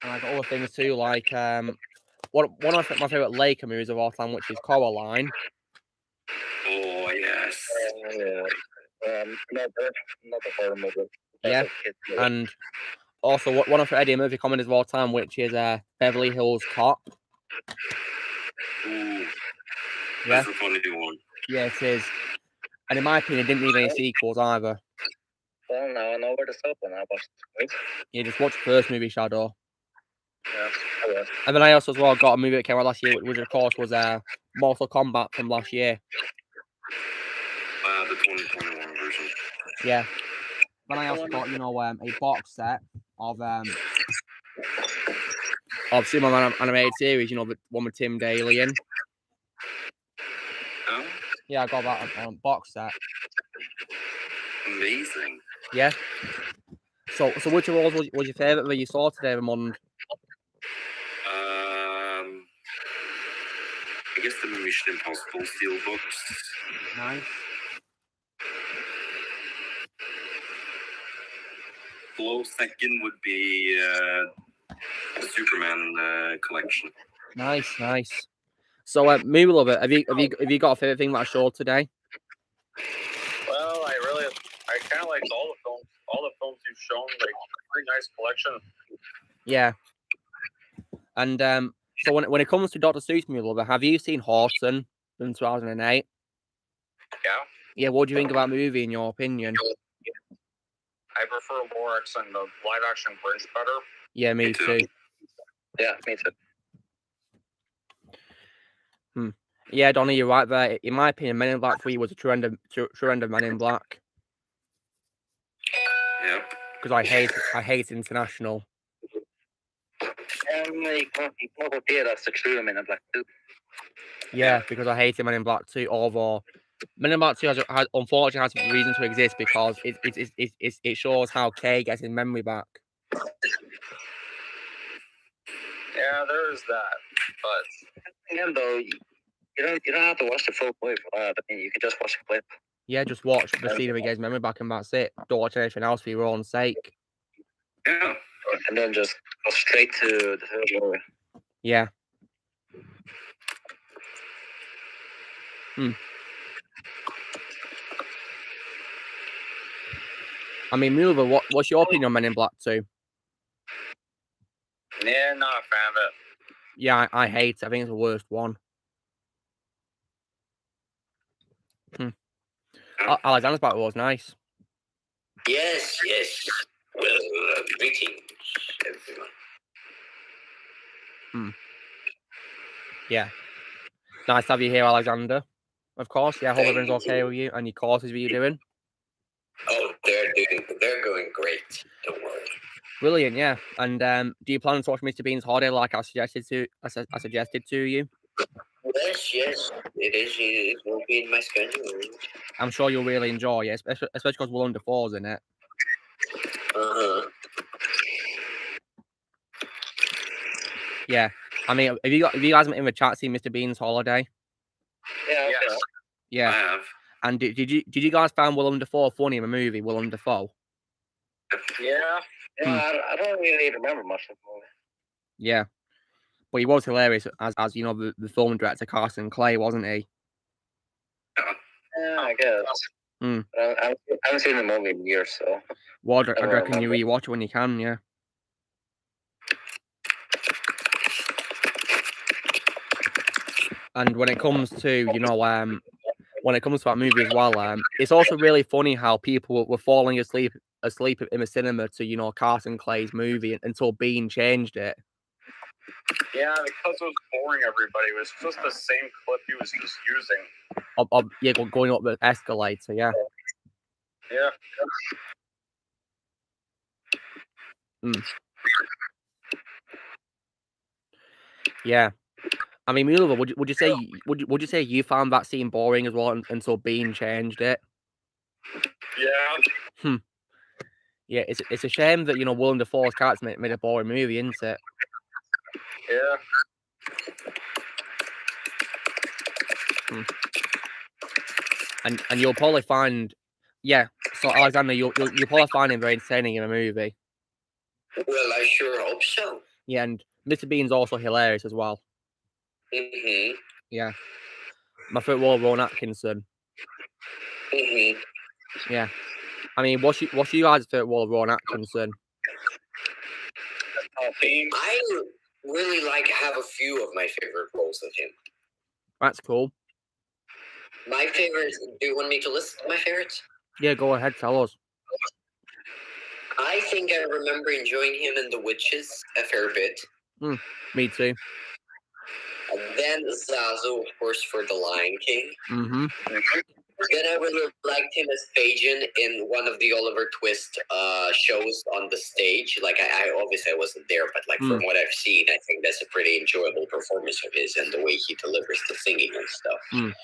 And I got other things too, like one of my favorite Laker movies of all time, which is Coraline. Oh yes. Not a horror movie. Yeah. And also one of Eddie Murphy comedies of all time, which is Beverly Hills Cop. Ooh. Yeah. That's a funny one. Yeah, it is. And in my opinion, it didn't need any sequels either. Well, now I know where to stop when I watched it. Yeah, just watch the first movie, Shadow. Yeah. And then I also as well got a movie that came out last year, which of course was Mortal Kombat from last year. The 2021 version. Yeah. Then I also got, a box set of Superman animated series, the one with Tim Daly in. Oh? Yeah, I got that box set. Amazing. Yeah. So which of those was your favourite that you saw today, Ramond? I guess the Mission Impossible Steelbooks. Nice. Close second would be the Superman collection. Nice. So, movie lover, have you got a favorite thing that I showed today? Well, I kind of liked all the films you've shown. Like, pretty nice collection. Yeah. And so when it comes to Dr. Seuss movie lover, have you seen Horton in 2008? Yeah. Yeah. What do you think about that movie in your opinion? I prefer Lorax and the live-action Grinch better. Yeah, me too. Yeah, me too. Yeah, Donnie, you're right there. In my opinion, Men in Black 3 was a true end of Men in Black. Yep. Because I hate International. And you can't compare that's the true Men in Black 2. Yeah, because I hated Men in Black 2, although Men in Black 2 has unfortunately has reason to exist because it shows how Kay gets his memory back. Yeah, there is that. But again, though, you don't have to watch the full movie for that. I mean, you can just watch a clip. Yeah, just watch the scene of he gets his memory back and that's it. Don't watch anything else for your own sake. Yeah. And then just go straight to the third movie. Yeah. I mean, Mover, what's your opinion on Men in Black 2? yeah, not a fan of it. Yeah, I hate it. I think it's the worst one. Alexander's Black was nice. Yes. Well, greetings, everyone. Yeah. Nice to have you here, Alexander. Of course, yeah, I hope everything's okay with you and your courses, what you're doing. Oh, they're going great. Don't worry. Brilliant, yeah. And do you plan to watch Mr. Bean's Holiday like I suggested to you? Yes, it is. It will be in my schedule. I'm sure you'll really enjoy it, especially because Willem Dafoe's in it. Yeah, I mean, have you guys in the chat seen Mr. Bean's Holiday? Yeah. Yes. Yeah. I have. And did you guys find Willem Dafoe funny in the movie Willem Dafoe? Yeah. I don't really remember much of the movie. Yeah, but he was hilarious as you know the film director Carson Clay, wasn't he? Yeah, I guess. I haven't seen the movie in years, so. Well, I reckon you rewatch it when you can, yeah. And when it comes to that movie as well, it's also really funny how people were falling asleep in the cinema to Carson Clay's movie until Bean changed it. Yeah, because it was boring. Everybody, it was just the same clip he was just using. Yeah, going up the escalator. Yeah. Yeah. Yeah. I mean, Mulva, would you say you found that scene boring as well, and so Bean changed it? Yeah. Yeah, it's a shame that Willem Dafoe's character made a boring movie, isn't it? Yeah. And you'll probably find, yeah. So Alexander, you'll probably find him very entertaining in a movie. Well, I sure hope so. Yeah, and Mr. Bean's also hilarious as well. Mm-hmm. Yeah. My favorite role, Rowan Atkinson. Mm-hmm. Yeah. I mean, what's you guys' favorite role of Rowan Atkinson? I really have a few of my favorite roles of him. That's cool. My favorites. Do you want me to list my favorites? Yeah, go ahead, tell us. I think I remember enjoying him in The Witches a fair bit. Me too. And then Zazu, of course, for The Lion King. Mm-hmm. Then I really liked him as Fagin in one of the Oliver Twist shows on the stage. Like, I obviously I wasn't there, but from what I've seen, I think that's a pretty enjoyable performance of his and the way he delivers the singing and stuff. And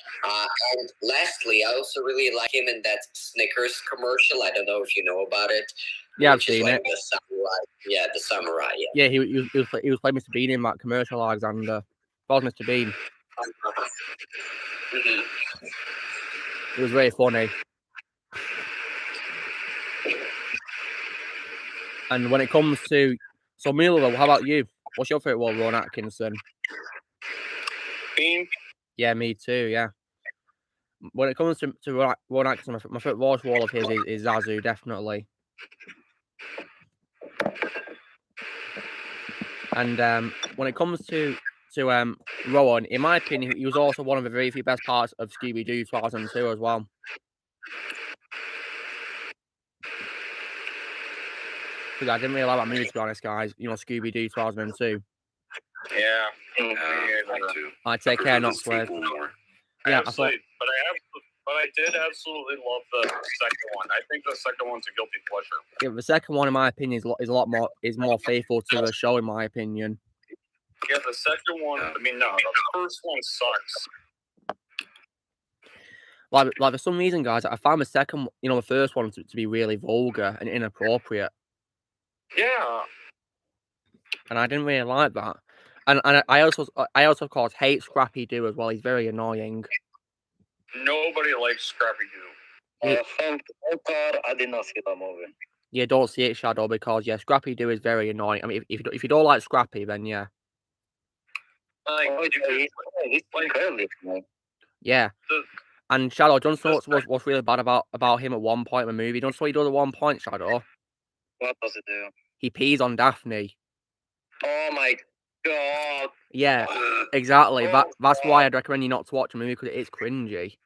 lastly, I also really like him in that Snickers commercial. I don't know if you know about it. Yeah, I've seen it. The samurai. Yeah, the samurai. Yeah, he was playing Mr. Bean in that commercial, Alexander. That was Mr. Bean. It was very funny. And when it comes to... So, Milo, how about you? What's your favourite role, Rowan Atkinson? Bean? Yeah, me too, yeah. When it comes to Rowan Atkinson, my favourite voice role of his is Zazu, definitely. And when it comes to Rowan, in my opinion, he was also one of the very few best parts of Scooby-Doo 2002 as well. Because I didn't really like that movie, to be honest, guys. Scooby-Doo 2002. Yeah. I take care, not swear. Yeah, I thought... But I did absolutely love the second one. I think the second one's a guilty pleasure. Yeah, the second one, in my opinion, is more faithful to the show, in my opinion. Yeah, the second one. I mean, no, the first one sucks. Like for some reason, guys, I found the first one to be really vulgar and inappropriate. Yeah. And I didn't really like that. And I also of course hate Scrappy Doo as well. He's very annoying. Nobody likes Scrappy Doo. Thank God I did not see that movie. Yeah, don't see it, Shadow, because Scrappy Doo is very annoying. I mean, if you don't like Scrappy, then yeah. Yeah. And Shadow, don't know what's really bad about him at one point in the movie. Don't know what he does at one point, Shadow. What does it do? He pees on Daphne. Oh my God. Yeah, exactly. That's why I'd recommend you not to watch the movie, because it is cringy.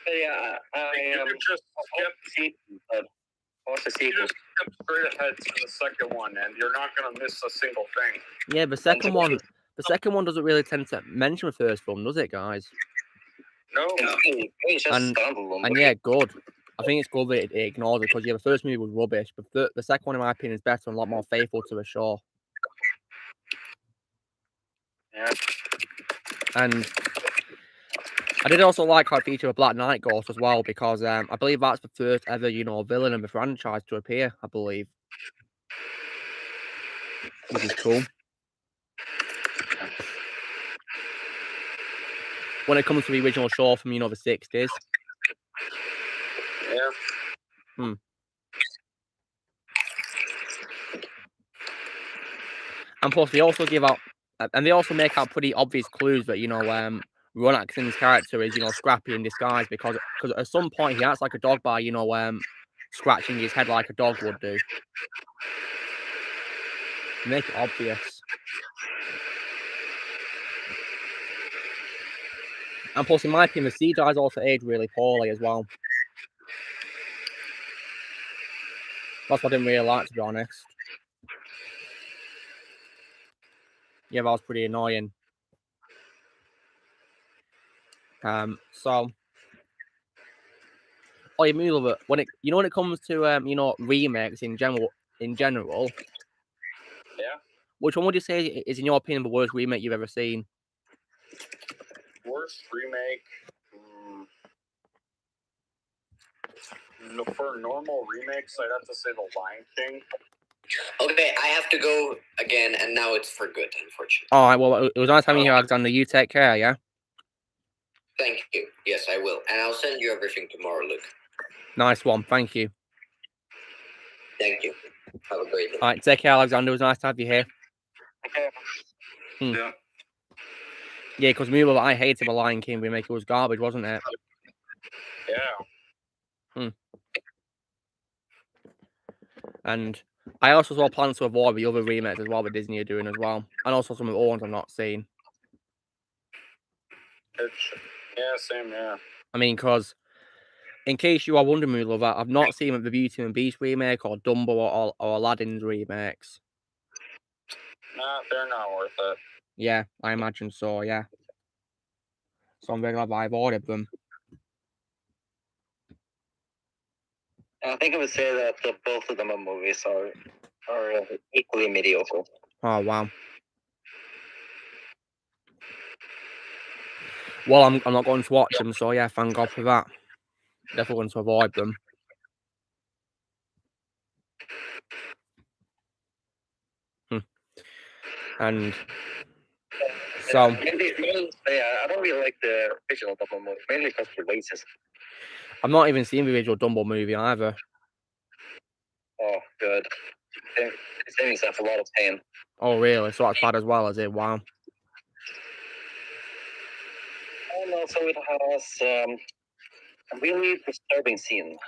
Yeah, you could just skip the sequel? Skip straight ahead to the second one, and you're not gonna miss a single thing. Yeah, the second one doesn't really tend to mention the first film, does it, guys? No. And yeah, good. I think it's good that it ignores it, because the first movie was rubbish, but the second one, in my opinion, is better and a lot more faithful to the show. Yeah. And I did also like how it featured a Black Knight Ghost as well, because I believe that's the first ever, villain in the franchise to appear, I believe. Which is cool. When it comes to the original show from, the 60s. Yeah. And plus, they also give out, and they also make out pretty obvious clues that, Ron Atkinson's character is, Scrappy in disguise, because at some point he acts like a dog by, scratching his head like a dog would do. Make it obvious. And plus, in my opinion, the CGI's also aged really poorly as well. That's what I didn't really like, to be honest. Yeah, that was pretty annoying. So, oh, yeah, movie lover. When it comes to remakes in general. Yeah. Which one would you say is, in your opinion, the worst remake you've ever seen? Worst remake. For normal remakes, I'd have to say The Lion King. Okay, I have to go again, and now it's for good, unfortunately. All right, well, it was nice having you, Alexander. You take care, yeah? Thank you. Yes, I will. And I'll send you everything tomorrow, Luke. Nice one. Thank you. Thank you. Have a great day. All right, take care, Alexander. It was nice to have you here. Okay. Yeah. Yeah, because I hated The Lion King remake. It was garbage, wasn't it? Yeah. And I also saw plans to avoid the other remakes as well that Disney are doing as well. And also some of the ones I've not seen. Yeah, same, yeah. I mean, because in case you are wondering, movie lover, I've not seen the Beauty and the Beast remake or Dumbo or Aladdin's remakes. Nah, they're not worth it. Yeah, I imagine so, yeah. So I'm very glad I've ordered them. I think I would say that both of them movies are equally mediocre. Oh, wow. Well, I'm not going to watch them, so yeah, thank God for that. Definitely going to avoid them. And so... I don't really like the original Dumbo movie, mainly because they're racist. I've not even seen the original Dumbo movie either. Oh, good. It's saving yourself a lot of pain. Oh, really? So that's bad as well, is it? Wow. And also it has a really disturbing scene.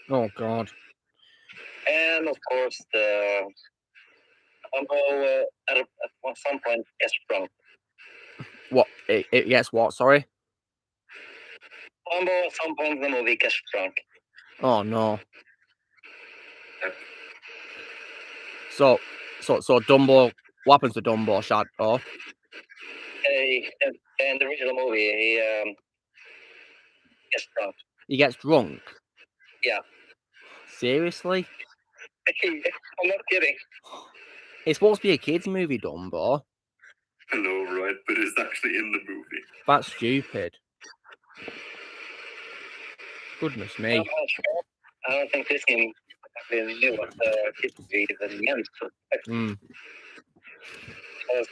Oh, God. And, of course, the Dumbo at some point gets drunk. What? It gets what? Sorry? Dumbo at some point in the movie gets drunk. Oh, no. So Dumbo... What happens to Dumbo, Shadow? In the original movie, he gets drunk. He gets drunk? Yeah. Seriously? I'm not kidding. It's supposed to be a kid's movie, Dumbo. I know, right? But it's actually in the movie. That's stupid. Goodness me. I don't think Disney really knew what the kids movie even meant. Because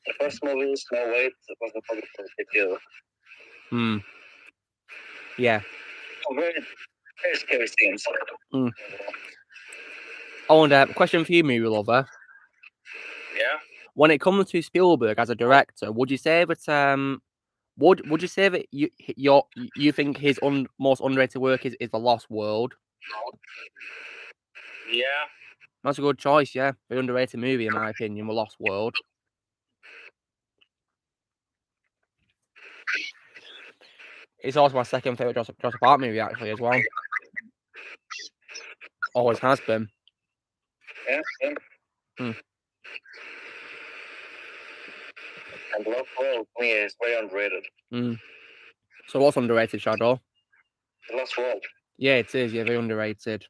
the first movie, Snow White, wasn't published for a deal. Yeah. Very, very scary scenes. Oh, and question for you, movie lover. Yeah. When it comes to Spielberg as a director, would you say that would you say that you think his most underrated work is The Lost World? Yeah. That's a good choice, yeah. Very underrated movie in my opinion, The Lost World. It's also my second favourite Jurassic Park movie actually as well. Always has been. Yeah. Hmm. And Lost World to me is very underrated. So what's underrated, Shadow? The Lost World. Yeah, it is. Yeah, very underrated.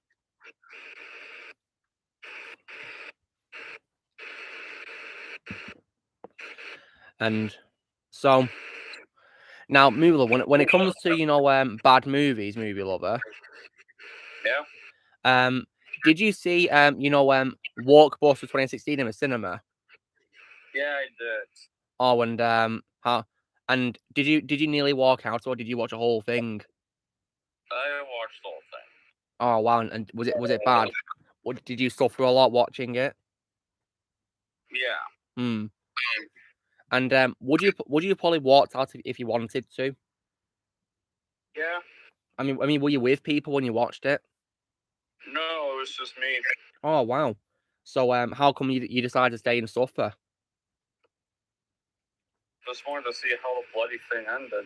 And so now, movie lover, when it comes to bad movies, movie lover. Yeah. Did you see Walkbuster 2016 in the cinema? Yeah, I did. Oh, and did you nearly walk out, or did you watch a whole thing? I watched the whole thing. Oh wow, and was it bad? What, did you suffer a lot watching it? Yeah. And would you probably walked out if you wanted to? Yeah. I mean, were you with people when you watched it? No, it was just me. Oh wow. So how come you decided to stay and suffer? Just wanted to see how the bloody thing ended.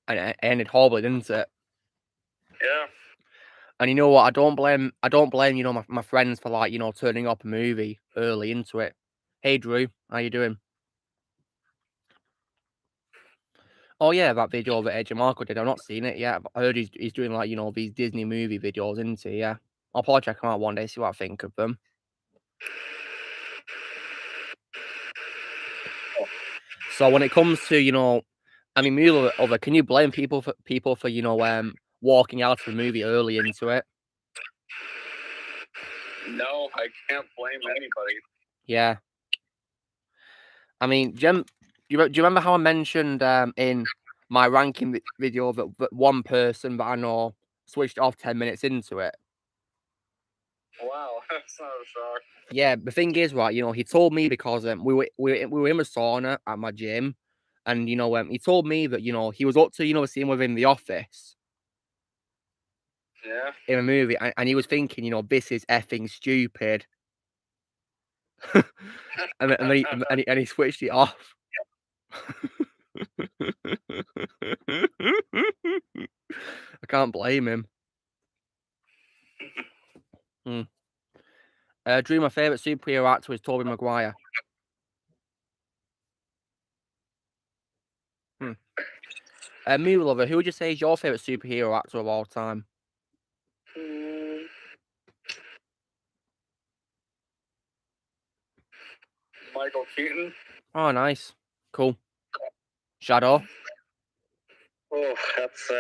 And it ended horribly, didn't it? Yeah. And you know what? I don't blame my friends for turning up a movie early into it. Hey, Drew. How you doing? Oh, yeah, that video that Edge and Marco did. I've not seen it yet, but I heard he's doing, like, you know, these Disney movie videos, isn't he? Yeah. I'll probably check them out one day, see what I think of them. So when it comes to, you know, I mean, movie over, can you blame people for, you know, walking out of the movie early into it? No, I can't blame anybody. Yeah. I mean, do you remember how I mentioned in my ranking video that one person that I know switched off 10 minutes into it? Wow, that's not a shock. Yeah, the thing is, right, you know, he told me because we were in a sauna at my gym, and you know, he told me that, you know, he was up to, you know, a scene within The Office. Yeah. In a movie, and he was thinking, you know, this is effing stupid. and he switched it off. I can't blame him. Drew, my favourite superhero actor is Tobey Maguire. Movie lover, who would you say is your favourite superhero actor of all time? Michael Keaton. Oh, nice. Cool. Shadow? Oh, that's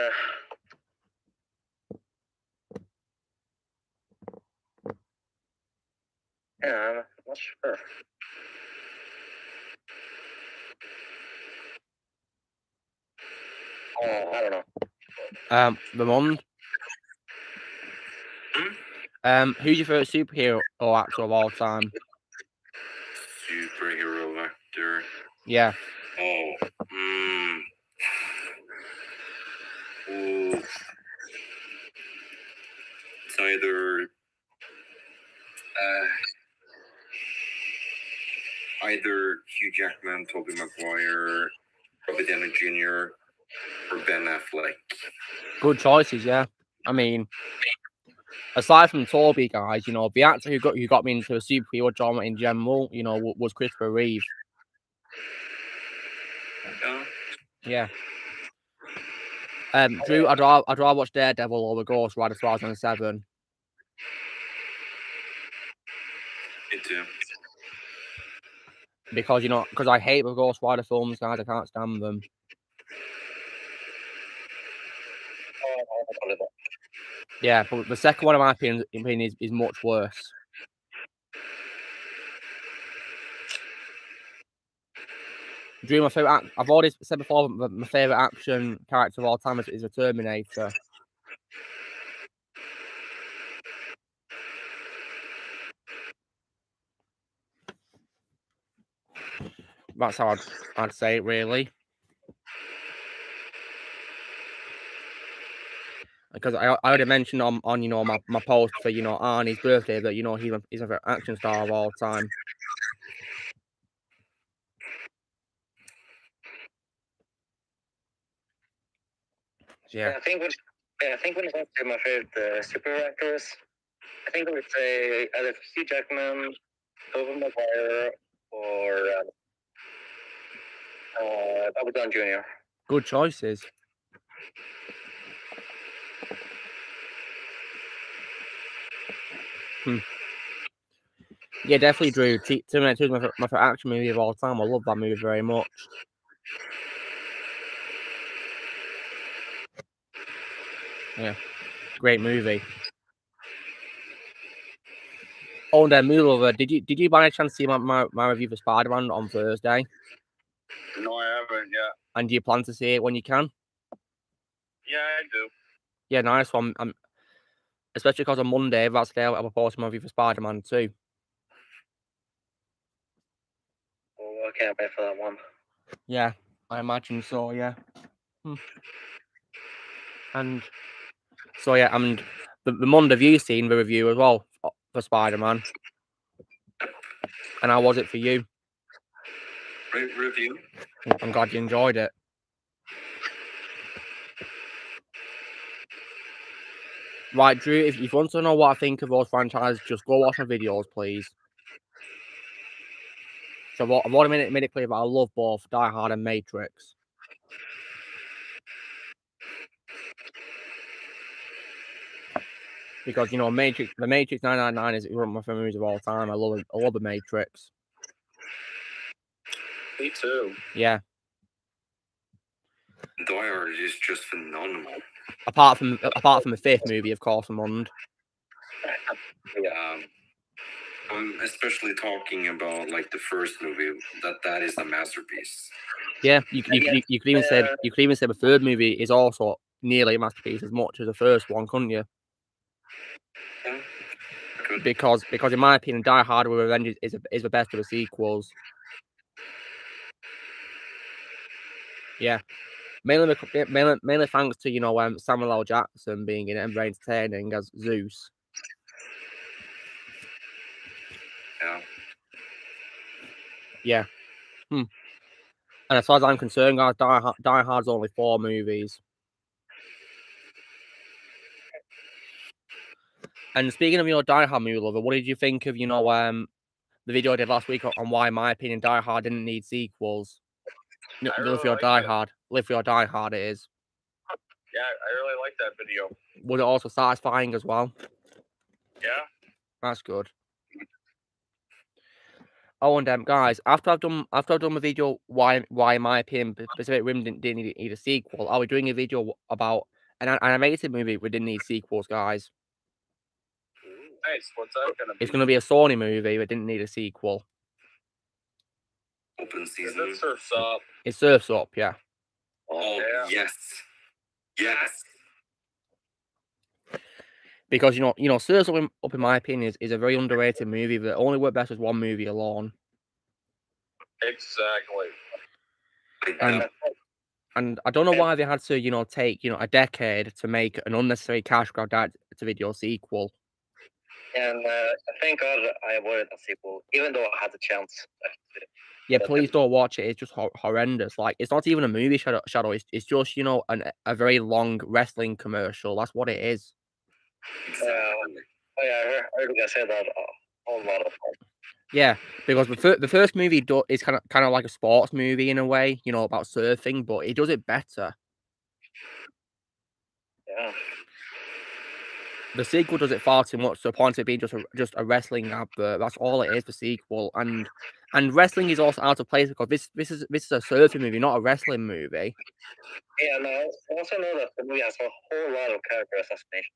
yeah, I'm not sure. Oh, I don't know. Ramon? Who's your favourite superhero or actor of all time? Superhero actor. Yeah. Oh. Oh. It's either Hugh Jackman, Tobey Maguire, Robert Downey Jr., or Ben Affleck. Good choices, yeah. I mean, aside from Toby, guys, you know, the actor who got me into a superhero drama in general, you know, was Christopher Reeve. Yeah. Drew, I'd rather watch Daredevil or The Ghost Rider 2007. Me too. Because, you know, because I hate the Ghost Rider films, guys. I can't stand them. Yeah, but the second one, in my opinion, is much worse. Drew, my favorite. I've already said before, my favorite action character of all time is a Terminator. That's how I'd say it, really. Because I already mentioned on you know my post for, you know, Arnie's birthday that, you know, he's my favorite action star of all time. Yeah. I think when it comes to my favorite superhero actors, I think I would say either Hugh Jackman, Tobey Maguire, or Robert Downey Jr. Good choices. Yeah, definitely, Drew. Terminator is my favorite action movie of all time. I love that movie very much. Yeah, great movie. Oh, and then movie lover, did you by any chance see my review for Spider-Man on Thursday? No, I haven't yet. And do you plan to see it when you can? Yeah, I do. Yeah, nice one. Especially because on Monday, that's the day I'll be posting my review for Spider-Man too. Oh, I can't wait for that one. Yeah, I imagine so, yeah. And so, yeah, and the Monday, have you seen the review as well for Spider-Man? And how was it for you? Great review. I'm glad you enjoyed it. Right, Drew, if you want to know what I think of those franchises, just go watch my videos, please. So I've already made it clear that I love both Die Hard and Matrix. Because, you know, the Matrix 999 is one of my favorite movies of all time. I love the Matrix. Me too. Yeah. Die Hard is just phenomenal. Apart from the fifth movie, of course, Mund. Yeah. I'm especially talking about like the first movie. That is the masterpiece. Yeah, you could even say the third movie is also nearly a masterpiece as much as the first one, couldn't you? Yeah. Because in my opinion, Die Hard with Revenge is the best of the sequels. Yeah, mainly thanks to, you know, Samuel L. Jackson being in it and very entertaining as Zeus. Yeah. Yeah. And as far as I'm concerned, guys, Die Hard's only 4 movies. And speaking of, you know, Die Hard movie lover, what did you think of, you know, the video I did last week on why, in my opinion, Die Hard didn't need sequels? No, Live for Your Die Hard. Live for Your Die Hard it is. Yeah, I really like that video. Was it also satisfying as well? Yeah. That's good. Oh, and guys, after I've done the video why in my opinion Pacific Rim didn't need a sequel, I'll be doing a video about an animated movie we didn't need sequels, guys. Nice. What's that gonna be? It's gonna be a Sony movie that didn't need a sequel. Open season. It surfs up. It surfs up, yeah. Oh Yeah. yes. Because you know, Surfs Up in my opinion is a very underrated movie that only worked best as one movie alone. Exactly. And I don't know why they had to, you know, take, you know, a decade to make an unnecessary cash grab direct-to-video sequel. And thank God I avoided a sequel, even though I had the chance. Yeah, please don't watch it. It's just horrendous. Like, it's not even a movie, Shadow. It's just, you know, a very long wrestling commercial. That's what it is. Exactly. Oh yeah, I heard you guys say that a whole lot of times. Yeah, because the first movie is kind of like a sports movie in a way, you know, about surfing, but it does it better. Yeah. The sequel does it far too much to the point of being just a wrestling advert. That's all it is, the sequel. And wrestling is also out of place because this is a surfing movie, not a wrestling movie. Yeah, and I also know that the movie has a whole lot of character assassinations.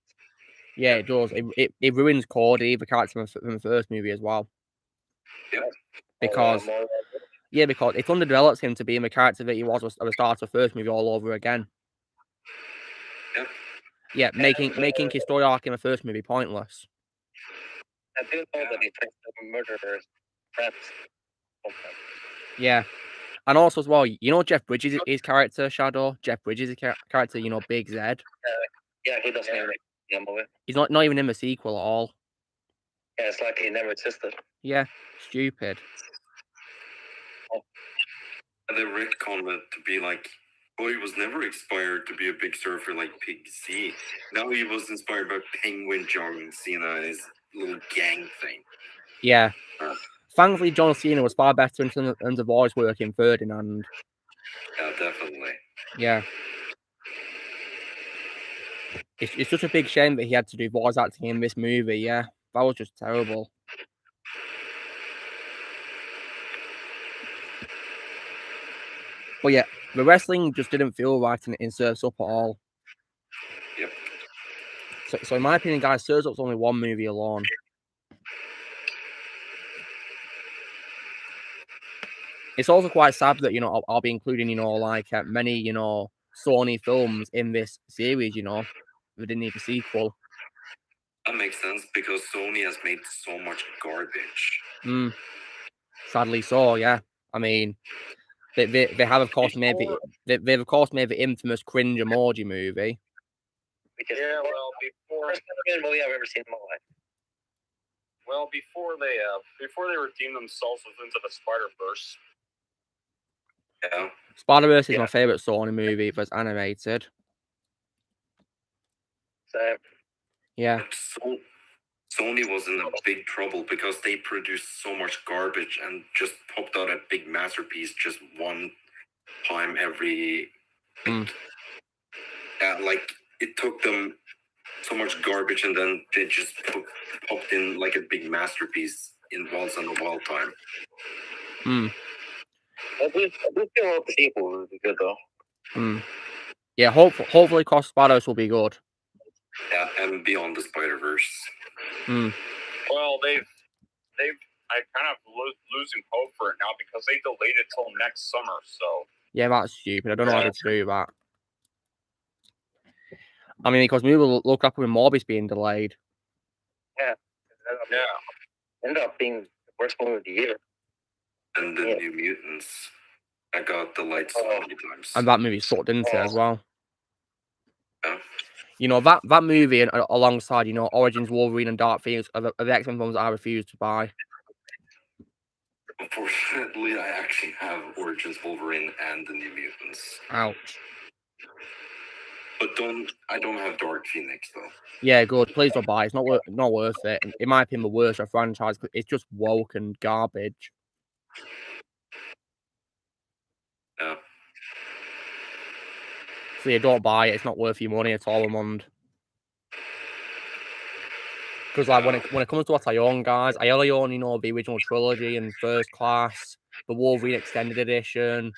Yeah, it does. It ruins Cody, the character from the first movie as well. Yep. Because because it underdevelops him to being the character that he was at the start of the first movie all over again. Yep. Yeah, making his story arc in the first movie pointless. I do know that he tries to murder friends. Yeah. And also as well, you know Jeff Bridges' his character, Shadow? Jeff Bridges' character, you know, Big Zed? Yeah, he doesn't even make the movie. He's not even in the sequel at all. Yeah, it's like he never existed. Yeah, stupid. And they retconned it to be like, well, he was never inspired to be a big surfer like Big Z. Now he was inspired by Penguin John Cena and his little gang thing. Yeah. Thankfully, John Cena was far better in terms of voice work in Ferdinand. Yeah, definitely. Yeah. It's just a big shame that he had to do voice acting in this movie, yeah. That was just terrible. But yeah, the wrestling just didn't feel right in Surf's Up at all. Yep. So in my opinion, guys, Surf's Up's only one movie alone. It's also quite sad that, you know, I'll be including, you know, like many, you know, Sony films in this series, you know. We didn't need a sequel. That makes sense because Sony has made so much garbage. Sadly so, yeah. I mean, they have of course made they've of course made the infamous cringe emoji movie. Yeah, well, before movie I've ever seen in my life. Well, before they redeem themselves with Into the Spider-Verse. Yeah. Spider-Verse is my favorite Sony movie if it's animated. Same. Yeah. Sony was in a big trouble because they produced so much garbage and just popped out a big masterpiece just one time every. Like it took them so much garbage, and then they just popped in like a big masterpiece in once in a while time. I do feel like the sequel will be good though. Yeah, hopefully Cross Spider-Verse will be good. Yeah, and Beyond the Spider-Verse. Well, I kind of losing hope for it now because they delayed it till next summer. So yeah, that's stupid. I don't know how to do that. I mean, because we will look up with Morbius being delayed. Yeah. Ended up being the worst movie of the year. And the New Mutants. I got the lights so many times. And that movie sucked into it as well. Yeah. You know, that movie alongside, you know, Origins Wolverine and Dark Phoenix are the X-Men films that I refuse to buy. Unfortunately, I actually have Origins Wolverine and the New Mutants. Ouch. But I don't have Dark Phoenix though. Yeah, good. Please don't buy it. It's not worth it. In my opinion, the worst of franchise. It's just woke and garbage. Yeah. So yeah, don't buy it. It's not worth your money at all, Amond. Because like when it comes to what I own, guys, I only own, you know, the original trilogy and First Class, the Wolverine Extended Edition,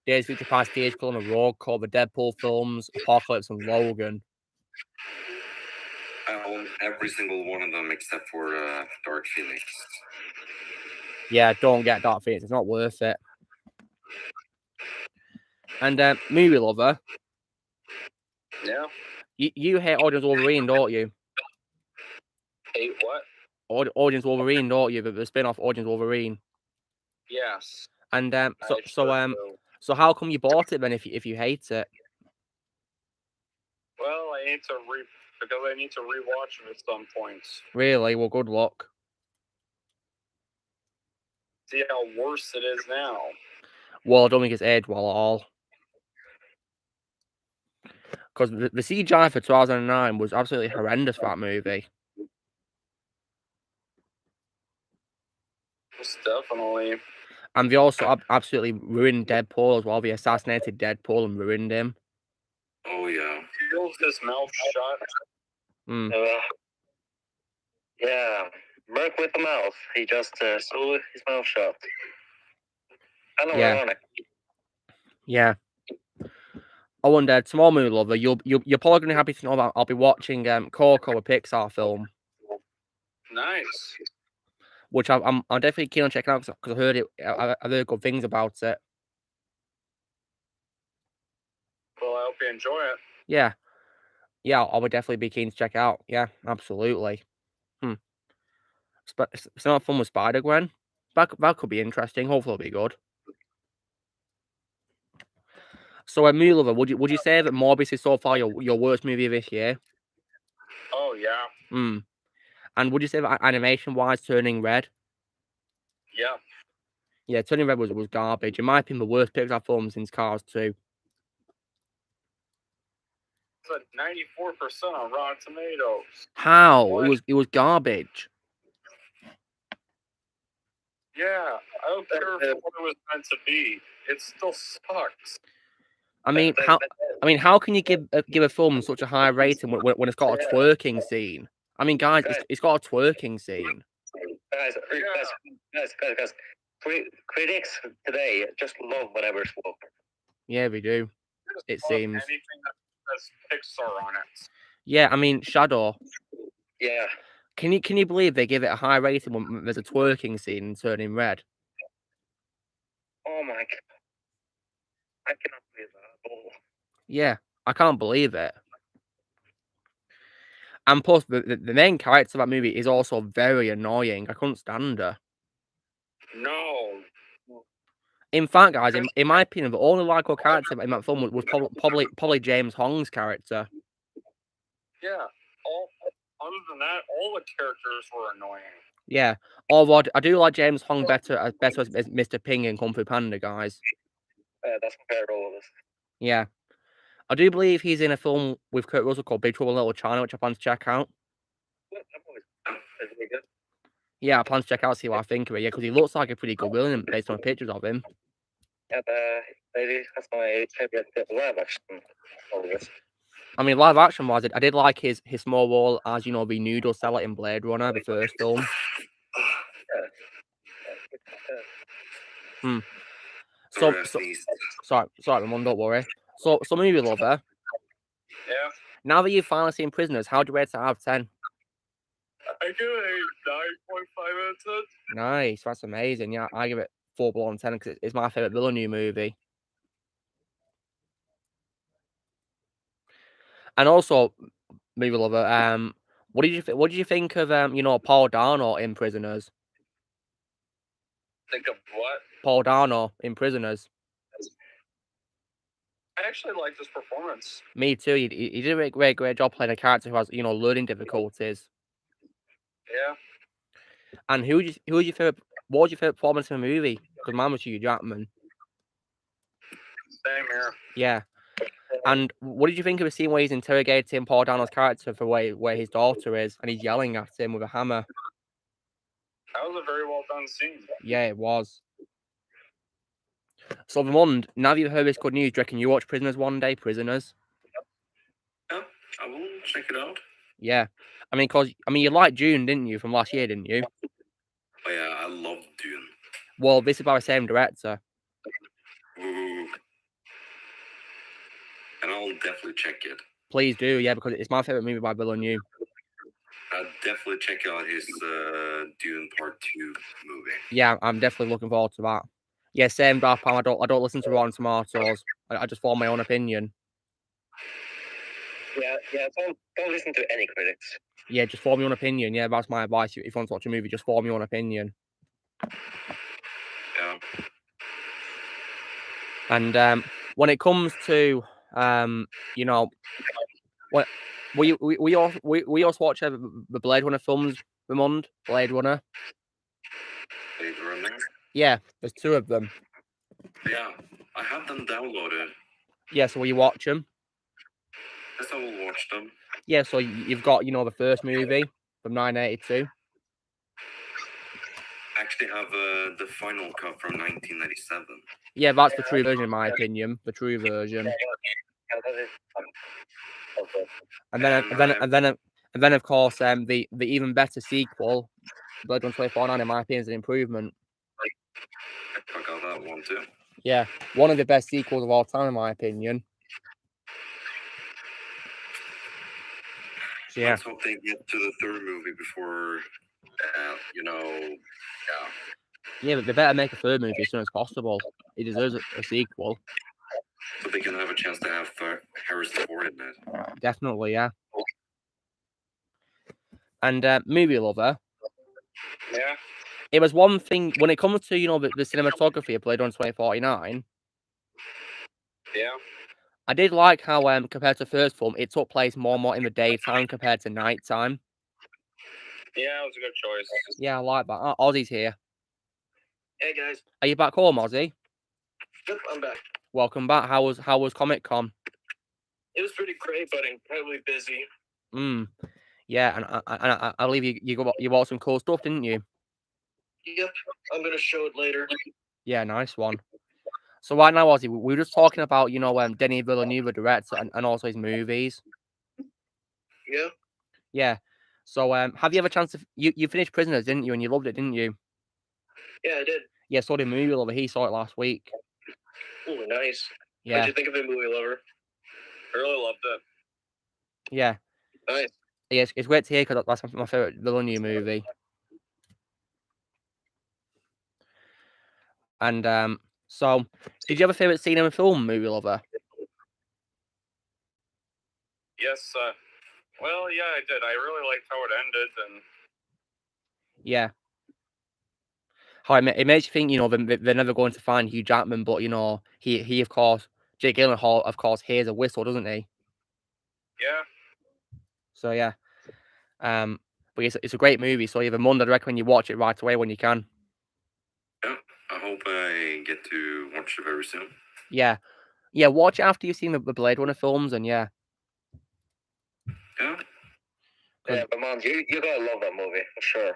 Days of Future Past, THQ and Rogue Core, the Deadpool films, Apocalypse and Logan. I own every single one of them except for Dark Phoenix. Yeah, don't get Dark Phoenix. It's not worth it. And movie lover. Yeah. You hate Origins Wolverine, don't you? Hate what? Origins Wolverine, don't you? The spin-off Origins Wolverine. Yes. And so how come you bought it then if you hate it? Well, I need to rewatch it at some points. Really? Well, good luck. See how worse it is now. Well, I don't think it's aged well at all. Because the CGI for 2009 was absolutely horrendous for that movie. Most definitely. And they also absolutely ruined Deadpool as well. They assassinated Deadpool and ruined him. Oh, yeah. He holds his mouth shut. Yeah. Merc with the mouth. He just sewed his mouth shut. I know, ironic. Yeah. Oh, and small movie lover, you're probably going to be happy to know that I'll be watching Coco, a Pixar film. Nice. Which I'm definitely keen on checking out because I heard I've heard good things about it. Well, I hope you enjoy it. Yeah, I would definitely be keen to check it out. Yeah, absolutely. It's not fun with Spider-Gwen. That could be interesting. Hopefully, it'll be good. So, movie lover, would you say that Morbius is so far your worst movie of this year? Oh yeah. And would you say that animation-wise, Turning Red? Yeah. Yeah, Turning Red was garbage. In my opinion, the worst Pixar film since Cars 2. It's at 94% on Rotten Tomatoes. How? What? It was garbage. Yeah, I don't care what it was meant to be. It still sucks. I mean, how can you give a film such a high rating when it's got a twerking scene? I mean, guys, it's got a twerking scene. Guys. Critics today just love whatever's woke. Yeah, we do. It seems. Anything that has Pixar on it. Yeah, I mean, Shadow. Yeah. Can you believe they give it a high rating when there's a twerking scene in Turning Red? Oh my god. I cannot believe that. Oh. Yeah, I can't believe it. And plus, the main character of that movie is also very annoying. I couldn't stand her. No. In fact, guys, in my opinion, the only likable character in that film was probably James Hong's character. Yeah. Other than that, all the characters were annoying. Yeah. Although I do like James Hong better as Mr. Ping in Kung Fu Panda, guys. That's comparable with this. Yeah. I do believe he's in a film with Kurt Russell called Big Trouble in Little China, which I plan to check out. really good. Yeah, I plan to check out, see what I think of it. Yeah, because he looks like a pretty good villain based on pictures of him. Yeah, that's my favorite live action always. I mean, live action wise, I did like his small role as the noodle seller in Blade Runner, the first film. Sorry, Ramon, don't worry. So movie lover. Yeah. Now that you've finally seen Prisoners, how do you rate it out of 10? I give it a 9.5 out of 10. Nice, that's amazing. Yeah, I give it 4 10 because it's my favorite Villeneuve movie. And also, movie lover, what did you think of Paul Dano in Prisoners? Think of what? Paul Dano in Prisoners. I actually liked his performance. Me too. He did a great job playing a character who has learning difficulties. Yeah. And who was your favorite? What was your favorite performance in the movie? Because mine was Hugh Jackman. Same here. Yeah. And what did you think of the scene where he's interrogating Paul Dano's character for where his daughter is, and he's yelling at him with a hammer? That was a very well done scene. Yeah, it was. So, Vermond, now that you've heard this good news, do you reckon you watch Prisoners one day? Prisoners? Yeah, I will check it out. Yeah. I mean, you liked Dune, didn't you, from last year, didn't you? Oh, yeah, I love Dune. Well, this is by the same director. Ooh. And I'll definitely check it. Please do, yeah, because it's my favorite movie by Villeneuve. I'll definitely check out his Dune Part 2 movie. Yeah, I'm definitely looking forward to that. Yeah, same Dark Palm. I don't listen to Rotten Tomatoes. I just form my own opinion. Yeah. Don't listen to any critics. Yeah, just form your own opinion. Yeah, that's my advice. If you want to watch a movie, just form your own opinion. Yeah. And when it comes to what we also watch the Blade Runner films, Ramond? Blade Runner. Blade Runner? Yeah, there's 2 of them. Yeah, I have them downloaded. Yeah, so will you watch them? Yes, I will watch them. Yeah, so you've got the first movie from 1982. I actually have the final cut from 1997. Yeah, that's the true version, in my opinion. The true version. And then of course the even better sequel, Blade Runner 2049, in my opinion, is an improvement. I got that one too. Yeah, one of the best sequels of all time, in my opinion. So, yeah. Let's hope they get to the 3rd movie before, Yeah, but they better make a 3rd movie as soon as possible. It deserves a sequel. So they can have a chance to have Harrison Ford in it. Definitely, yeah. And movie lover. Yeah. It was one thing when it comes to the cinematography of Blade Runner 2049. Yeah. I did like how compared to the first film, it took place more and more in the daytime compared to nighttime. Yeah, it was a good choice. Yeah, I like that. Ozzy's here. Hey guys. Are you back home, Ozzy? Yep, I'm back. Welcome back. How was Comic-Con? It was pretty great, but incredibly busy. Yeah, and I believe you bought some cool stuff, didn't you? Yep, I'm gonna show it later. Yeah, nice one. So right now, Ozzy, we were just talking about Denis Villeneuve, the director, and also his movies. Yeah. Yeah. So have you ever chance to you finished Prisoners, didn't you? And you loved it, didn't you? Yeah, I did. Yeah, so did Movie Lover. He saw it last week. Ooh, nice. Yeah. What'd you think of it, Movie Lover? I really loved it. Yeah. Nice. Yeah, it's great to hear because that's my favorite Villeneuve movie. And so, did you have a favorite scene in a film, Movie Lover? Yes. Well, yeah, I did. I really liked how it ended, and yeah, how it makes you think they're never going to find Hugh Jackman, but he of course, Jake Gyllenhaal of course hears a whistle, doesn't he? Yeah. So yeah, but it's a great movie. So either Monday, I recommend you watch it right away when you can. Yeah, I hope I get to watch it very soon. Yeah, watch it after you've seen the Blade Runner films, and yeah. Yeah. Yeah, but man, you gotta love that movie for sure.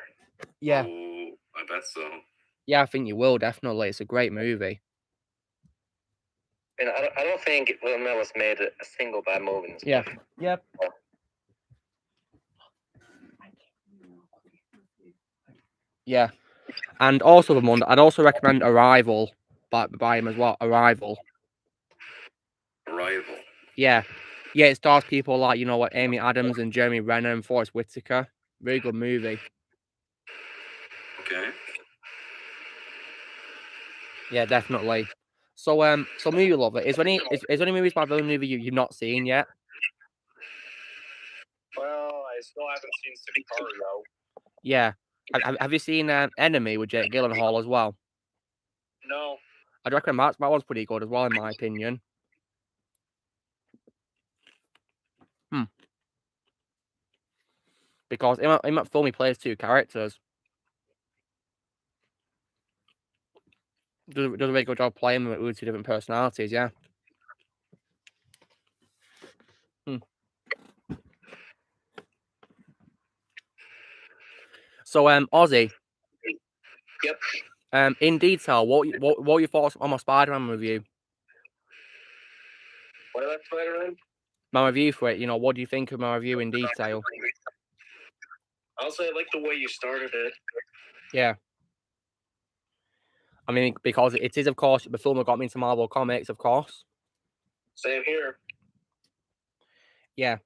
Yeah. Oh, I bet so. Yeah, I think you will, definitely. It's a great movie. And I don't think Will Miller's made a single bad movie. Yeah. Yep. Yeah. And also the one, I'd also recommend Arrival by him as well. Arrival. Yeah. Yeah, it stars people like, you know what, Amy Adams and Jeremy Renner and Forrest Whitaker. Very good movie. Okay. Yeah, definitely. So movie lover, is there any movies by villain movie you've not seen yet? Well, I still haven't seen Sicario. Yeah. Have you seen Enemy with Jake Gyllenhaal as well? No. I'd recommend that one's pretty good as well, in my opinion. Because in that film he plays two characters. Does a very good job playing with two different personalities, yeah. So Ozzy. Yep. In detail, what were your thoughts on my Spider-Man review? What about Spider-Man? My review for it, you know, what do you think of my review in detail? Also, I like the way you started it. Yeah. I mean, because it is, of course, the film that got me into Marvel Comics, of course. Same here. Yeah.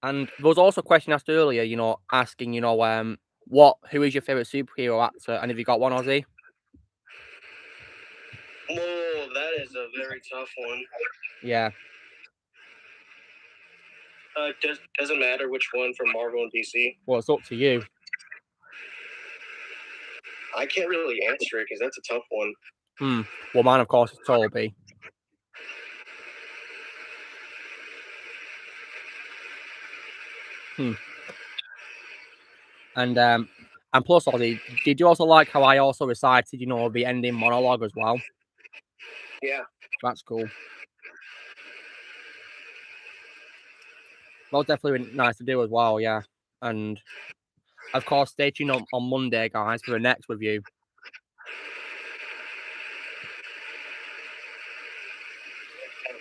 And there was also a question asked earlier, you know, asking, you know, who is your favourite superhero actor? And have you got one, Ozzy? Oh, that is a very tough one. Yeah. Doesn't matter which one from Marvel and DC. Well, it's up to you. I can't really answer it because that's a tough one. Well, mine, of course, is Toby. And plus, Ozzy, did you also like how I also recited, you know, the ending monologue as well? Yeah. That's cool. That was definitely nice to do as well, yeah. And, of course, stay tuned on Monday, guys, for the next review.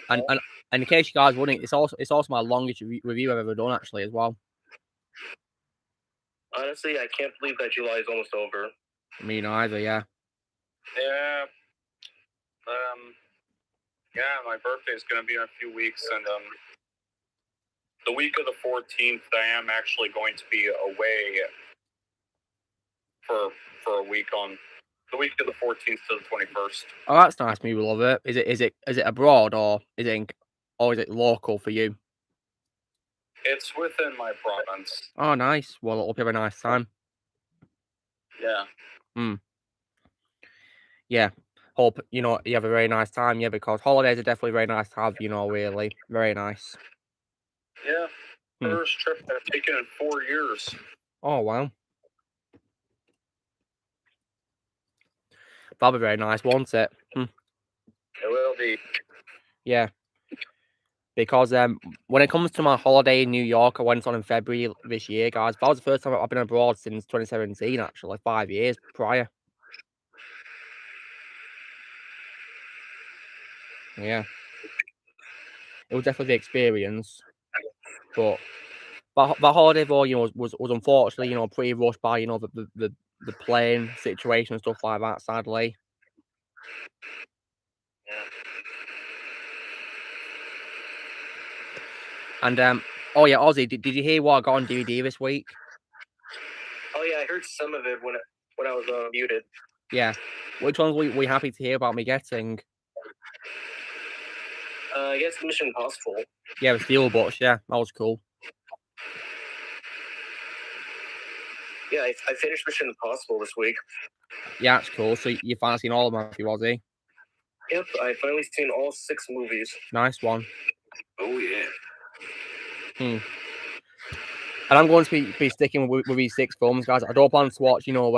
And in case you guys are wondering, it's also my longest review I've ever done, actually, as well. Honestly, I can't believe that July is almost over. Me neither, yeah. Yeah. Yeah, my birthday is going to be in a few weeks, and the week of the 14th, I am actually going to be away for a week on the week of the 14th to the 21st. Oh, that's nice. Me, we love it. Is it abroad or is it local for you? It's within my province. Oh, nice. Well, it'll be a nice time. Yeah. Yeah. Hope, you know, you have a very nice time, yeah, because holidays are definitely very nice to have, you know, really. Very nice. Yeah. First trip I've taken in 4 years. Oh, wow. That'll be very nice, won't it? It will be. Yeah. Because when it comes to my holiday in New York, I went on in February this year, guys. That was the first time I've been abroad since 2017, actually, 5 years prior. Yeah. It was definitely the experience. But that holiday, though, you know, was unfortunately, you know, pretty rushed by, you know, the plane situation and stuff like that, sadly. And oh yeah, Ozzy, did you hear what I got on DVD this week? Oh yeah, I heard some of it when I was muted. Yeah, which ones were you happy to hear about me getting? I guess Mission Impossible. Yeah, the Steelbooks. Yeah, that was cool. Yeah, I finished Mission Impossible this week. Yeah, that's cool. So you finally seen all of them, have you, Ozzy? Yep, I finally seen all 6 movies. Nice one. Oh yeah. And I'm going to be sticking with these 6 films, guys. I don't plan to watch, you know,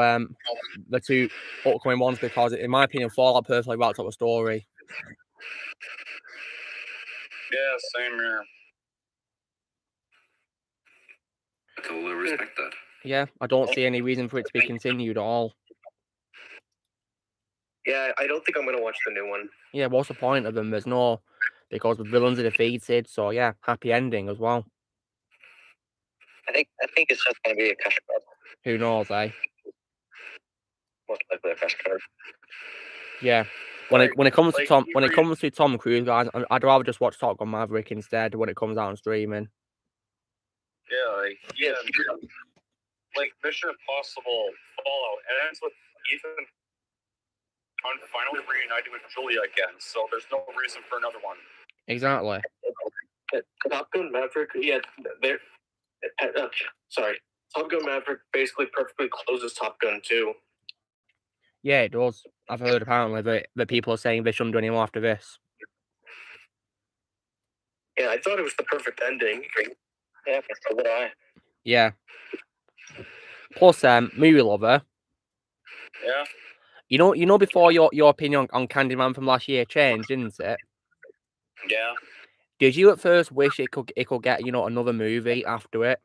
the 2 upcoming ones because, in my opinion, Fallout perfectly wraps up the story. Yeah, same here. I totally respect that. Yeah, I don't see any reason for it to be continued at all. Yeah, I don't think I'm gonna watch the new one. Yeah, what's the point of them? There's no, because the villains are defeated, so yeah, happy ending as well. I think it's just gonna be a cash grab. Who knows, eh? Most likely a cash grab. Yeah. When it comes to Tom Cruise, guys, I'd rather just watch Top Gun Maverick instead when it comes out on streaming. Yeah, like Mission Impossible Fallout, it ends with Ethan finally reunited with Julia again, so there's no reason for another one. Exactly. Top Gun Maverick, yeah, Top Gun Maverick basically perfectly closes Top Gun 2. Yeah, it does. I've heard apparently that people are saying they shouldn't do any more after this. Yeah, I thought it was the perfect ending. Yeah, so did I. Yeah. Plus, movie lover. Yeah. You know, before your opinion on Candyman from last year changed, didn't it? Yeah. Did you at first wish it could get, you know, another movie after it?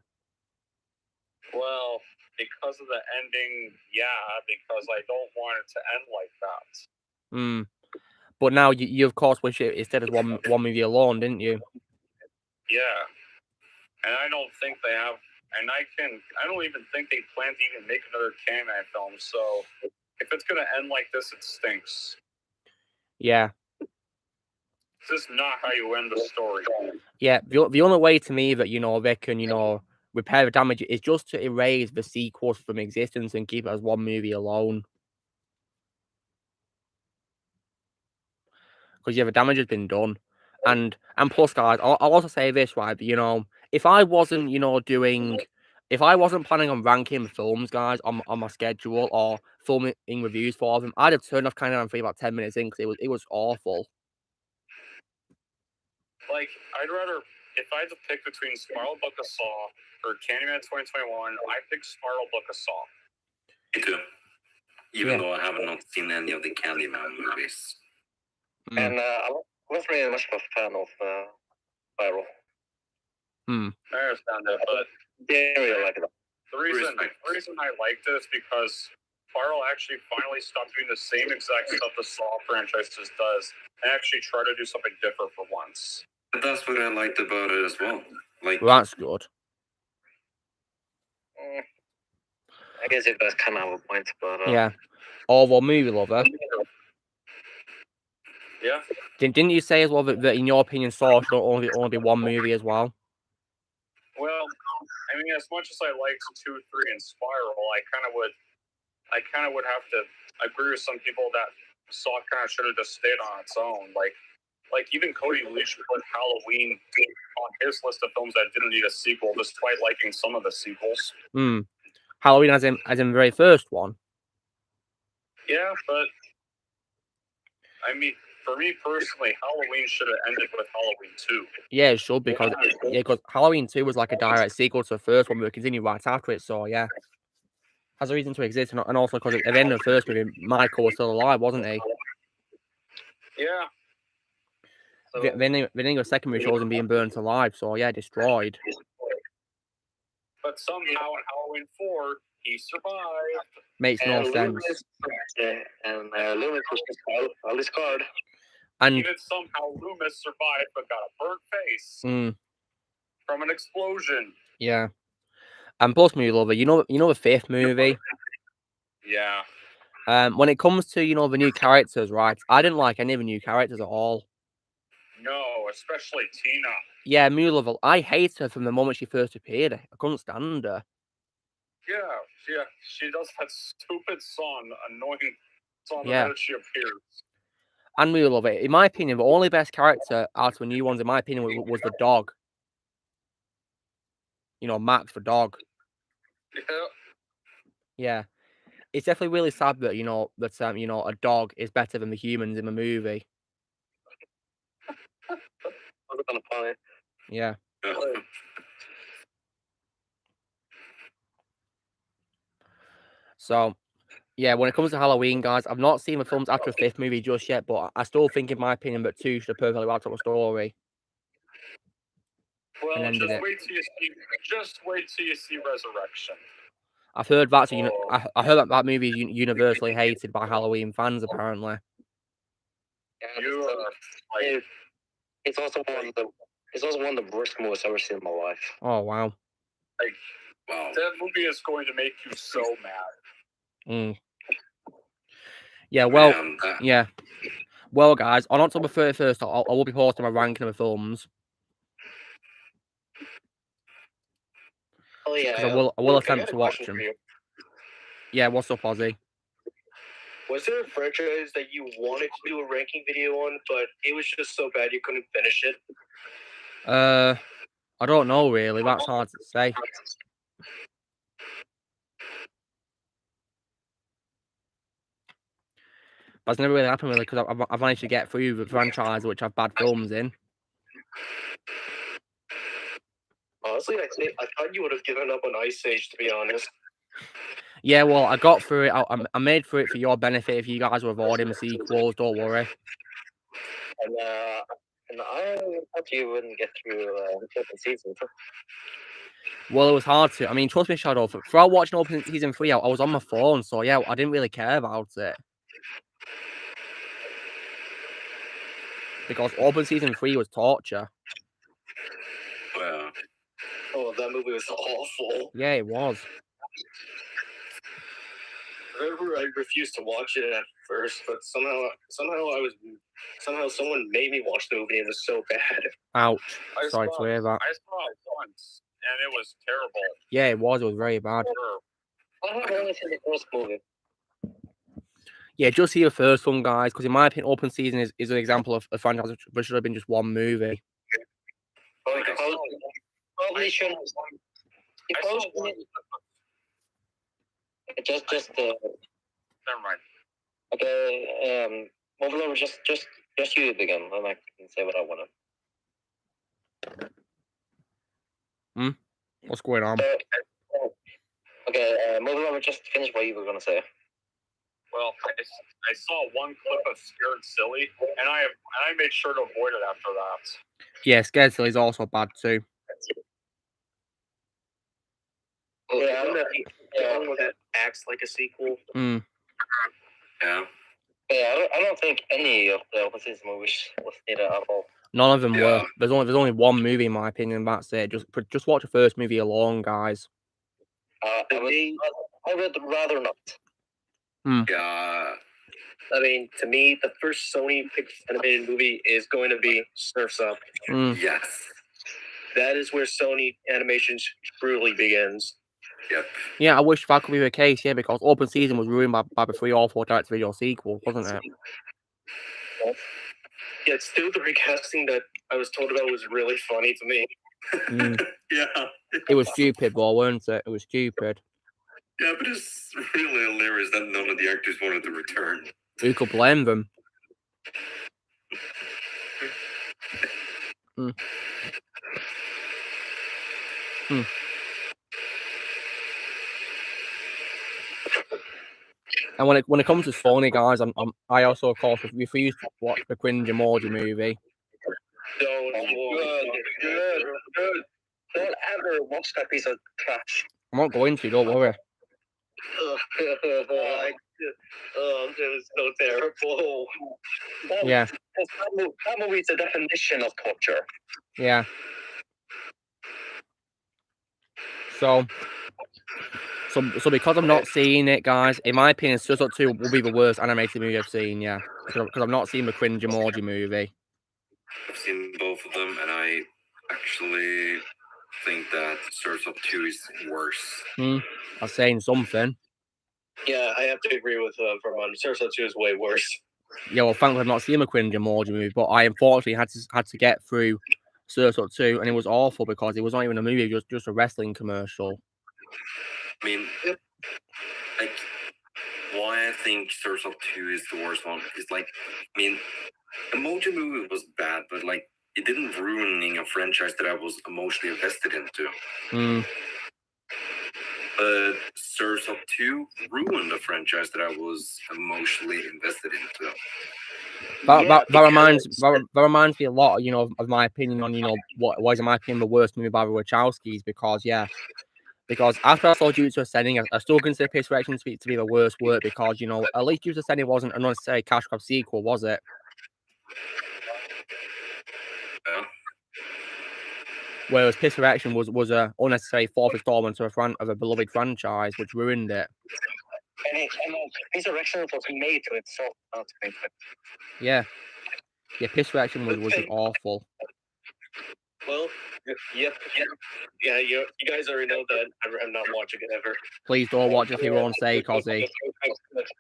Well, because of the ending, yeah, because I don't want it to end like that. But now you of course wish it instead of one movie alone, didn't you? Yeah. And I don't think they have, and I don't even think they plan to even make another Candyman film, so if it's gonna end like this, it stinks. Yeah. This is not how you end the story. Yeah, the only way to me that, you know, they can, you know, repair the damage is just to erase the sequels from existence and keep it as one movie alone. Because yeah, the damage has been done. And plus, guys, I'll also say this, right? You know, if I wasn't, you know, if I wasn't planning on ranking films, guys, on my schedule or filming reviews for them, I'd have turned off Candyman 3 about 10 minutes in because it was awful. Like, I'd rather, if I had to pick between Spiral Book of Saw or Candyman 2021, I pick Spiral Book of Saw. Me too. Even though I have not seen any of the Candyman movies. And I wasn't really much of a fan of Spiral. I understand that, but didn't really like it. The reason I liked it is because Spiral actually finally stopped doing the same exact stuff the Saw franchise just does and actually try to do something different for once. But that's what I liked about it as well. Like, well, that's good. I guess it does kind of have a point, but yeah. Although movie lover. Yeah. Didn't you say as well that in your opinion, Saw should only be one movie as well? Well, I mean, as much as I liked 2, 3, and Spiral, I kind of would have to agree with some people that Saw kind of should have just stayed on its own. Like even Cody Leach put Halloween on his list of films that didn't need a sequel, despite liking some of the sequels. Halloween as in the very first one. Yeah, but I mean, for me personally, Halloween should have ended with Halloween 2. Yeah, it should, because Halloween 2 was like a direct sequel to the first one, but it continued right after it, so yeah. Has a reason to exist, and also because at the end of the first movie, Michael was still alive, wasn't he? Yeah. So, then the second movie shows him being burnt alive, so yeah, destroyed. But somehow in Halloween 4, he survived. Makes no sense. And Loomis was on his card. And even somehow Loomis survived but got a burnt face from an explosion. Yeah. And plus, movie lover, you know the fifth movie. Yeah. When it comes to, you know, the new characters, right? I didn't like any of the new characters at all. No, especially Tina. Yeah, movie lover, I hate her from the moment she first appeared. I couldn't stand her. Yeah, she does that stupid song, annoying song the minute she appears. And movie lover, in my opinion, the only best character out of the new ones, in my opinion, was the dog. You know, Max the dog. Yeah. Yeah. It's definitely really sad that, you know, a dog is better than the humans in the movie. Yeah. So, yeah, when it comes to Halloween, guys, I've not seen the films after the fifth movie just yet, but I still think, in my opinion, that 2 should have perfectly wrapped up the story. Well, and ended just it. wait till you see Resurrection. I've heard that's I heard that movie is universally hated by Halloween fans apparently. It's also one of the worst movies I've ever seen in my life. Oh wow. Wow. That movie is going to make you so mad. Yeah, well, yeah. Well, guys, on October 31st, I will be posting my ranking of the films. Oh yeah, because I will attempt to watch them. Yeah, what's up, Ozzy? Was there a franchise that you wanted to do a ranking video on, but it was just so bad you couldn't finish it? I don't know really. That's hard to say. But it's never really happened really because I've managed to get through the franchise which have bad films in. Honestly, I thought you would have given up on Ice Age, to be honest. Yeah, well, I got through it. I made through it for your benefit. If you guys were avoiding the sequels, don't worry. And I thought you wouldn't get through the open season. Well, it was hard to. I mean, trust me, Shadow. Throughout watching Open Season 3, I was on my phone, so yeah, I didn't really care about it. Because Open Season 3 was torture. Wow. Oh, that movie was awful. Yeah, it was. I refused to watch it at first, but somehow someone made me watch the movie. It was so bad. Ouch. Sorry to hear that. I saw it once, and it was terrible. Yeah, it was. It was very bad. I haven't only seen the first movie. Yeah, just see the first one, guys, because in my opinion, Open Season is an example of a franchise which should have been just one movie. Probably shouldn't. Just Never mind. Okay, move over. Just you begin, then I can say what I want to. What's going on? Okay, move over. Just finish what you were gonna say. Well, I saw one clip of Scared Silly, and I made sure to avoid it after that. Yeah, Scared Silly is also bad too. Yeah, that acts like a sequel. Yeah. Yeah, I don't think any of the Open Season movies was needed at all. None of them were. There's only one movie in my opinion. That's it. Just watch the first movie alone, guys. I would rather not. Yeah. I mean, to me, the first Sony animated movie is going to be Surf's Up. Yes. That is where Sony animation truly begins. Yep. Yeah, I wish that could be the case, yeah, because Open Season was ruined by the 3 or 4 direct-to-video sequels, wasn't it? Yeah, still the recasting that I was told about was really funny to me. Yeah. It was stupid, though, weren't it? It was stupid. Yeah, but it's really hilarious that none of the actors wanted to return. Who could blame them? And when it comes to Sony, guys, I also, of course, refuse to watch the cringe emoji movie. Don't ever watch that piece of trash. I'm not going to, don't worry. It was so terrible. Yeah. That movie is a definition of torture. Yeah. So because I'm not seeing it, guys, in my opinion, Surf's Up 2 will be the worst animated movie I've seen, yeah. Because I've not seen the cringe emoji movie. I've seen both of them, and I actually think that Surf's Up 2 is worse. I'm saying something. Yeah, I have to agree with Vermont. Surf's Up 2 is way worse. Yeah, well, thankfully I've not seen the cringe emoji movie, but I unfortunately had to get through Surf's Up 2, and it was awful because it was not even a movie, it was just a wrestling commercial. I mean, like, why I think Surf's Up 2 is the worst one is, like, I mean, Emoji Movie was bad, but, like, it didn't ruin a franchise that I was emotionally invested into. But Surf's Up 2 ruined the franchise that I was emotionally invested into. That reminds me a lot, of my opinion on, what was, in my opinion, the worst movie by the Wachowskis, because after I saw Jujutsu Ascending, I still consider Piss Reaction to be the worst work, because, at least Jujutsu Ascending wasn't an unnecessary cash grab sequel, was it? Yeah. Whereas Piss Reaction was a unnecessary fourth installment of a beloved franchise, which ruined it. And Piss Reaction was made to itself, not to make it. Yeah, Piss Reaction was awful. Well, yeah, you guys already know that I'm not watching it ever. Please don't watch it for your own sake, Ozzy.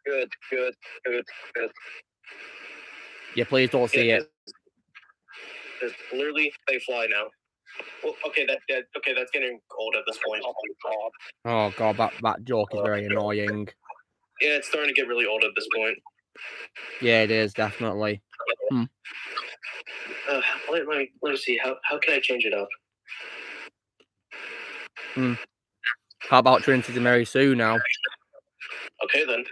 Good. Yeah, please don't see it. There's literally they fly now. Well, okay, that's getting old at this point. Oh god, that joke is very annoying. Yeah, it's starting to get really old at this point. Yeah, it is, definitely. Let me see. How can I change it up? How about Trinity to Mary Sue now? Okay then.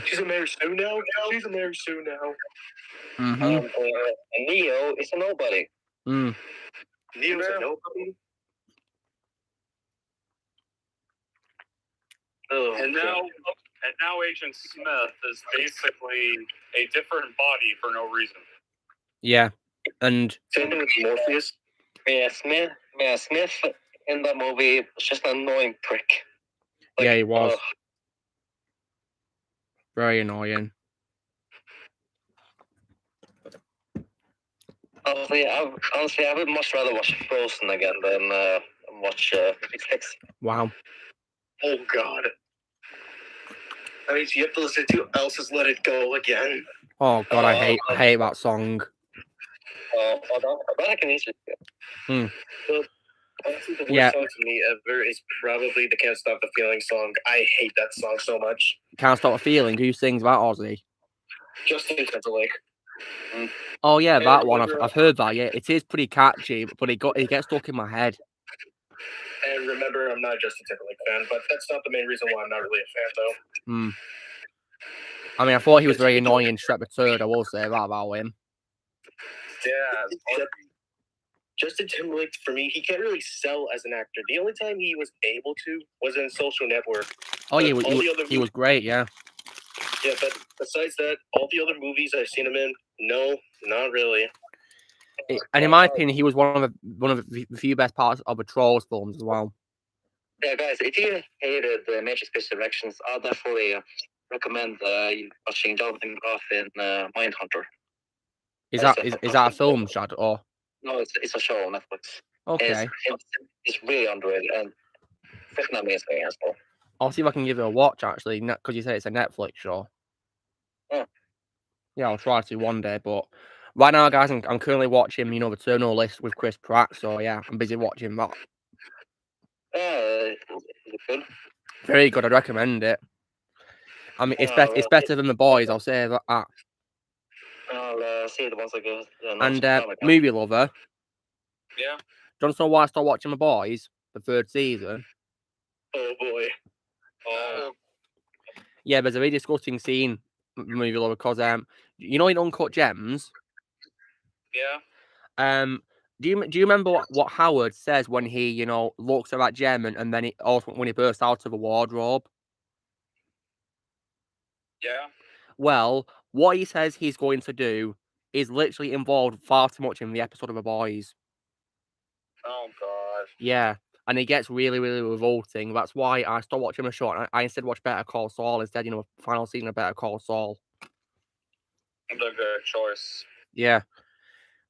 She's a Mary Sue now. She's a Mary Sue now. Neo is a nobody. Neo's a nobody. Oh, and now Agent Smith is basically a different body for no reason. Yeah, and same thing with Morpheus. Yeah, Smith in the movie was just an annoying prick. Yeah, he was. Very annoying. Honestly, I would much rather watch Frozen again than watch Fix. Wow. Oh God. That means you have to listen to Elsa's "Let It Go" again. Oh God, I hate that song. That I can easily do. Honestly, the worst song to me ever is probably the "Can't Stop the Feeling" song. I hate that song so much. Can't Stop the Feeling. Who sings that, Ozzy? Justin Timberlake. Oh yeah, that one. I've heard that. Yeah, it is pretty catchy, but it gets stuck in my head. And remember, I'm not a Justin Timberlake fan, but that's not the main reason why I'm not really a fan, though. I mean, I thought he was very annoying in Shrek the Third. I will say that about him. Yeah. Justin Timberlake, for me, he can't really sell as an actor. The only time he was able to was in Social Network. Oh yeah, he was great. Yeah. Yeah, but besides that, all the other movies I've seen him in, no, not really. And in my opinion, he was one of the few best parts of the Trolls films as well. Yeah, guys, if you hated the Major Special Directions, I'll definitely recommend watching Jonathan Groff in Mindhunter. Is that a film, Chad, or? No, it's a show on Netflix. Okay. It's really underrated and freaking amazing as well. I'll see if I can give it a watch, actually, because you say it's a Netflix show. Yeah, I'll try to one day, but right now, guys, I'm currently watching, the Terminal List with Chris Pratt, so yeah, I'm busy watching that. Is it good? Very good, I'd recommend it. I mean, it's better than The Boys, I'll say that. I'll see it once I go. And Movie Lover. Yeah. Do you want to know why I started watching The Boys? The third season. Oh boy. Yeah, there's a very disgusting scene in Movie Lover because in Uncut Gems. Yeah. Do you remember what Howard says when he looks at that gem and then when he bursts out of the wardrobe? Yeah. Well, what he says he's going to do is literally involved far too much in the episode of The Boys. Oh God. Yeah, and it gets really, really revolting. That's why I stopped watching the show. And I instead watched Better Call Saul instead. Final season of Better Call Saul. The good choice. Yeah,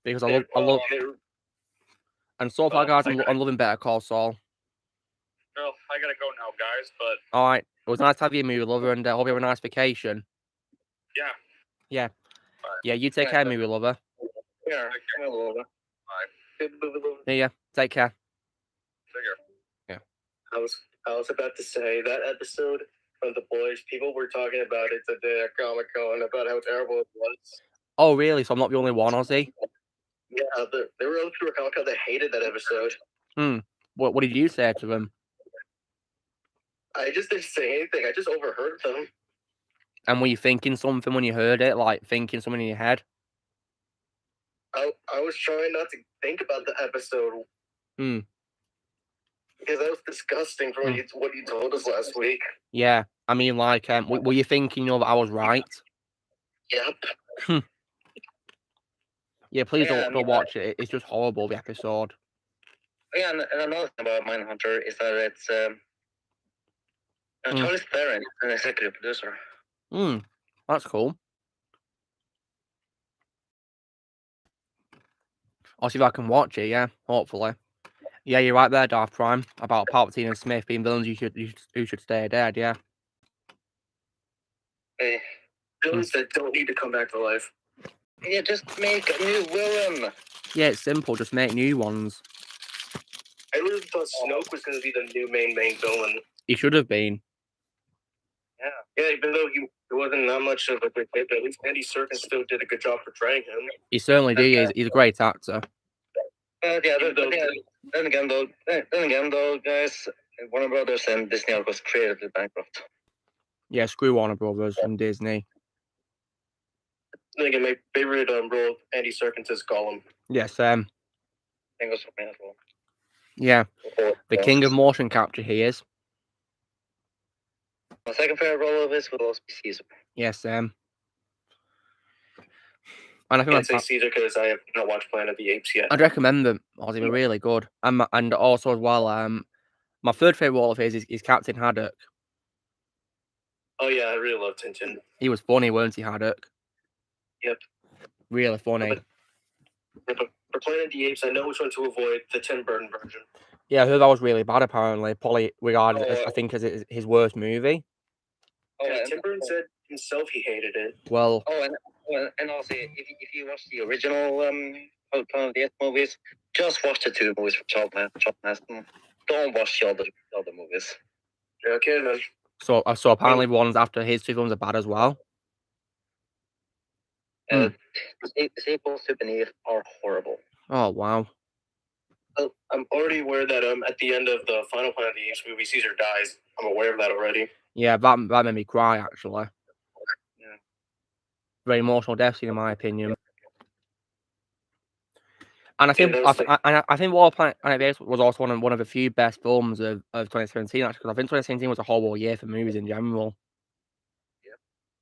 because I love. And so far, guys, I'm loving Better Call Saul. Well, I gotta go now, guys. But all right, it was nice to have you, Movie Lover, and hope you have a nice vacation. Yeah. Yeah. Yeah, you take care, Movie Lover. Yeah, Movie Lover. Bye. Yeah, take care. Yeah. I was about to say that episode of The Boys, people were talking about it today at Comic-Con about how terrible it was. Oh, really? So I'm not the only one, Ozzy? Yeah, there were other people at Comic-Con that hated that episode. What did you say to them? I just didn't say anything. I just overheard them. And were you thinking something when you heard it? Like thinking something in your head? I was trying not to think about the episode. Hmm. Because that was disgusting from what you told us last week. Yeah. I mean, like, were you thinking, that I was right? Yep. Yeah, please don't watch it. It's just horrible, the episode. Yeah, and another thing about Mindhunter is that it's Charlie Theron is an executive producer. That's cool. I'll see if I can watch it, yeah, hopefully. Yeah, you're right there, Darth Prime, about Palpatine and Smith being villains who should stay dead, yeah. Hey, villains that don't need to come back to life. Yeah, just make a new villain. Yeah, it's simple, just make new ones. I really thought Snoke was going to be the new main villain. He should have been. Yeah, even though he wasn't that much of a good hit, but at least Andy Serkis still did a good job portraying him. He certainly did. He's a great actor. Then again, though, guys, Warner Brothers and Disney are creatively bankrupt. Yeah, screw Warner Brothers and Disney. Then again, my favorite role of Andy Serkis is Gollum. Yes, I think it was for me as well. Yeah, the king of motion capture he is. My second favorite role of his would also be Caesar. Yes, and I can't say Caesar because I have not watched Planet of the Apes yet. I'd recommend them. They were really good. And also as well, my third favorite role of his is Captain Haddock. Oh yeah, I really love Tintin. He was funny, weren't he, Haddock? Yep. Really funny. But for Planet of the Apes, I know which one to avoid, the Tim Burton version. Yeah, I heard that was really bad, apparently. Probably regarded, I think, as his worst movie. Yeah, Tim Burton said himself he hated it. Well... and also, if you watch the original Planet of the Apes movies, just watch the two movies for Charlton Heston. Don't watch the other movies. Okay, then. So apparently ones after his two films are bad as well. The sequels to Beneath are horrible. Oh, wow. Well, I'm already aware that at the end of the final Planet of the Apes movie, Caesar dies. I'm aware of that already. Yeah, that made me cry, actually. Yeah. Very emotional death scene, in my opinion. And I think I think War Planet of the Apes was also one of the few best films of 2017, actually, because I think 2017 was a horrible year for movies in general.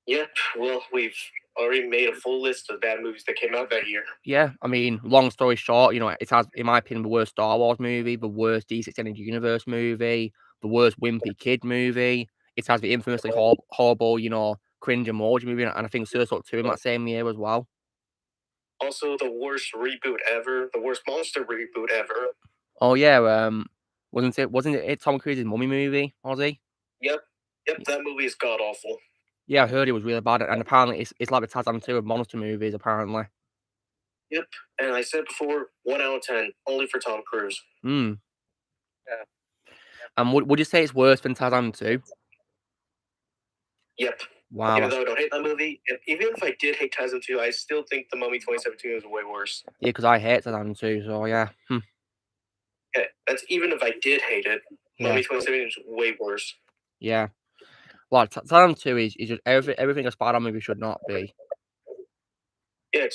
Yeah, well, we've already made a full list of bad movies that came out that year. Yeah, I mean, long story short, it has, in my opinion, the worst Star Wars movie, the worst DC Extended Universe movie, the worst Wimpy Kid movie. It has the infamously horrible, cringe emoji movie, and I think Suicide 2 in that same year as well. Also, the worst reboot ever, the worst monster reboot ever. Oh yeah, wasn't it Tom Cruise's Mummy movie, Ozzy? Yep, that movie is god awful. Yeah, I heard it was really bad, and apparently it's like the Tarzan 2 of monster movies, apparently. Yep, and I said before, 1 out of 10, only for Tom Cruise. Yeah. And would you say it's worse than Tarzan 2? Yep. Wow. Even though I don't hate that movie, even if I did hate Tarzan 2, I still think The Mummy 2017 is way worse. Yeah, because I hate Tarzan 2, so yeah. Yeah, that's even if I did hate it. Yeah. Mummy 2017 is way worse. Yeah. Well, Tarzan 2 is just everything a Spider-Man movie should not be. Yeah,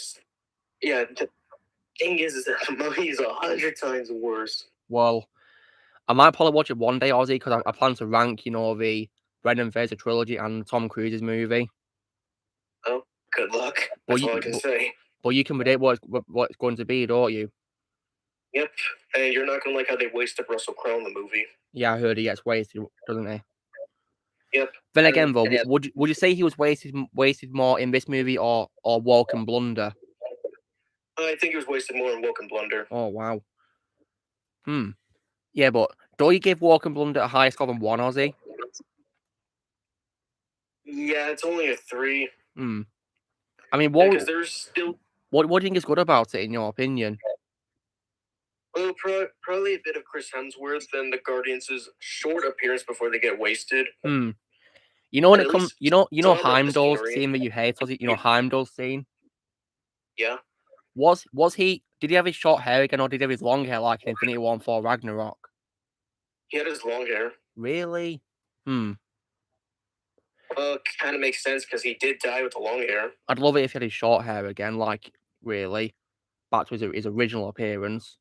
the thing is that the Mummy is 100 times worse. Well, I might probably watch it one day, Ozzy, because I plan to rank, the Brendan Fraser trilogy and Tom Cruise's movie. Oh, good luck. That's all I can say. But you can predict what it's going to be, don't you? Yep, and you're not going to like how they wasted Russell Crowe in the movie. Yeah, I heard he gets wasted, doesn't he? Yep. Then again, though, would you say he was wasted more in this movie or Walk and Blunder? I think he was wasted more in Walk and Blunder. Oh, wow. Yeah, but don't you give Walk and Blunder a higher score than 1, Ozzy? Yeah, it's only a 3. I mean, because there's still... What do you think is good about it, in your opinion? Well, probably a bit of Chris Hemsworth and the Guardians' short appearance before they get wasted. You know when it comes, Heimdall's scene that you hate, was it? Heimdall's scene. Yeah. Did he have his short hair again, or did he have his long hair like in Infinity War and Thor Ragnarok? He had his long hair. Really? Well, it kind of makes sense because he did die with the long hair. I'd love it if he had his short hair again, like, really. Back to his original appearance.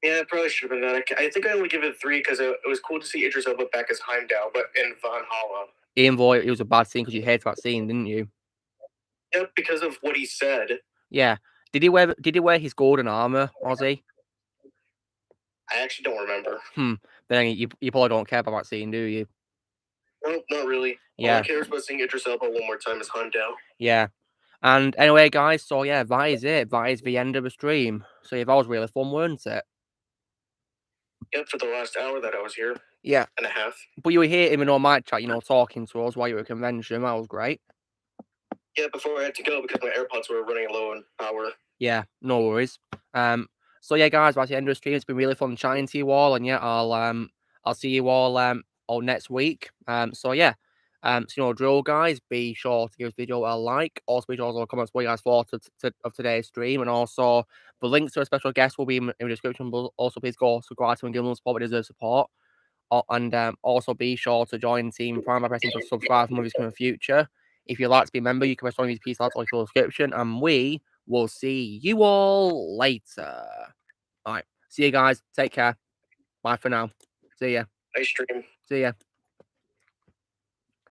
Yeah, it probably should have been that. I think I only give it 3 because it was cool to see Idris Elba back as Heimdall, but in Valhalla. Ian Voight, it was a bad scene because you hated that scene, didn't you? Yeah, because of what he said. Yeah. Did he wear his golden armor, Ozzy? I actually don't remember. Then you probably don't care about that scene, do you? Nope, not really. Yeah. All I care is about seeing Idris Elba one more time as Heimdall. Yeah. And anyway, guys, so yeah, that is it. That is the end of the stream. So yeah, that was really fun, weren't it? Yep, for the last hour that I was here. Yeah. And a half. But you were here in our mic chat, talking to us while you were at a convention. That was great. Yeah, before I had to go because my AirPods were running low on power. Yeah, no worries. So yeah, guys, that's the end of the stream. It's been really fun chatting to you all, and yeah, I'll see you all next week. So yeah, so drill, guys. Be sure to give this video a like. Also, be sure to comment what you guys thought of today's stream, and also the links to a special guest will be in the description. But also, please go subscribe to and give them support. We deserve support. And also be sure to join Team Prime by pressing subscribe for movies coming in the future. If you'd like to be a member, you can press one of these pieces out or the description, and we will see you all later. All right, see you guys. Take care. Bye for now. See ya. Nice stream. See ya.